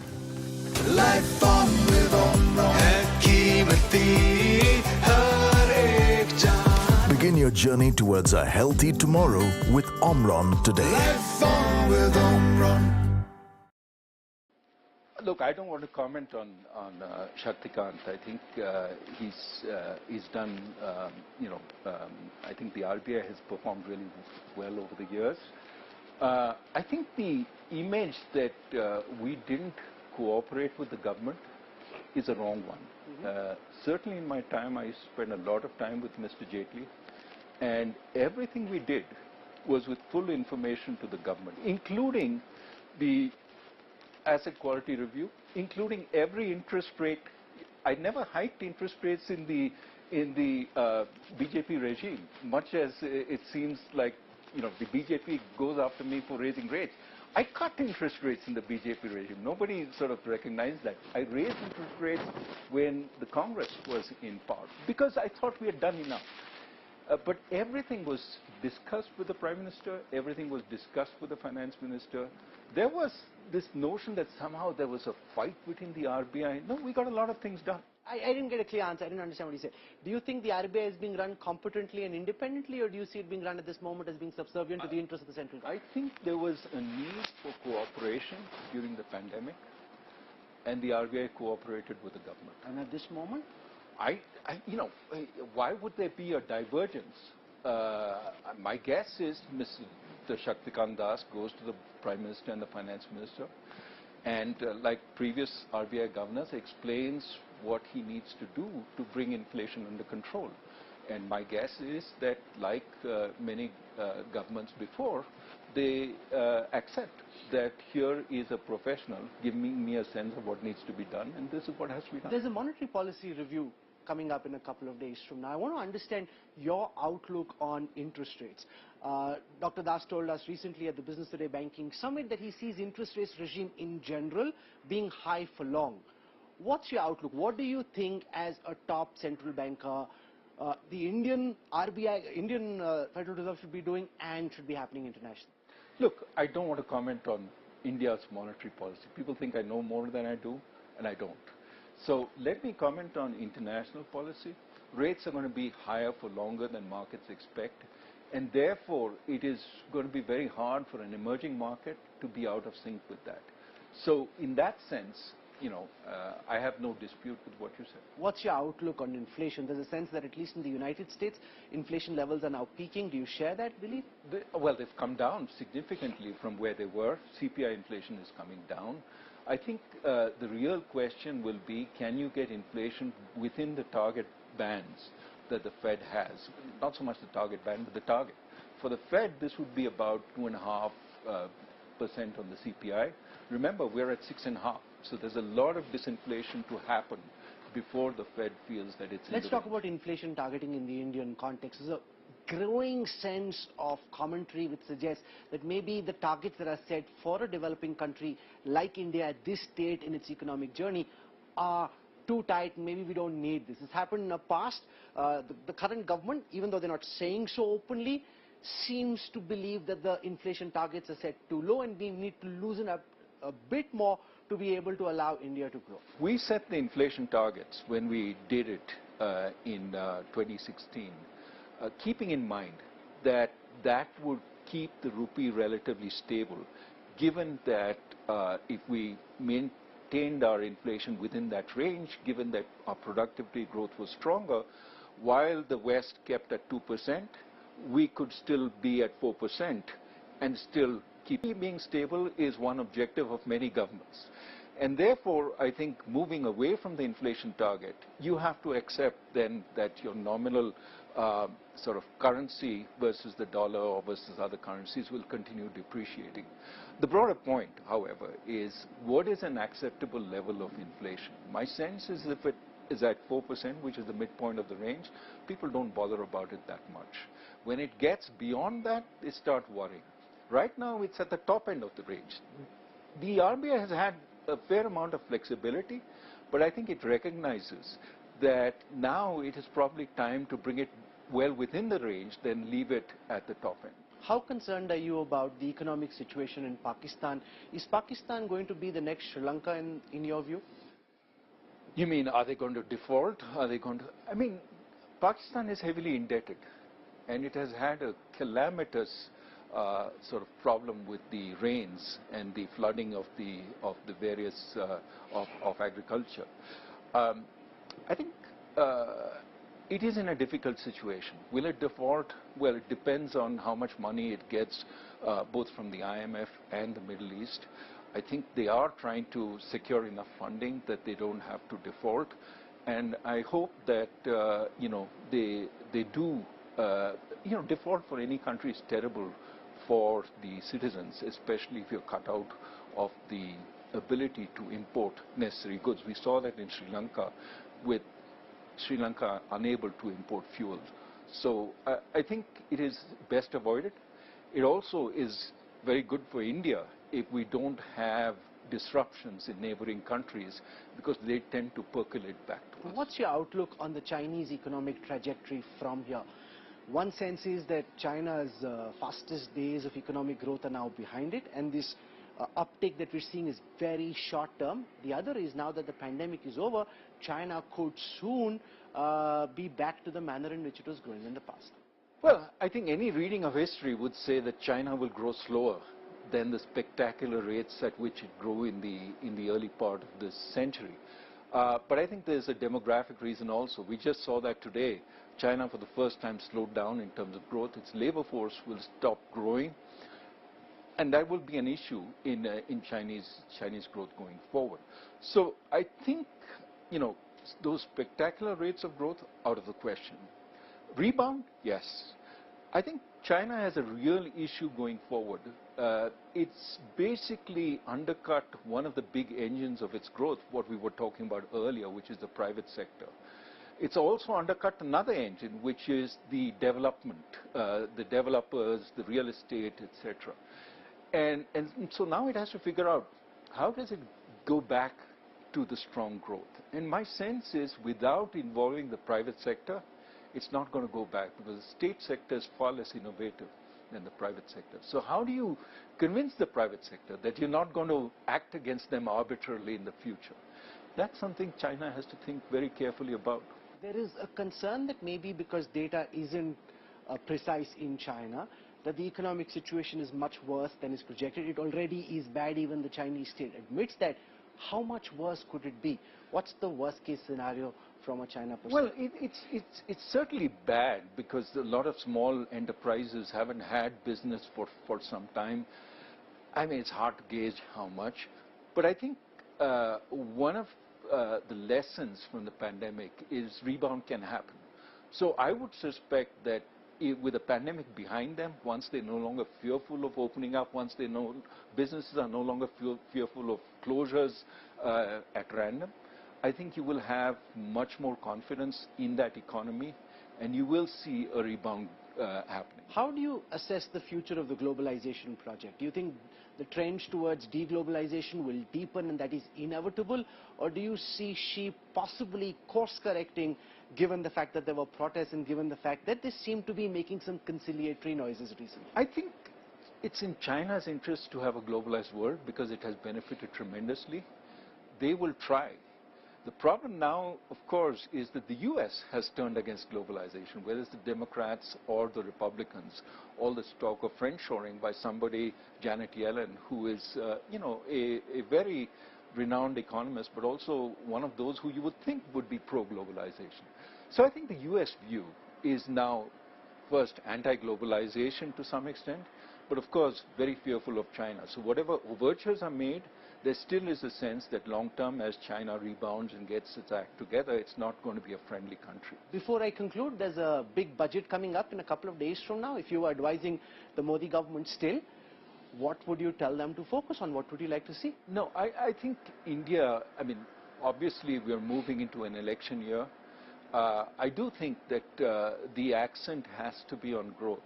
लाइफ ऑन विद ऑमरॉन है कीमती हर एक जान. Begin your journey towards a healthy tomorrow with Omron today. Life on with Omron. Look, I don't want to comment on Shaktikant. I think he's done, I think the RBI has performed really well over the years. I think the image that we didn't cooperate with the government is a wrong one. Certainly in my time, I spent a lot of time with Mr. Jaitley, and everything we did was with full information to the government, including the asset quality review, including every interest rate. I never hiked interest rates in the BJP regime, much as it seems like the BJP goes after me for raising rates. I cut interest rates in the BJP regime. Nobody sort of recognized that. I raised interest rates when the Congress was in power because I thought we had done enough. But everything was discussed with the Prime Minister, everything was discussed with the Finance Minister. There was this notion that somehow there was a fight between the RBI. No, we got a lot of things done. I didn't get a clear answer. I didn't understand what he said. Do you think the RBI is being run competently and independently, or do you see it being run at this moment as being subservient to the interests of the central government? I think there was a need for cooperation during the pandemic, and the RBI cooperated with the government. And at this moment? Why would there be a divergence? My guess is Mr. Shaktikant Das goes to the Prime Minister and the Finance Minister, and like previous RBI governors, explains what he needs to do to bring inflation under control. And my guess is that, like many governments before, they accept that here is a professional giving me a sense of what needs to be done, and this is what has to be done. There's a monetary policy review coming up in a couple of days from now. I want to understand your outlook on interest rates. Dr. Das told us recently at the Business Today Banking Summit that he sees interest rates regime in general being high for long. What's your outlook? What do you think as a top central banker the Indian RBI, Indian Federal Reserve should be doing and should be happening internationally? Look, I don't want to comment on India's monetary policy. People think I know more than I do, and I don't. So let me comment on international policy. Rates are going to be higher for longer than markets expect, And therefore, it is going to be very hard for an emerging market to be out of sync with that. So in that sense, I have no dispute with what you said. What's your outlook on inflation? There's a sense that at least in the United States, inflation levels are now peaking. Do you share that belief? Well, they've come down significantly from where they were. CPI inflation is coming down. I think the real question will be, can you get inflation within the target bands that the Fed has? Not so much the target band, but the target. For the Fed, this would be about 2.5% on the CPI. Remember, we're at 6.5%. So there's a lot of disinflation to happen before the Fed feels that it's... Let's talk about inflation targeting in the Indian context. There's a growing sense of commentary which suggests that maybe the targets that are set for a developing country like India at this state in its economic journey are too tight. Maybe we don't need this. This happened in the past. The current government, even though they're not saying so openly, seems to believe that the inflation targets are set too low and we need to loosen up a bit more to be able to allow India to grow. We set the inflation targets when we did it in 2016, keeping in mind that that would keep the rupee relatively stable, given that if we maintained our inflation within that range, given that our productivity growth was stronger, while the West kept at 2%, we could still be at 4% and still keep being stable is one objective of many governments. And therefore, I think moving away from the inflation target, you have to accept then that your nominal sort of currency versus the dollar or versus other currencies will continue depreciating. The broader point, however, is what is an acceptable level of inflation? My sense is if it is at 4%, which is the midpoint of the range, people don't bother about it that much. When it gets beyond that, they start worrying. Right now, it's at the top end of the range. The RBI has had a fair amount of flexibility, but I think it recognizes that now it is probably time to bring it well within the range, then leave it at the top end. How concerned are you about the economic situation in Pakistan? Is Pakistan going to be the next Sri Lanka in your view? You mean, are they going to default? Are they going to... I mean, Pakistan is heavily indebted, and it has had a calamitous sort of problem with the rains and the flooding of the various of agriculture. I think it is in a difficult situation. Will it default? Well, it depends on how much money it gets, both from the IMF and the Middle East. I think they are trying to secure enough funding that they don't have to default, and I hope that they do. Default for any country is terrible for the citizens, especially if you're cut out of the ability to import necessary goods. We saw that in Sri Lanka, with Sri Lanka unable to import fuel. So I think it is best avoided. It also is very good for India if we don't have disruptions in neighboring countries, because they tend to percolate back to us. What's your outlook on the Chinese economic trajectory from here? One sense is that China's fastest days of economic growth are now behind it, and this uptick that we're seeing is very short term. The other is, now that the pandemic is over, China could soon be back to the manner in which it was growing in the past. Well, I think any reading of history would say that China will grow slower than the spectacular rates at which it grew in the early part of this century. But I think there's a demographic reason also. We just saw that today. China, for the first time, slowed down in terms of growth. Its labor force will stop growing, and that will be an issue in Chinese growth going forward. So I think, those spectacular rates of growth out of the question. Rebound, yes. I think China has a real issue going forward. It's basically undercut one of the big engines of its growth, what we were talking about earlier, which is the private sector. It's also undercut another engine, which is the development, the developers, the real estate, etc. And so now it has to figure out, how does it go back to the strong growth? And my sense is, without involving the private sector, it's not going to go back, because the state sector is far less innovative than the private sector. So how do you convince the private sector that you're not going to act against them arbitrarily in the future? That's something China has to think very carefully about. There is a concern that maybe because data isn't precise in China, that the economic situation is much worse than is projected. It already is bad, even the Chinese state admits that. How much worse could it be? What's the worst case scenario from a China perspective? Well, it's certainly bad because a lot of small enterprises haven't had business for some time. I mean, it's hard to gauge how much. But I think one of the lessons from the pandemic is rebound can happen. So I would suspect that with the pandemic behind them, once they're no longer fearful of opening up, once they know businesses are no longer fearful of closures at random, I think you will have much more confidence in that economy and you will see a rebound happening. How do you assess the future of the globalization project? Do you think the trend towards deglobalization will deepen and that is inevitable? Or do you see Xi possibly course correcting given the fact that there were protests and given the fact that they seem to be making some conciliatory noises recently? I think it's in China's interest to have a globalized world because it has benefited tremendously. They will try. The problem now, of course, is that the U.S. has turned against globalization, whether it's the Democrats or the Republicans. All this talk of friendshoring by somebody, Janet Yellen, who is, a very renowned economist, but also one of those who you would think would be pro-globalization. So I think the U.S. view is now, first, anti-globalization to some extent, but of course, very fearful of China. So whatever overtures are made, there still is a sense that long-term, as China rebounds and gets its act together, it's not going to be a friendly country. Before I conclude, there's a big budget coming up in a couple of days from now. If you were advising the Modi government still, what would you tell them to focus on? What would you like to see? No, I think India, I mean, obviously we're moving into an election year. I do think that the accent has to be on growth.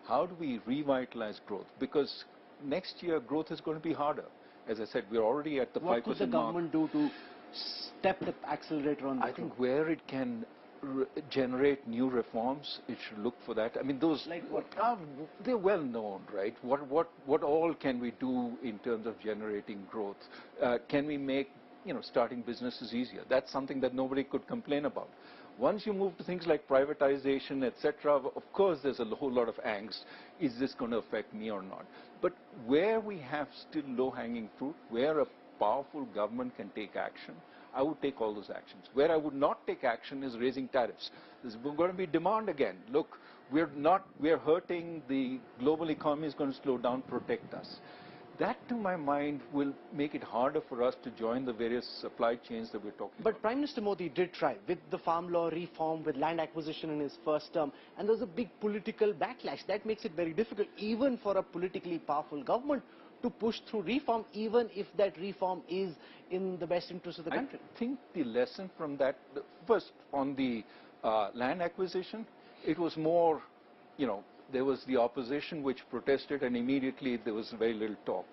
How do we revitalize growth? Because next year growth is going to be harder. As I said, we're already at the 5% mark. What could the government do to step the accelerator on the I think where it can generate new reforms, it should look for that. I mean, those like what? They're well known, right? What all can we do in terms of generating growth? Can we make starting businesses easier? That's something that nobody could complain about. Once you move to things like privatization, etc., of course there's a whole lot of angst. Is this going to affect me or not? But where we have still low-hanging fruit, where a powerful government can take action, I would take all those actions. Where I would not take action is raising tariffs. There's going to be demand again. Look, we're hurting, the global economy is going to slow down, protect us. That, to my mind, will make it harder for us to join the various supply chains that we're talking about. But Prime Minister Modi did try with the farm law reform, with land acquisition in his first term, and there was a big political backlash. That makes it very difficult, even for a politically powerful government, to push through reform, even if that reform is in the best interest of the country. I think the lesson from that, first, on the land acquisition, it was more, there was the opposition which protested and immediately there was very little talk.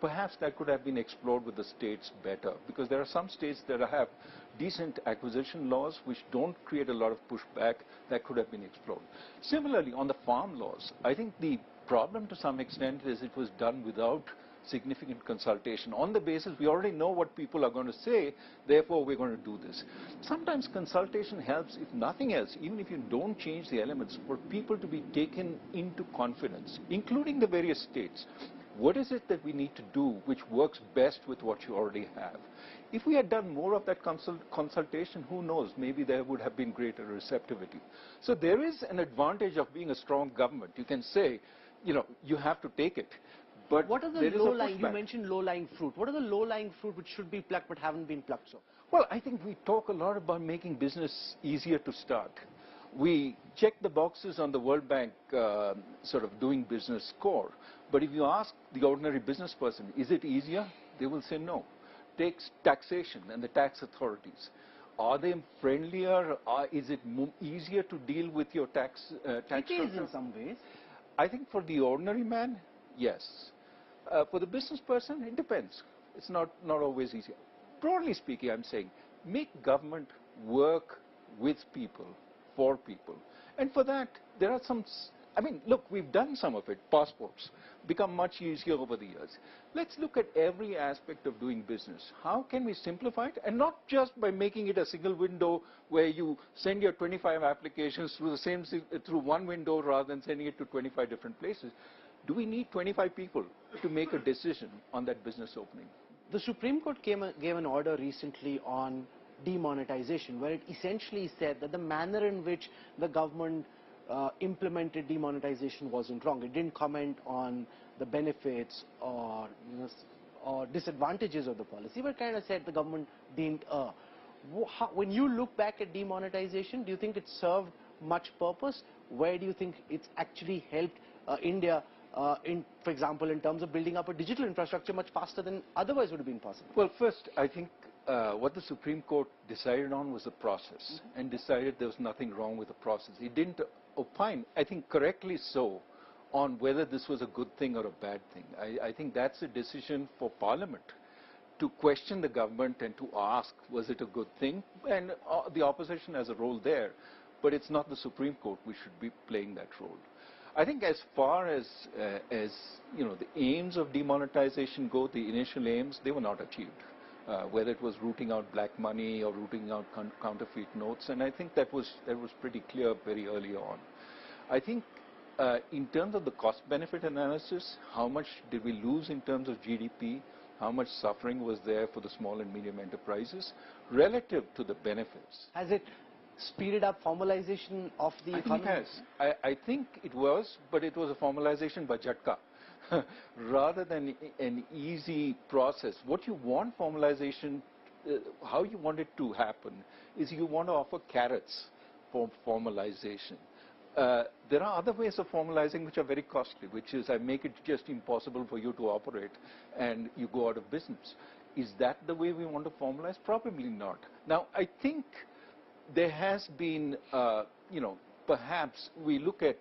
Perhaps that could have been explored with the states better, because there are some states that have decent acquisition laws which don't create a lot of pushback. That could have been explored. Similarly, on the farm laws, I think the problem to some extent is it was done without significant consultation. On the basis we already know what people are going to say, therefore we're going to do this. Sometimes consultation helps, if nothing else, even if you don't change the elements, for people to be taken into confidence, including the various states. What is it that we need to do which works best with what you already have? If we had done more of that consultation, who knows, maybe there would have been greater receptivity. So there is an advantage of being a strong government. You can say, you have to take it. But what are the low-lying, you mentioned low-lying fruit. What are the low-lying fruit which should be plucked but haven't been plucked so? Well, I think we talk a lot about making business easier to start. We check the boxes on the World Bank sort of doing business score. But if you ask the ordinary business person, is it easier? They will say no. Take taxation and the tax authorities. Are they friendlier? Is it easier to deal with your tax It is in some ways. I think for the ordinary man, yes. For the business person, it depends. It's not always easier. Broadly speaking, I'm saying, make government work with people, for people. And for that, there are some I mean, look, we've done some of it. Passports become much easier over the years. Let's look at every aspect of doing business. How can we simplify it? And not just by making it a single window where you send your 25 applications through through one window rather than sending it to 25 different places. Do we need 25 people to make a decision on that business opening? The Supreme Court gave an order recently on demonetization, where it essentially said that the manner in which the government implemented demonetization wasn't wrong. It didn't comment on the benefits or, or disadvantages of the policy, but kind of said the government didn't when you look back at demonetization, do you think it served much purpose? Where do you think it's actually helped India, for example, in terms of building up a digital infrastructure much faster than otherwise would have been possible? Well, first, I think what the Supreme Court decided on was the process, and decided there was nothing wrong with the process. It didn't opine, I think correctly so, on whether this was a good thing or a bad thing. I think that's a decision for Parliament to question the government and to ask, was it a good thing? And the opposition has a role there, but it's not the Supreme Court. We should be playing that role. I think as far as the aims of demonetization go, the initial aims, they were not achieved. Whether it was rooting out black money or rooting out counterfeit notes, and I think that was pretty clear very early on. I think in terms of the cost-benefit analysis, how much did we lose in terms of GDP, how much suffering was there for the small and medium enterprises relative to the benefits? Has it speeded up formalization of the economy? I think it has. I think it was, but it was a formalization by Jhatka. Rather than an easy process. What you want formalization, how you want it to happen, is you want to offer carrots for formalization. There are other ways of formalizing which are very costly, which is I make it just impossible for you to operate and you go out of business. Is that the way we want to formalize? Probably not. Now, I think there has been, perhaps we look at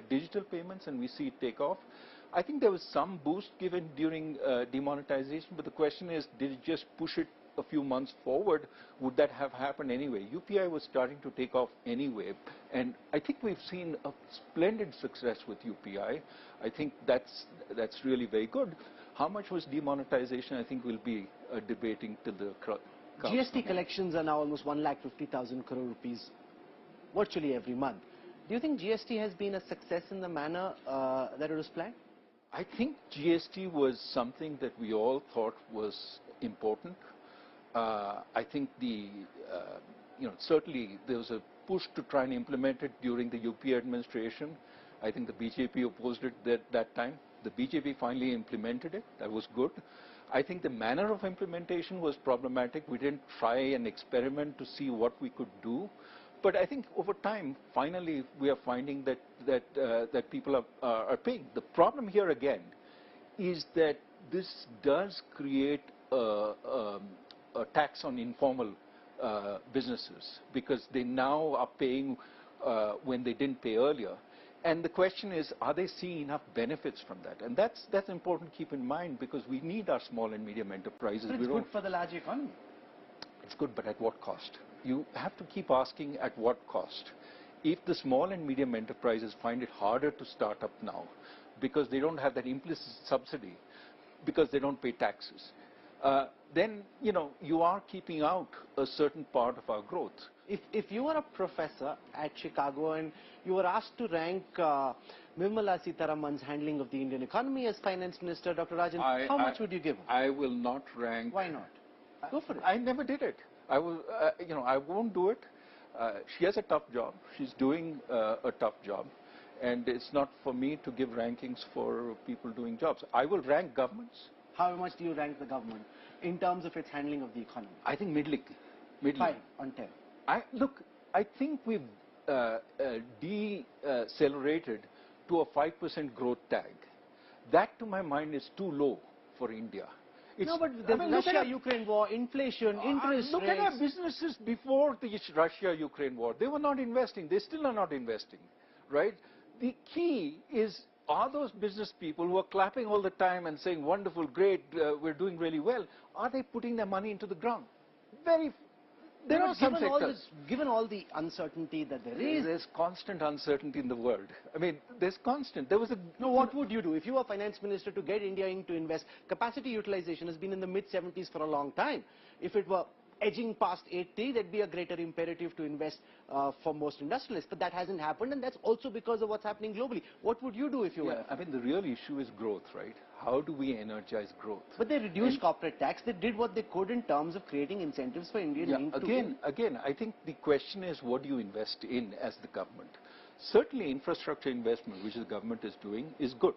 digital payments and we see it take off. I think there was some boost given during demonetization, but the question is, did it just push it a few months forward? Would that have happened anyway? UPI was starting to take off anyway, and I think we've seen a splendid success with UPI. I think that's really very good. How much was demonetization? I think we'll be debating till the GST collections are now almost 1,50,000 crore rupees virtually every month. Do you think GST has been a success in the manner that it was planned? I think GST was something that we all thought was important. I think certainly there was a push to try and implement it during the UPA administration. I think the BJP opposed it at that time. The BJP finally implemented it. That was good. I think the manner of implementation was problematic. We didn't try and experiment to see what we could do. But I think over time, finally, we are finding that people are paying. The problem here again is that this does create a tax on informal businesses, because they now are paying when they didn't pay earlier. And the question is, are they seeing enough benefits from that? And that's important to keep in mind, because we need our small and medium enterprises. But it's good for the large economy. It's good, but at what cost? You have to keep asking at what cost. If the small and medium enterprises find it harder to start up now because they don't have that implicit subsidy, because they don't pay taxes, then you are keeping out a certain part of our growth. If you were a professor at Chicago and you were asked to rank Nirmala Sitharaman's handling of the Indian economy as finance minister, Dr. Rajan, how much would you give her? I will not rank. Why not? Go for it. I never did it. I will, I won't do it. She has a tough job. She's doing a tough job, and it's not for me to give rankings for people doing jobs. I will rank governments. How much do you rank the government in terms of its handling of the economy? I think middling. 5 on 10. I think we've decelerated to a 5% growth tag. That, to my mind, is too low for India. No, but the Russia-Ukraine war, inflation, interest look rates. At our businesses before the Russia-Ukraine war. They were not investing. They still are not investing, right? The key is, are those business people who are clapping all the time and saying, wonderful, great, we're doing really well, are they putting their money into the ground? There are some sectors. Given all the uncertainty that there is, There's constant uncertainty in the world. I mean, there's constant. There was a. No, what would you do if you were finance minister to get India in to invest? Capacity utilization has been in the mid-70s for a long time. If it were edging past 80, there'd be a greater imperative to invest for most industrialists. But that hasn't happened, and that's also because of what's happening globally. What would you do if you were? I mean, the real issue is growth, right? How do we energize growth? But they reduced corporate tax. They did what they could in terms of creating incentives for Indian Again, I think the question is, what do you invest in as the government? Certainly, infrastructure investment, which the government is doing, is good.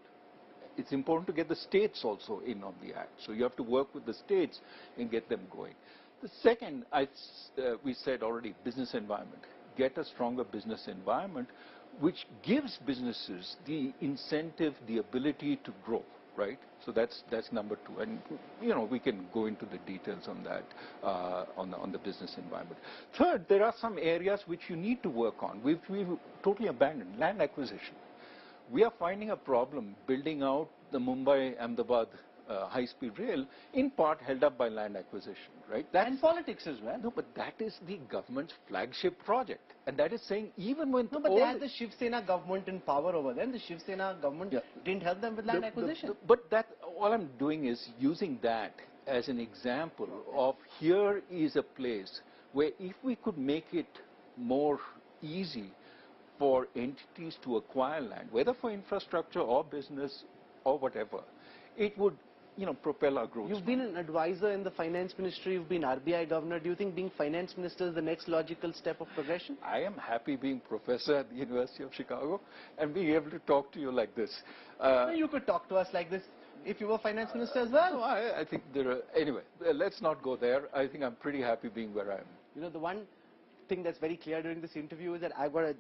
It's important to get the states also in on the act. So you have to work with the states and get them going. The second, we said already, business environment. Get a stronger business environment which gives businesses the incentive, the ability to grow, right? So that's number two. And, you know, we can go into the details on that, on the business environment. Third, there are some areas which you need to work on, which we've totally abandoned. Land acquisition. We are finding a problem building out the Mumbai-Ahmedabad high-speed rail, in part held up by land acquisition, right? And politics as well. No, but that is the government's flagship project. And that is saying even when... No, but they had the Shiv Sena government in power over them. The Shiv Sena government didn't help them with land acquisition. But that, all I'm doing is using that as an example of here is a place where if we could make it more easy for entities to acquire land, whether for infrastructure or business or whatever, it would, you know, propel our growth. You've been an advisor in the finance ministry, you've been RBI governor. Do you think being finance minister is the next logical step of progression? I am happy being professor at the University of Chicago and being able to talk to you like this. You could talk to us like this if you were finance minister as well. No, I think there are... Anyway, let's not go there. I think I'm pretty happy being where I am. You know, the one thing that's very clear during this interview is that I've got a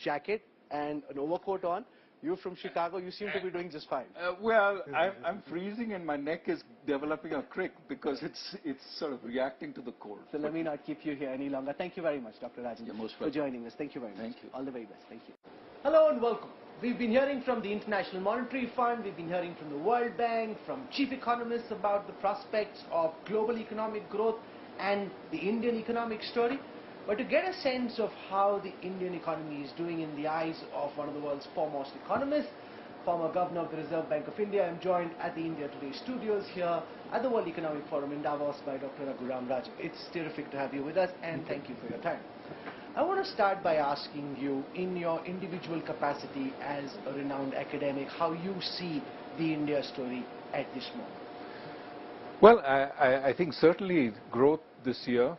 jacket and an overcoat on. You're from Chicago, you seem to be doing just fine. Well, I'm freezing and my neck is developing a crick because it's sort of reacting to the cold. So let me not keep you here any longer. Thank you very much, Dr. Rajan, for joining us. Thank you very much. Thank you. All the very best. Thank you. Hello and welcome. We've been hearing from the International Monetary Fund, we've been hearing from the World Bank, from chief economists about the prospects of global economic growth and the Indian economic story. But to get a sense of how the Indian economy is doing in the eyes of one of the world's foremost economists, former Governor of the Reserve Bank of India, I'm joined at the India Today studios here at the World Economic Forum in Davos by Dr. Raghuram Rajan. It's terrific to have you with us and thank you for your time. I want to start by asking you, in your individual capacity as a renowned academic, how you see the India story at this moment. Well, I think certainly growth this year,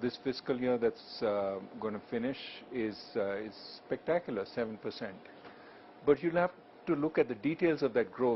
this fiscal year that's going to finish is spectacular, 7%. But you'll have to look at the details of that growth